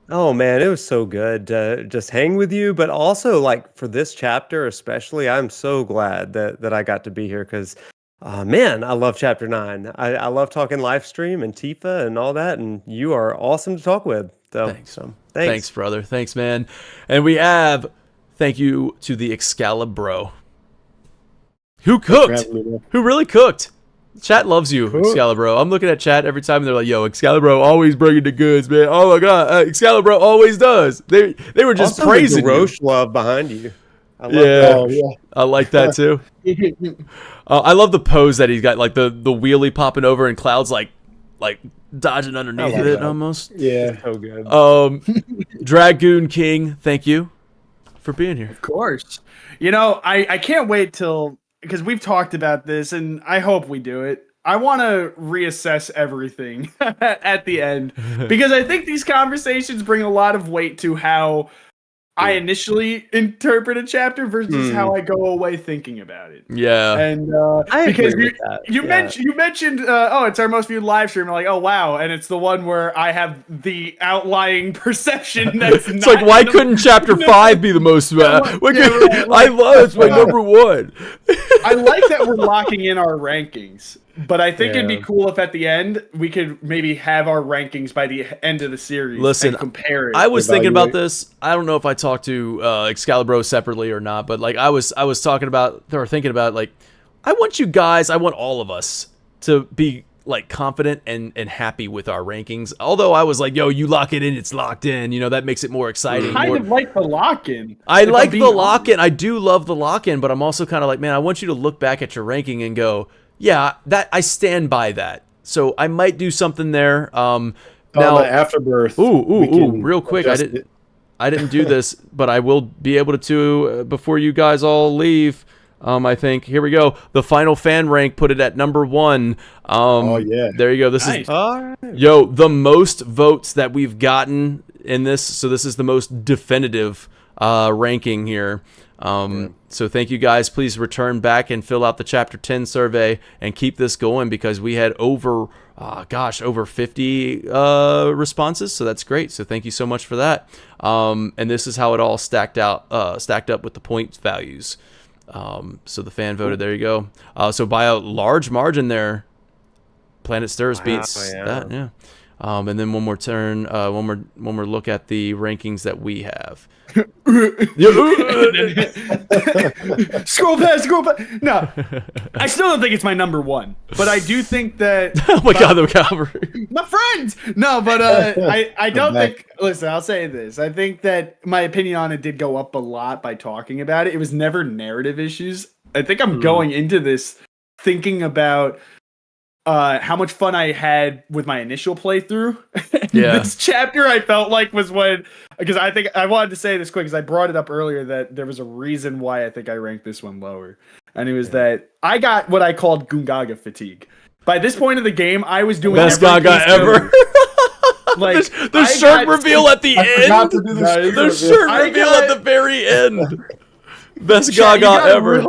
Oh man, it was so good to just hang with you, but also like for this chapter especially, I'm so glad that I got to be here because, man, I love Chapter 9. I love talking Lifestream and Tifa and all that, and you are awesome to talk with. So, thanks, brother. Thanks, man. And we have thank you to the Excalibro, who cooked, who really cooked. Chat loves you, Excalibro. I'm looking at chat every time and they're like, yo, Excalibro always bringing the goods, man. Oh my god, Excalibro always does. They were just also praising the Roche love behind you. I love that. I like that too. I love the pose that he's got, like the wheelie popping over and Cloud's like dodging underneath it almost. Yeah. So good. Dragoon King, thank you for being here. Of course. You know, I can't wait till, because we've talked about this and I hope we do it. I want to reassess everything at the end because I think these conversations bring a lot of weight to how I initially interpret a chapter versus how I go away thinking about it. Yeah. And I because agree with that. you mentioned it's our most viewed live stream. I'm like, oh wow, and it's the one where I have the outlying perception that's it's like, why couldn't chapter 5 be the most I love it's my number 1. I like that we're locking in our rankings. But I think it'd be cool if at the end we could maybe have our rankings by the end of the series. Listen, and compare it. I was thinking about this. I don't know if I talked to Excalibro separately or not, but like I was talking about or thinking about like I want all of us to be like confident and happy with our rankings. Although I was like, yo, you lock it in, it's locked in. You know, that makes it more exciting. I kind of like the lock-in. I like the lock-in. I do love the lock-in, but I'm also kind of like, man, I want you to look back at your ranking and go, yeah, that I stand by that. So I might do something there. Now Afterbirth. Ooh, real quick. I didn't do this, but I will be able to before you guys all leave. I think here we go. The final fan rank put it at number 1. There you go. This is the most votes that we've gotten in this. So this is the most definitive ranking here. So thank you guys. Please return back and fill out the chapter 10 survey and keep this going because we had over 50 responses. So that's great. So thank you so much for that. And this is how it all stacked up with the points values. So the fan voted. There you go. So by a large margin there, Planet Stirs beats that. Yeah. And then one more look at the rankings that we have. Scroll past. No, I still don't think it's my number 1, but I do think that. Oh my god, the cavalry, my friends. No, but I don't think. Listen, I'll say this. I think that my opinion on it did go up a lot by talking about it. It was never narrative issues. I think I'm going into this thinking about how much fun I had with my initial playthrough. This chapter I felt like was because I think I wanted to say this quick because I brought it up earlier that there was a reason why I think I ranked this one lower. And it was that I got what I called Gongaga fatigue. By this point of the game, I was doing best Gaga ever. Like the shirt reveal at the end. The shirt reveal at the very end. Best Gaga ever.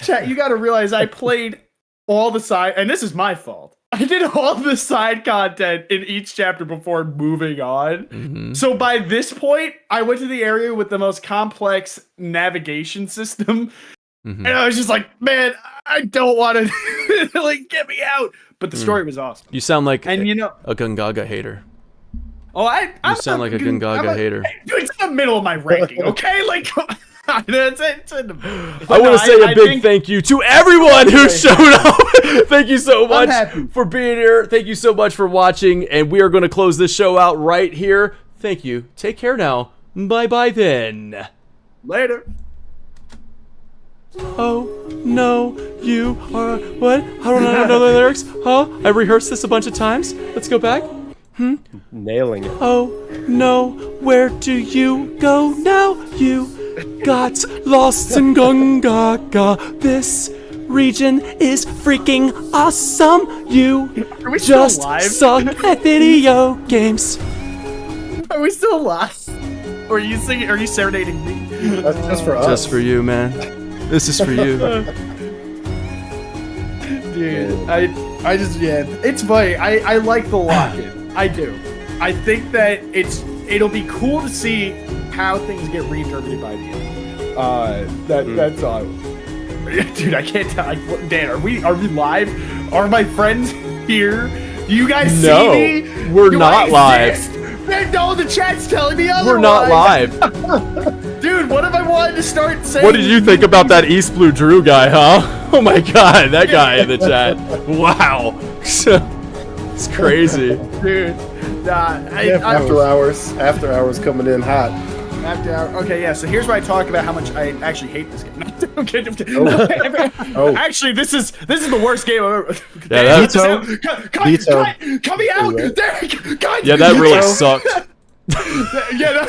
Chat, you got to realize I played all the side, and this is my fault. I did all the side content in each chapter before moving on. Mm-hmm. So by this point, I went to the area with the most complex navigation system. Mm-hmm. And I was just like, man, I don't want to like get me out. But the story was awesome. You sound like a Gongaga hater. Oh, you sound like a Gongaga hater. Dude, it's in the middle of my ranking, okay? Like, I want to say a big thank you to everyone who showed up. Thank you so much happy. for being here. Thank you so much for watching. And we are going to close this show out right here. Thank you. Take care now. Bye-bye then. Later. Oh, no, you are... What? I don't know the lyrics. Huh? I rehearsed this a bunch of times. Let's go back. Nailing it. Oh, no, where do you go now? You got lost in Gongaga. This region is freaking awesome. You Are we still just live? suck at video games. Are we still alive? Or are you singing? Are you serenading me? That's just for us. Just for you, man. This is for you. Dude, I just it's funny. I like the lock-in. I do. I think that it'll be cool to see how things get reinterpreted by the end. That's all. Dude, I can't tell. Dan, are we live? Are my friends here? Do you guys No, see me? we're Do not I live. exist? Man, no, the chat's telling me otherwise. We're not live. Dude, what if I wanted to start saying? What did you think about that East Blue Drew guy, huh? Oh my god, that guy in the chat. Wow. It's crazy. Dude, After hours coming in hot. After hour. Okay, yeah. So here's where I talk about how much I actually hate this game. Okay, Oh. Actually, this is the worst game I've ever. Yeah, Veto. Cut me out, There you go. Derek. God, Yeah, that really Veto. sucked. Yeah.